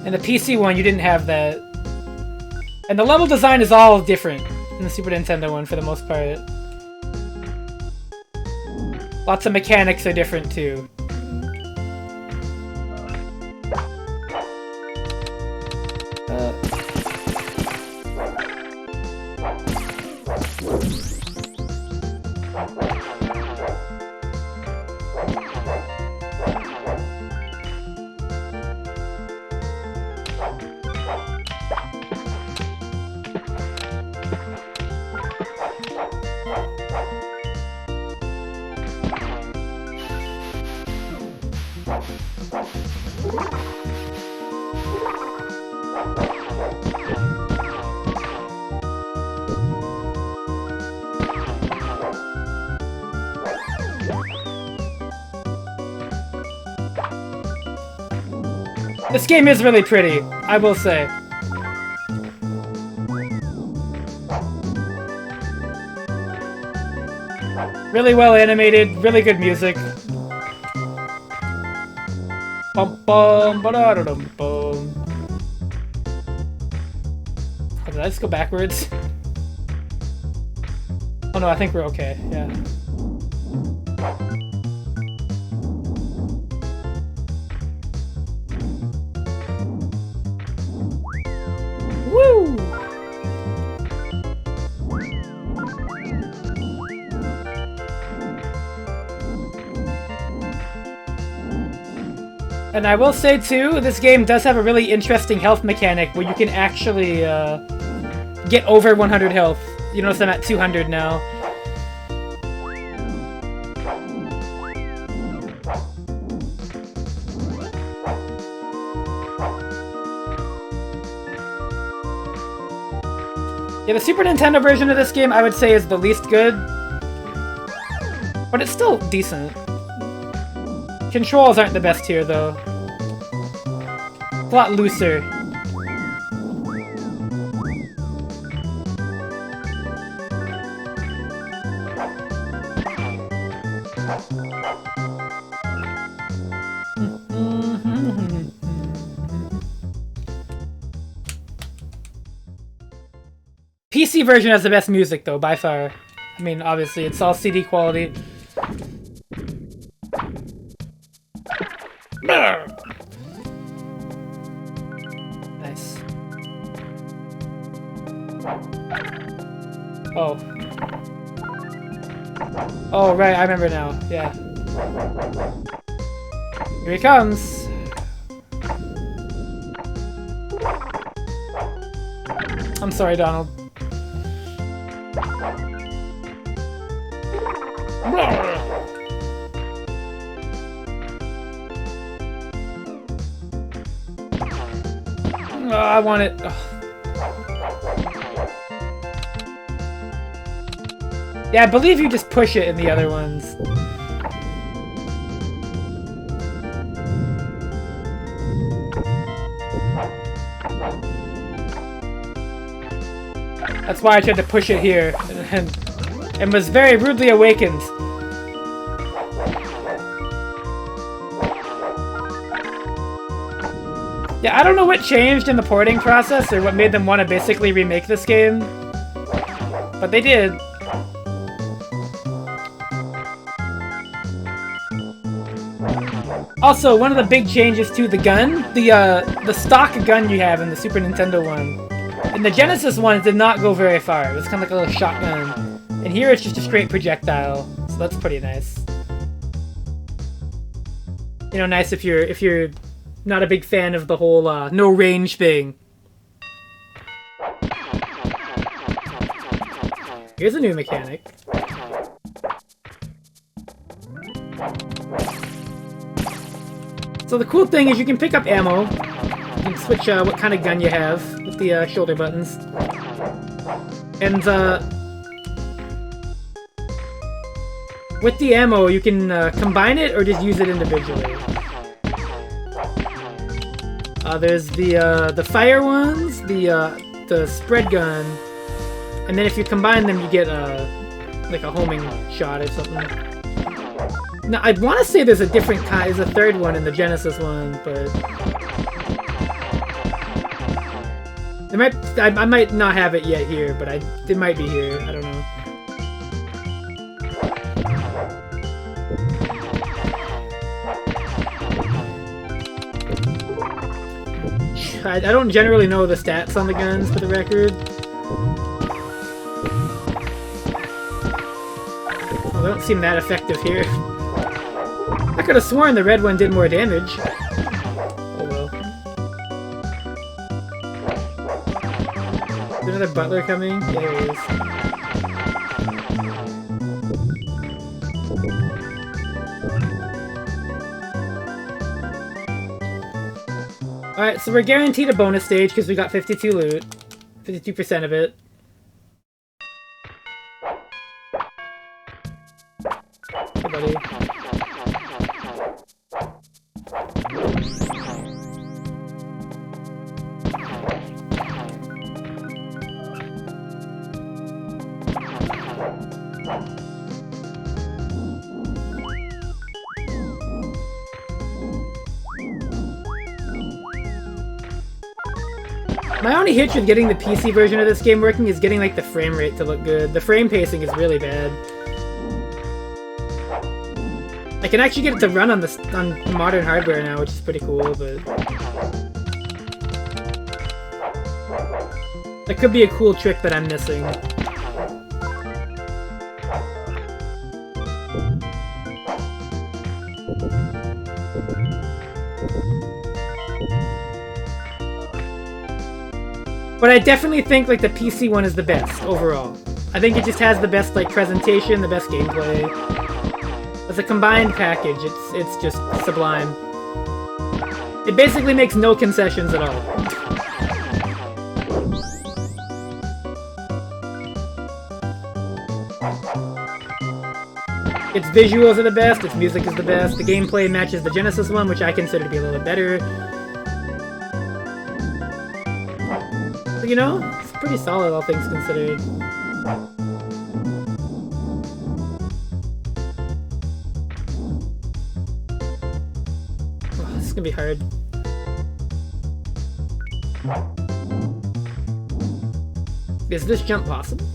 PC one you didn't have that. And the level design is all different in the Super Nintendo one for the most part. Lots of mechanics are different too. This game is really pretty, I will say. Really well animated, really good music. Bum bum ba da da dum bum. Did I just go backwards? Oh no, I think we're okay, yeah. Woo! And I will say too, this game does have a really interesting health mechanic where you can actually get over 100 health. You notice I'm at 200 now. Yeah, the Super Nintendo version of this game I would say is the least good, but it's still decent. Controls aren't the best here, though. It's a lot looser. PC version has the best music, though, by far. I mean, obviously, it's all CD quality. Nice. Oh. Oh, right, I remember now. Yeah. Here he comes. I'm sorry, Donald. Oh, I want it. Ugh. Yeah, I believe you just push it in the other ones. That's why I tried to push it here and was very rudely awakened. Yeah, I don't know what changed in the porting process or what made them want to basically remake this game, but they did. Also, one of the big changes to the gun, the stock gun you have in the Super Nintendo one, in the Genesis one it did not go very far. It was kind of like a little shotgun, and here it's just a straight projectile, so that's pretty nice. You know, nice if you're not a big fan of the whole no range thing. Here's a new mechanic. So the cool thing is you can pick up ammo. You can switch what kind of gun you have with the shoulder buttons. And with the ammo you can combine it or just use it individually. There's the fire ones, the spread gun, and then if you combine them, you get like a homing shot or something. Now I want to say there's a different kind. There's a third one in the Genesis one, but I might not have it yet here, but it might be here. I don't know. I don't generally know the stats on the guns, for the record. Well, they don't seem that effective here. I could have sworn the red one did more damage. Oh well. Is there another butler coming? Yeah, there he is. Alright, so we're guaranteed a bonus stage because we got 52 loot. 52% of it. Hey, buddy. My only hitch with getting the PC version of this game working is getting like the frame rate to look good. The frame pacing is really bad. I can actually get it to run on modern hardware now, which is pretty cool, but that could be a cool trick that I'm missing. But I definitely think like the PC one is the best overall. I think it just has the best like presentation, the best gameplay. As a combined package, it's just sublime. It basically makes no concessions at all. Its visuals are the best, its music is the best, the gameplay matches the Genesis one, which I consider to be a little bit better. So, you know, it's pretty solid, all things considered. Oh, this is gonna be hard. Is this jump possible?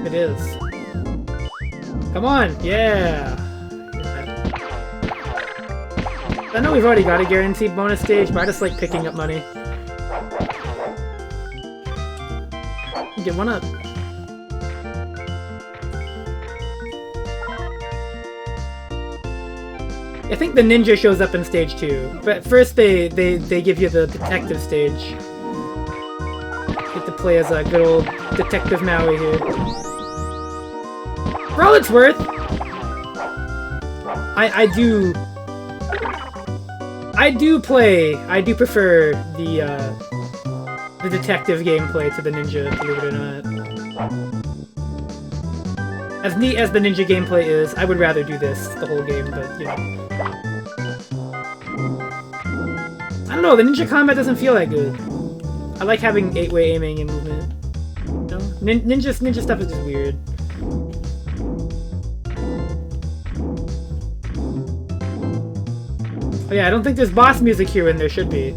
It is. Come on, yeah! I know we've already got a guaranteed bonus stage, but I just like picking up money. Get one up. I think the ninja shows up in stage 2, but first they give you the detective stage. You get to play as a good old Detective Maui here. For all it's worth, I do prefer the detective gameplay to the ninja, believe it or not. As neat as the ninja gameplay is, I would rather do this the whole game, but you know. I don't know, the ninja combat doesn't feel that good. I like having 8-way aiming and movement. You know? Ninja stuff is just weird. Oh yeah, I don't think there's boss music here when there should be.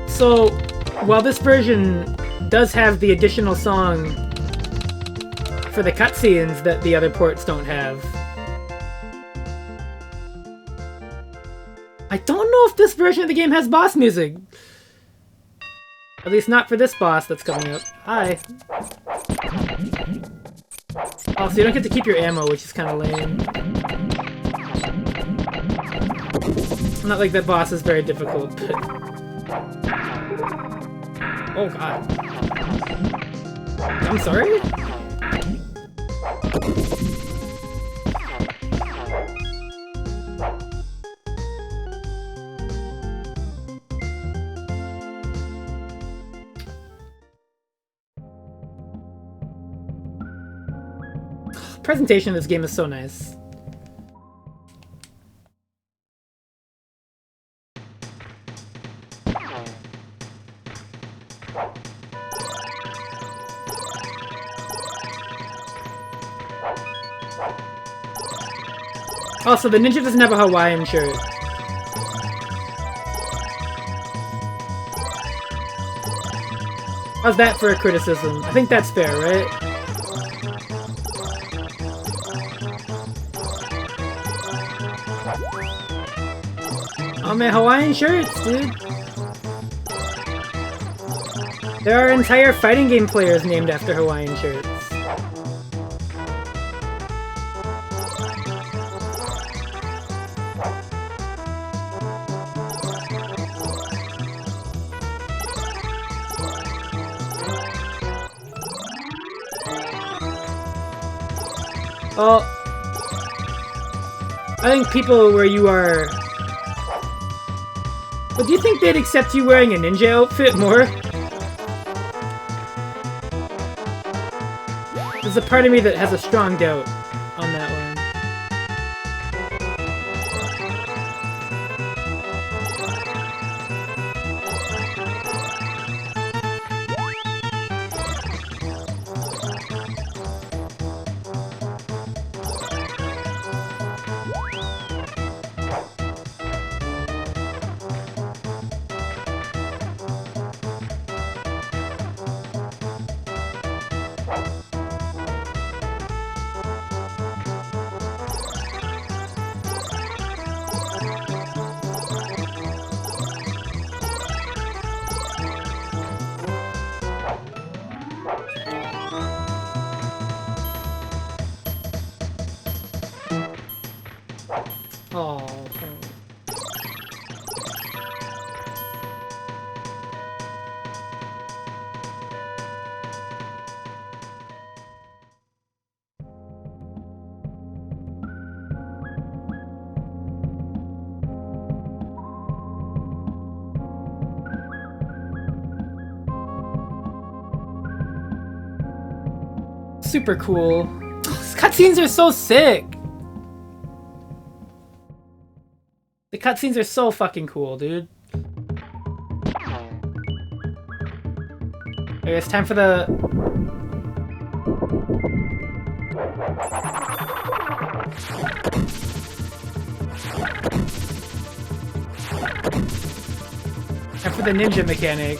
So, while this version does have the additional song for the cutscenes that the other ports don't have, I don't know if this version of the game has boss music. At least not for this boss that's coming up. Hi. Oh, so you don't get to keep your ammo, which is kind of lame. Not like that boss is very difficult, but... Oh god. I'm sorry? Presentation of this game is so nice. Also, the ninja doesn't have a Hawaiian shirt. How's that for a criticism? I think that's fair, right? Oh man, Hawaiian shirts, dude! There are entire fighting game players named after Hawaiian shirts. Well, I think people where you are... But do you think they'd accept you wearing a ninja outfit more? There's a part of me that has a strong doubt on that one. super cool. These cutscenes are so sick. The cutscenes are so fucking cool, dude. Okay, it's time for the... time for the ninja mechanic.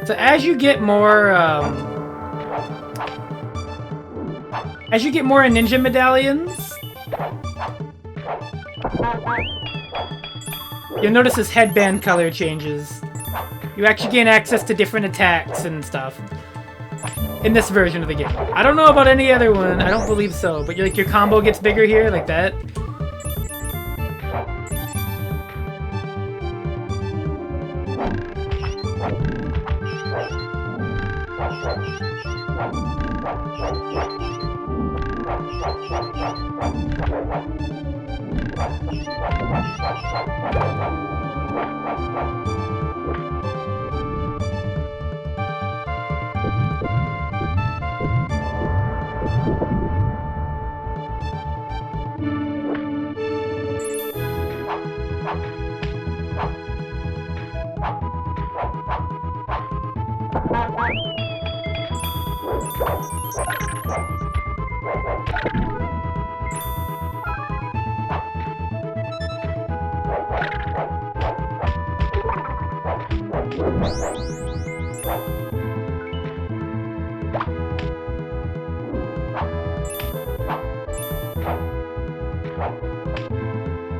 So as you get more ninja medallions, you'll notice his headband color changes. You actually gain access to different attacks and stuff in this version of the game. I don't know about any other one. I don't believe so. But your combo gets bigger here, like that.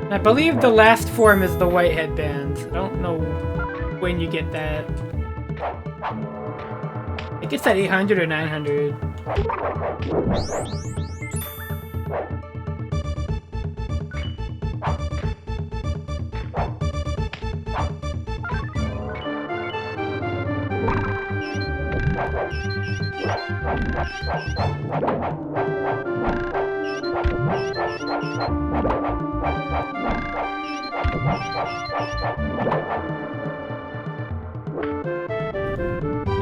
I believe the last form is the white headband. I don't know when you get that. I think it's at 800 or 900.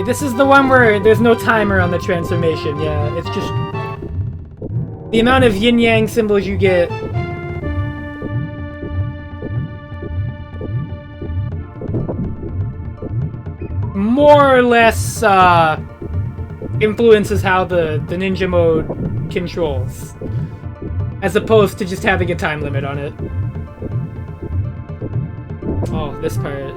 This is the one where there's no timer on the transformation. Yeah, it's just the amount of yin-yang symbols you get. More or less influences how the ninja mode controls, as opposed to just having a time limit on it. Oh, this part.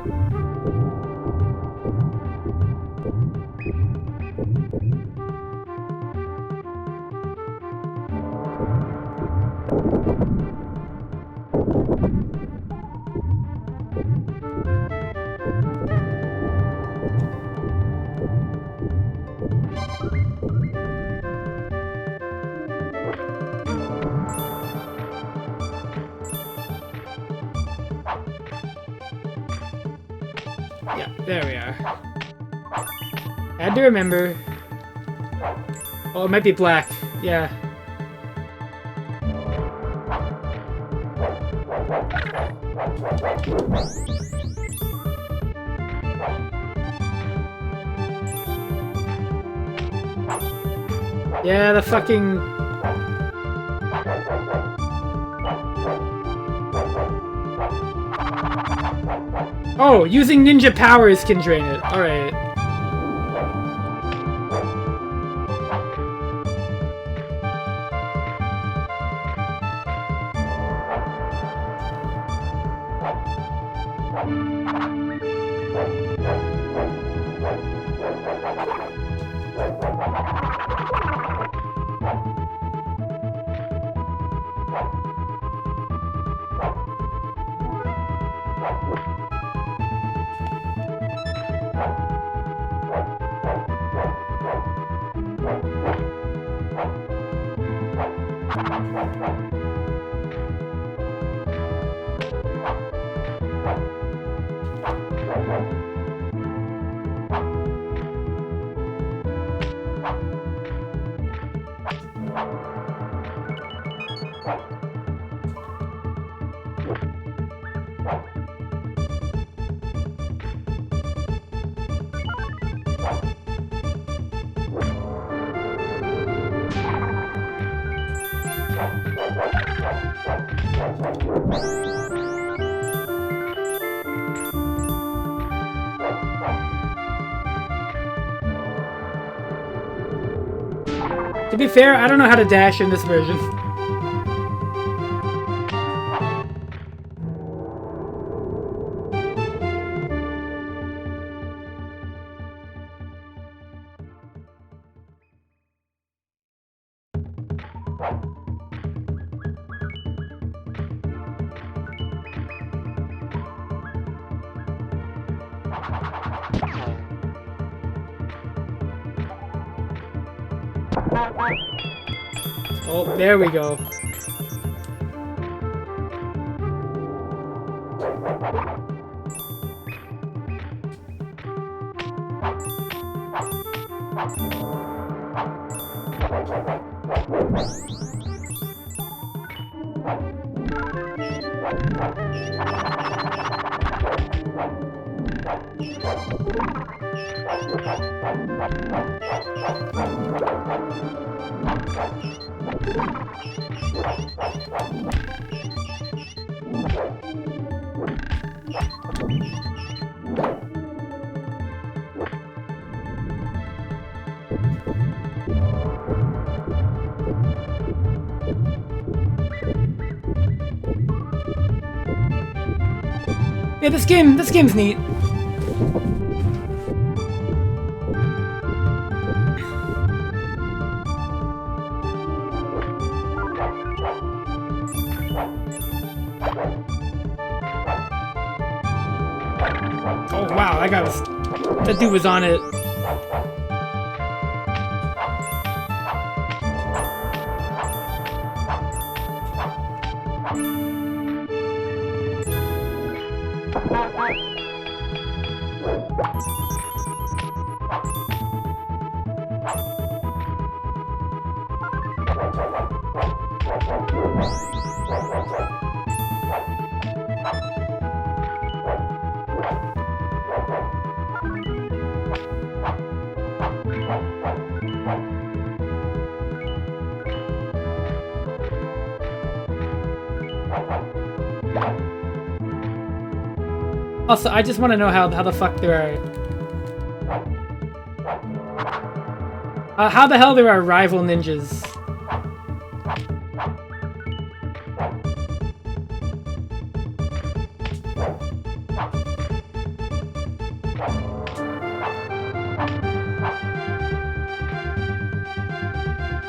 Yeah, there we are. Had to remember. Oh, it might be black. Yeah. Yeah, the fucking... Oh, using ninja powers can drain it. Alright. To be fair, I don't know how to dash in this version. Oh, there we go. Yeah, this game's neat. Oh wow, that dude was on it. Also, I just want to know how the fuck there are... how the hell there are rival ninjas?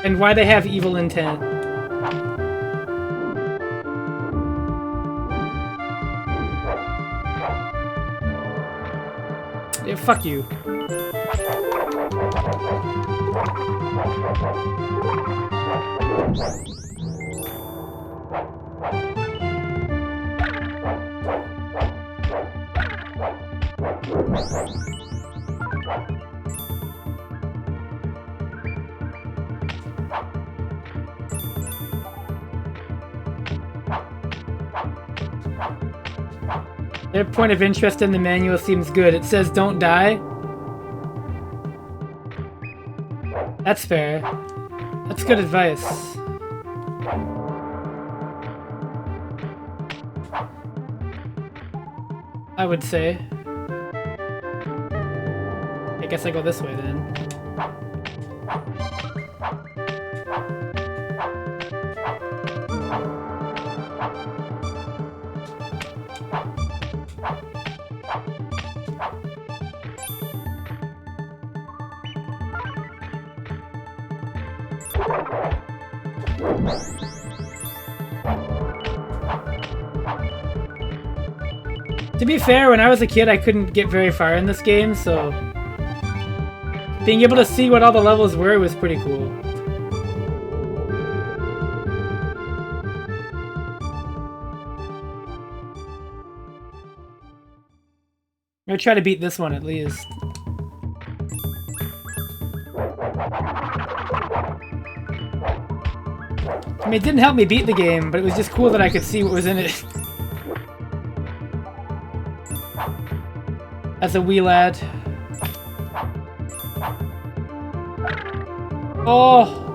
And why they have evil intent? Yeah, fuck you. Their point of interest in the manual seems good. It says don't die. That's fair. That's good advice. I would say. I guess I go this way then. To be fair, when I was a kid, I couldn't get very far in this game, so being able to see what all the levels were was pretty cool. I'm gonna try to beat this one at least. mean, it didn't help me beat the game, but it was just cool that I could see what was in it. As a wee lad. Oh!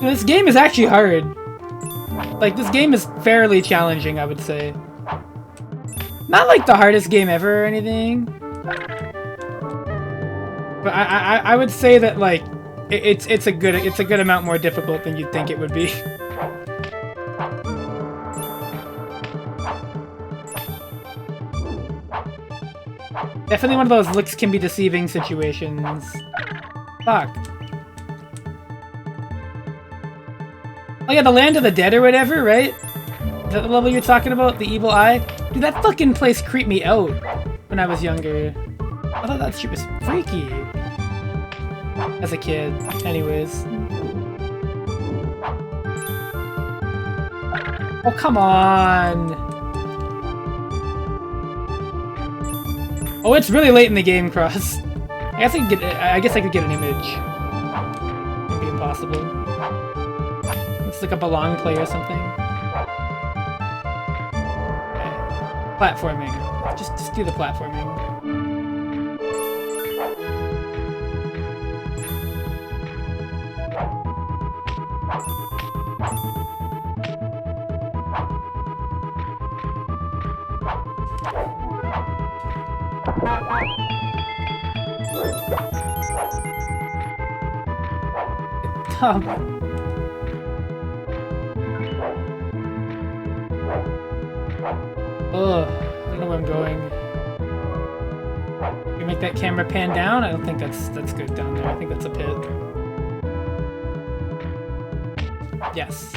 This game is actually hard. Like, this game is fairly challenging, I would say. Not like the hardest game ever or anything. But I would say that, like, it's a good amount more difficult than you'd think it would be. Definitely one of those looks can be deceiving situations. Fuck. Oh yeah, the Land of the Dead or whatever, right? Is that the level you're talking about? The Evil Eye? Dude, that fucking place creeped me out when I was younger. I thought that shit was freaky. As a kid, anyways. Oh, come on! Oh, it's really late in the game, Cross. I guess I could get an image. It'd be impossible. It's like a belong play or something. Okay. Platforming. Just do the platforming. Ugh, I don't know where I'm going. Can you make that camera pan down? I don't think that's good down there. I think that's a pit. Yes.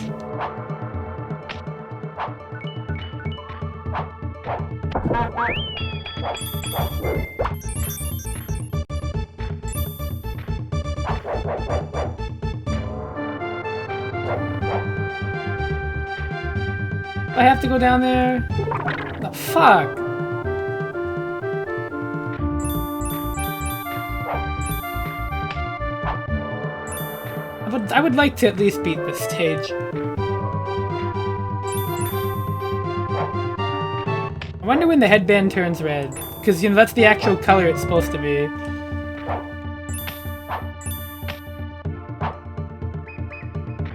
I have to go down there? The fuck? I would like to at least beat this stage. I wonder when the headband turns red. Because, you know, that's the actual color it's supposed to be.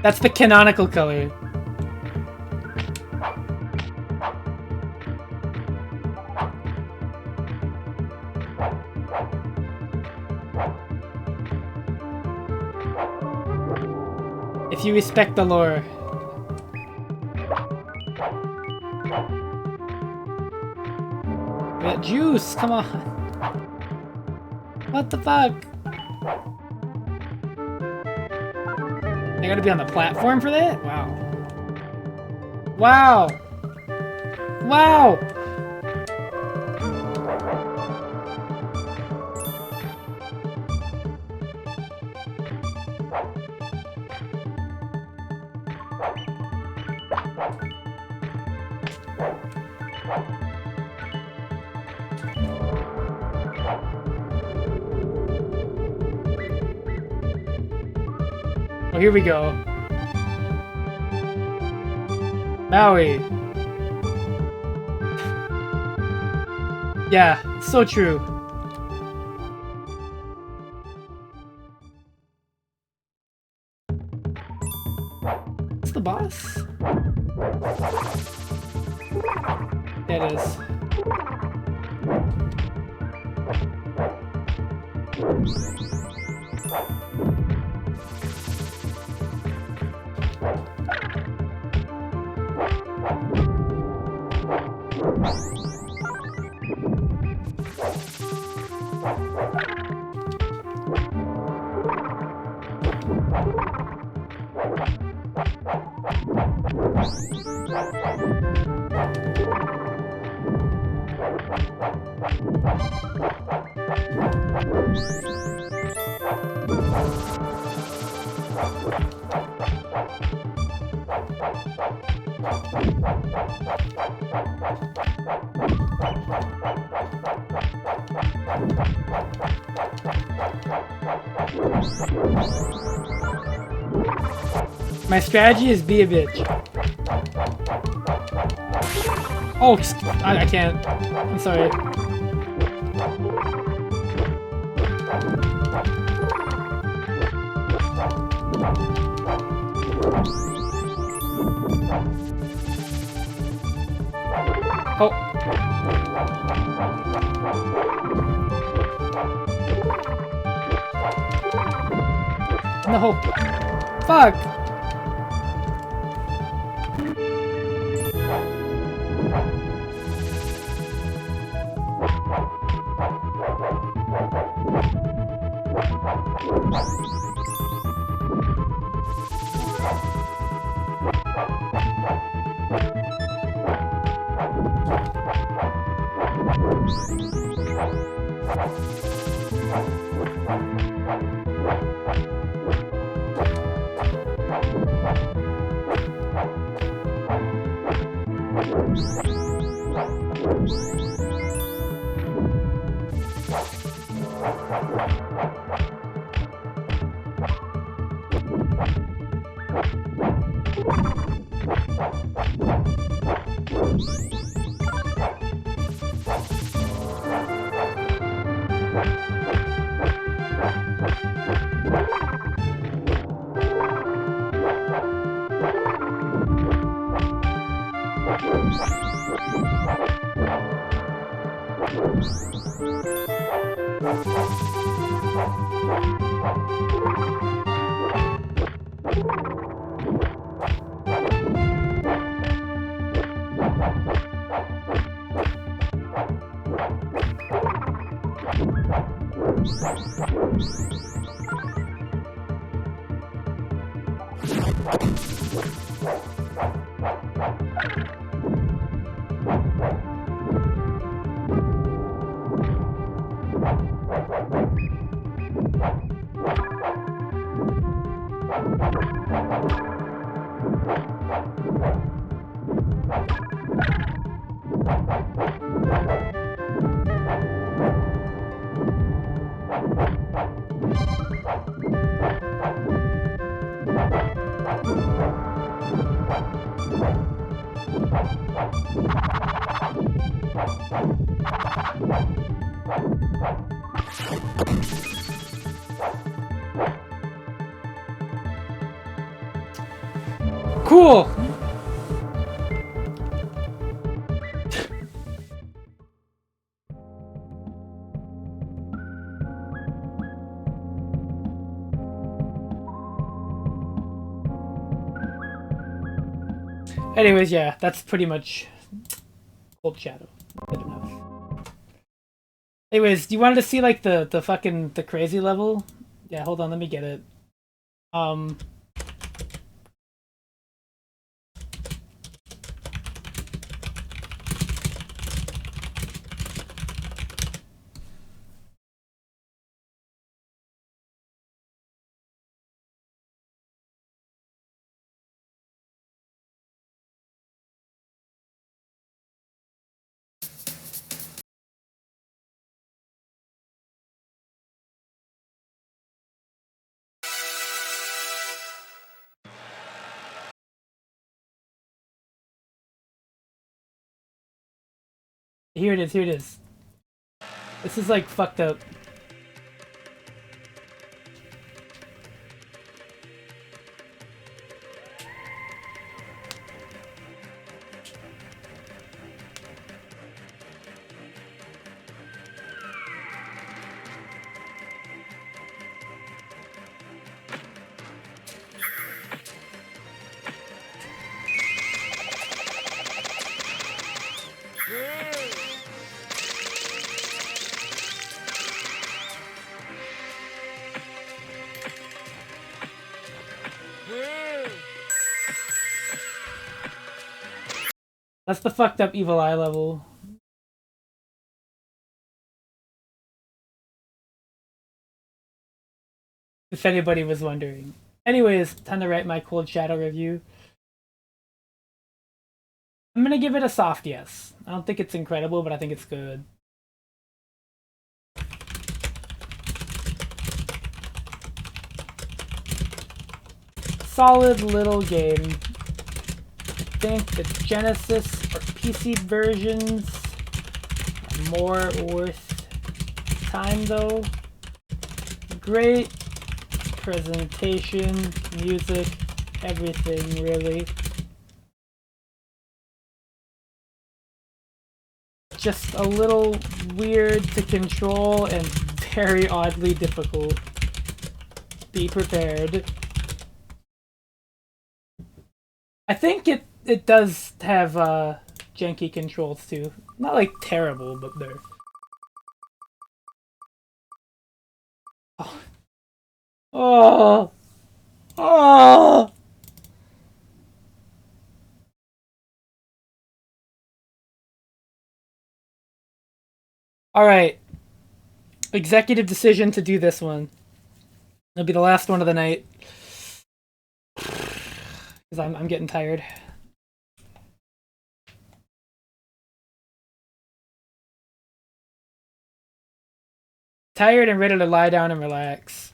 That's the canonical color. If you respect the lore. That juice, come on. What the fuck? I gotta be on the platform for that? Wow. Wow! Wow! Oh, here we go. Maui. Yeah, so true. What's the boss? Yeah, it is. My strategy is be a bitch. Oh, I can't. I'm sorry. Oh. No. Fuck. Cool. Anyways, yeah, that's pretty much Cold Shadow. Good enough. Anyways, do you wanted to see like the fucking the crazy level? Yeah, hold on, let me get it. Here it is, here it is. This is like fucked up. That's the fucked up Evil Eye level. If anybody was wondering. Anyways, time to write my Cold Shadow review. I'm gonna give it a soft yes. I don't think it's incredible, but I think it's good. solid little game. I think the Genesis or PC versions are more worth time though. Great presentation, music, everything really. Just a little weird to control and very oddly difficult. Be prepared. I think it does have janky controls too. Not like terrible, but they're... Oh. Oh! Oh! Alright. Executive decision to do this one. It'll be the last one of the night. Because I'm getting tired. Tired and ready to lie down and relax.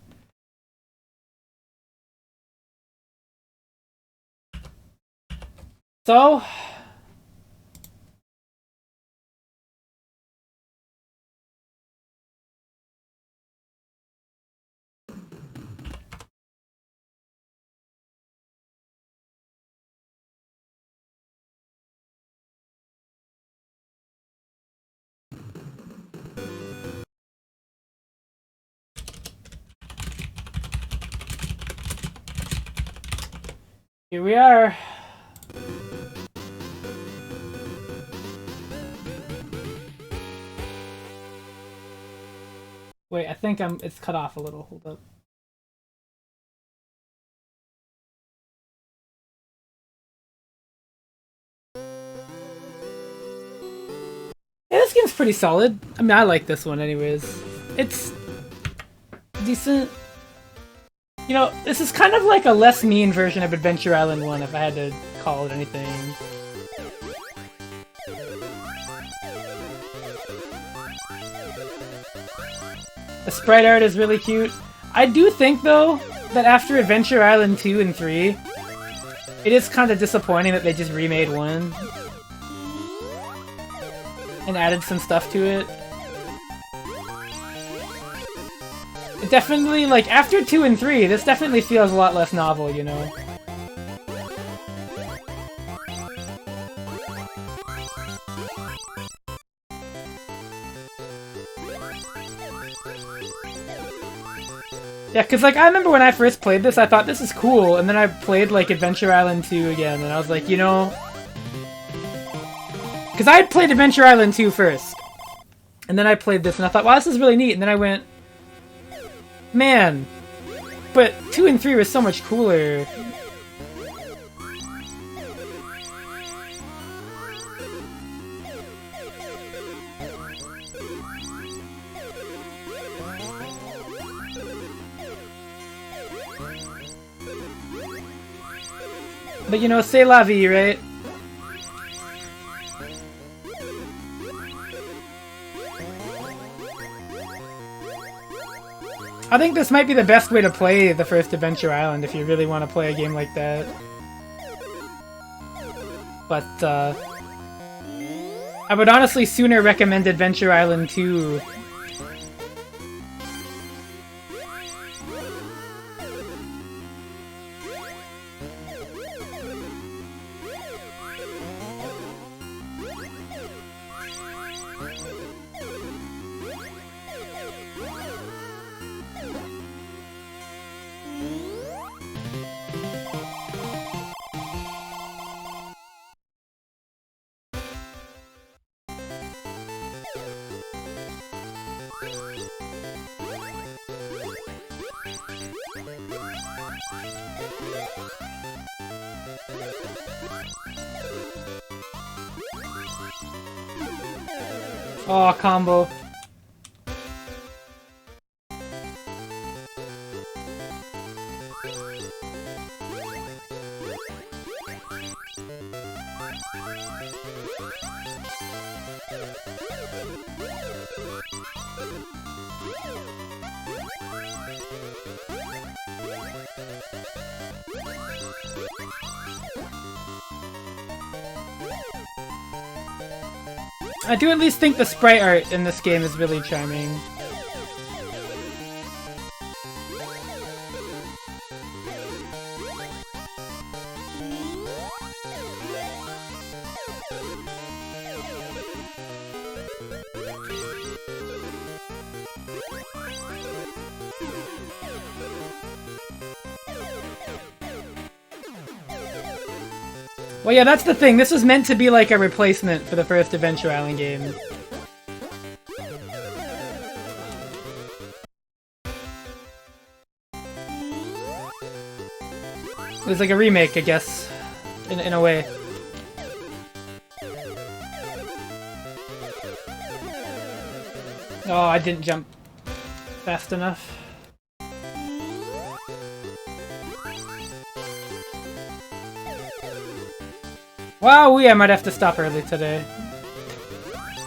So... here we are. Wait, I think it's cut off a little. Hold up. Yeah, this game's pretty solid. I mean, I like this one anyways. It's decent. You know, this is kind of like a less mean version of Adventure Island 1 if I had to call it anything. The sprite art is really cute. I do think, though, that after Adventure Island 2 and 3, it is kind of disappointing that they just remade 1 and added some stuff to it. It definitely, like, after 2 and 3, this definitely feels a lot less novel, you know? Yeah, cause like, I remember when I first played this, I thought this is cool, and then I played, like, Adventure Island 2 again, and I was like, you know... Cause I had played Adventure Island 2 first, and then I played this, and I thought, wow, this is really neat, and then I went... Man, but 2 and 3 were so much cooler. But you know, c'est la vie, right? I think this might be the best way to play the first Adventure Island if you really want to play a game like that. But, I would honestly sooner recommend Adventure Island 2. Oh, combo. I do at least think the sprite art in this game is really charming. Well, yeah, that's the thing. This was meant to be like a replacement for the first Adventure Island game. It was like a remake, I guess, in a way. Oh, I didn't jump fast enough. Wow, I might have to stop early today.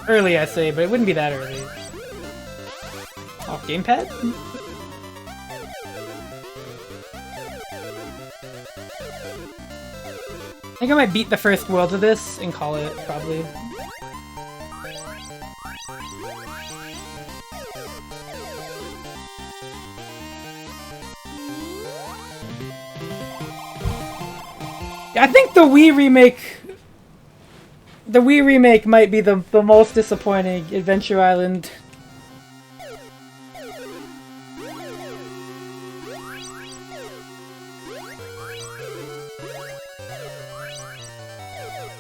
Early, I say, but it wouldn't be that early. Oh, gamepad? I think I might beat the first world of this and call it, probably. I think the Wii remake might be the most disappointing Adventure Island.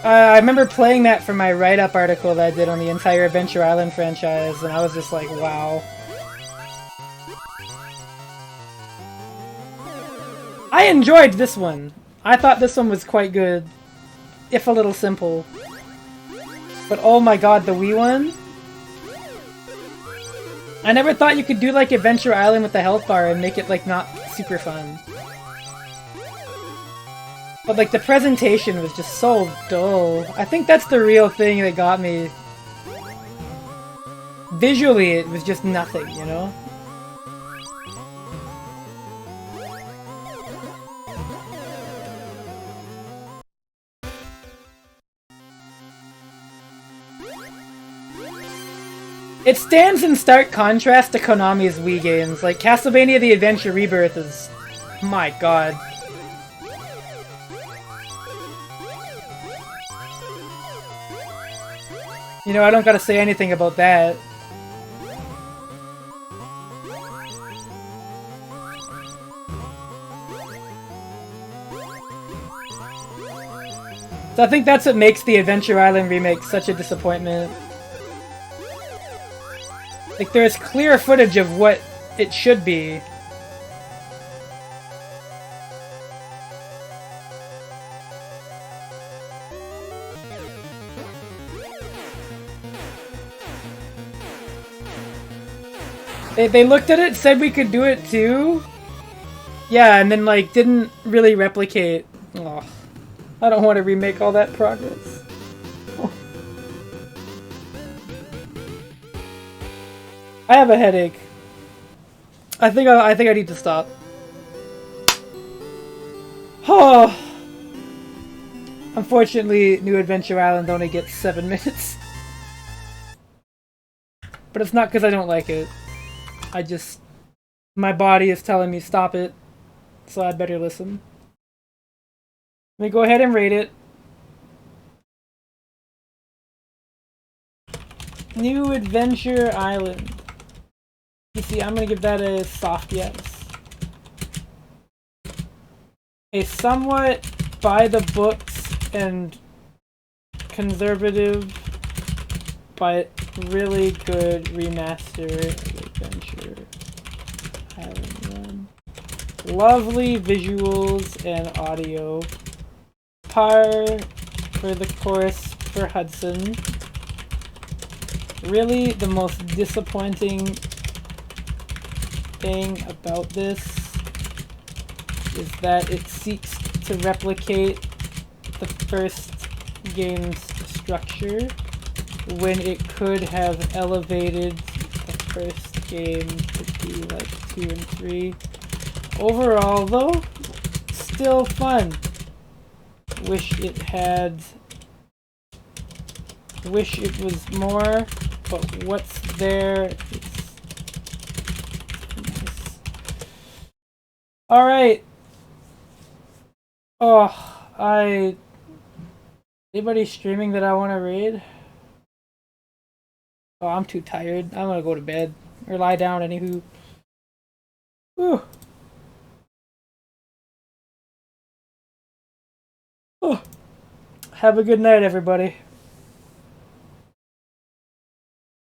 I remember playing that for my write-up article that I did on the entire Adventure Island franchise, and I was just like, wow. I enjoyed this one. I thought this one was quite good, if a little simple. But oh my god, the Wii one? I never thought you could do like Adventure Island with the health bar and make it like not super fun. But like the presentation was just so dull. I think that's the real thing that got me. Visually, it was just nothing, you know? It stands in stark contrast to Konami's Wii games. Like, Castlevania The Adventure Rebirth is... my god. You know, I don't gotta say anything about that. So I think that's what makes the Adventure Island remake such a disappointment. Like, there's clear footage of what it should be. They looked at it, said we could do it too. Yeah, and then like didn't really replicate. Oh, I don't want to remake all that progress. I have a headache. I think I need to stop. Oh. Unfortunately, New Adventure Island only gets 7 minutes. But it's not because I don't like it. I just... my body is telling me stop it. So I'd better listen. Let me go ahead and rate it. New Adventure Island. You see, I'm gonna give that a soft yes. A somewhat by the books and conservative but really good remaster of Adventure Island 1. Lovely visuals and audio. Par for the course for Hudson. Really, the most disappointing thing about this is that it seeks to replicate the first game's structure when it could have elevated the first game to be like 2 and 3. Overall, though, still fun. Wish it had... Wish it was more, but what's there is nice. Alright. Oh, anybody streaming that I want to read? Oh, I'm too tired. I'm gonna go to bed. Or lie down, anywho. Whew. Oh. Have a good night, everybody.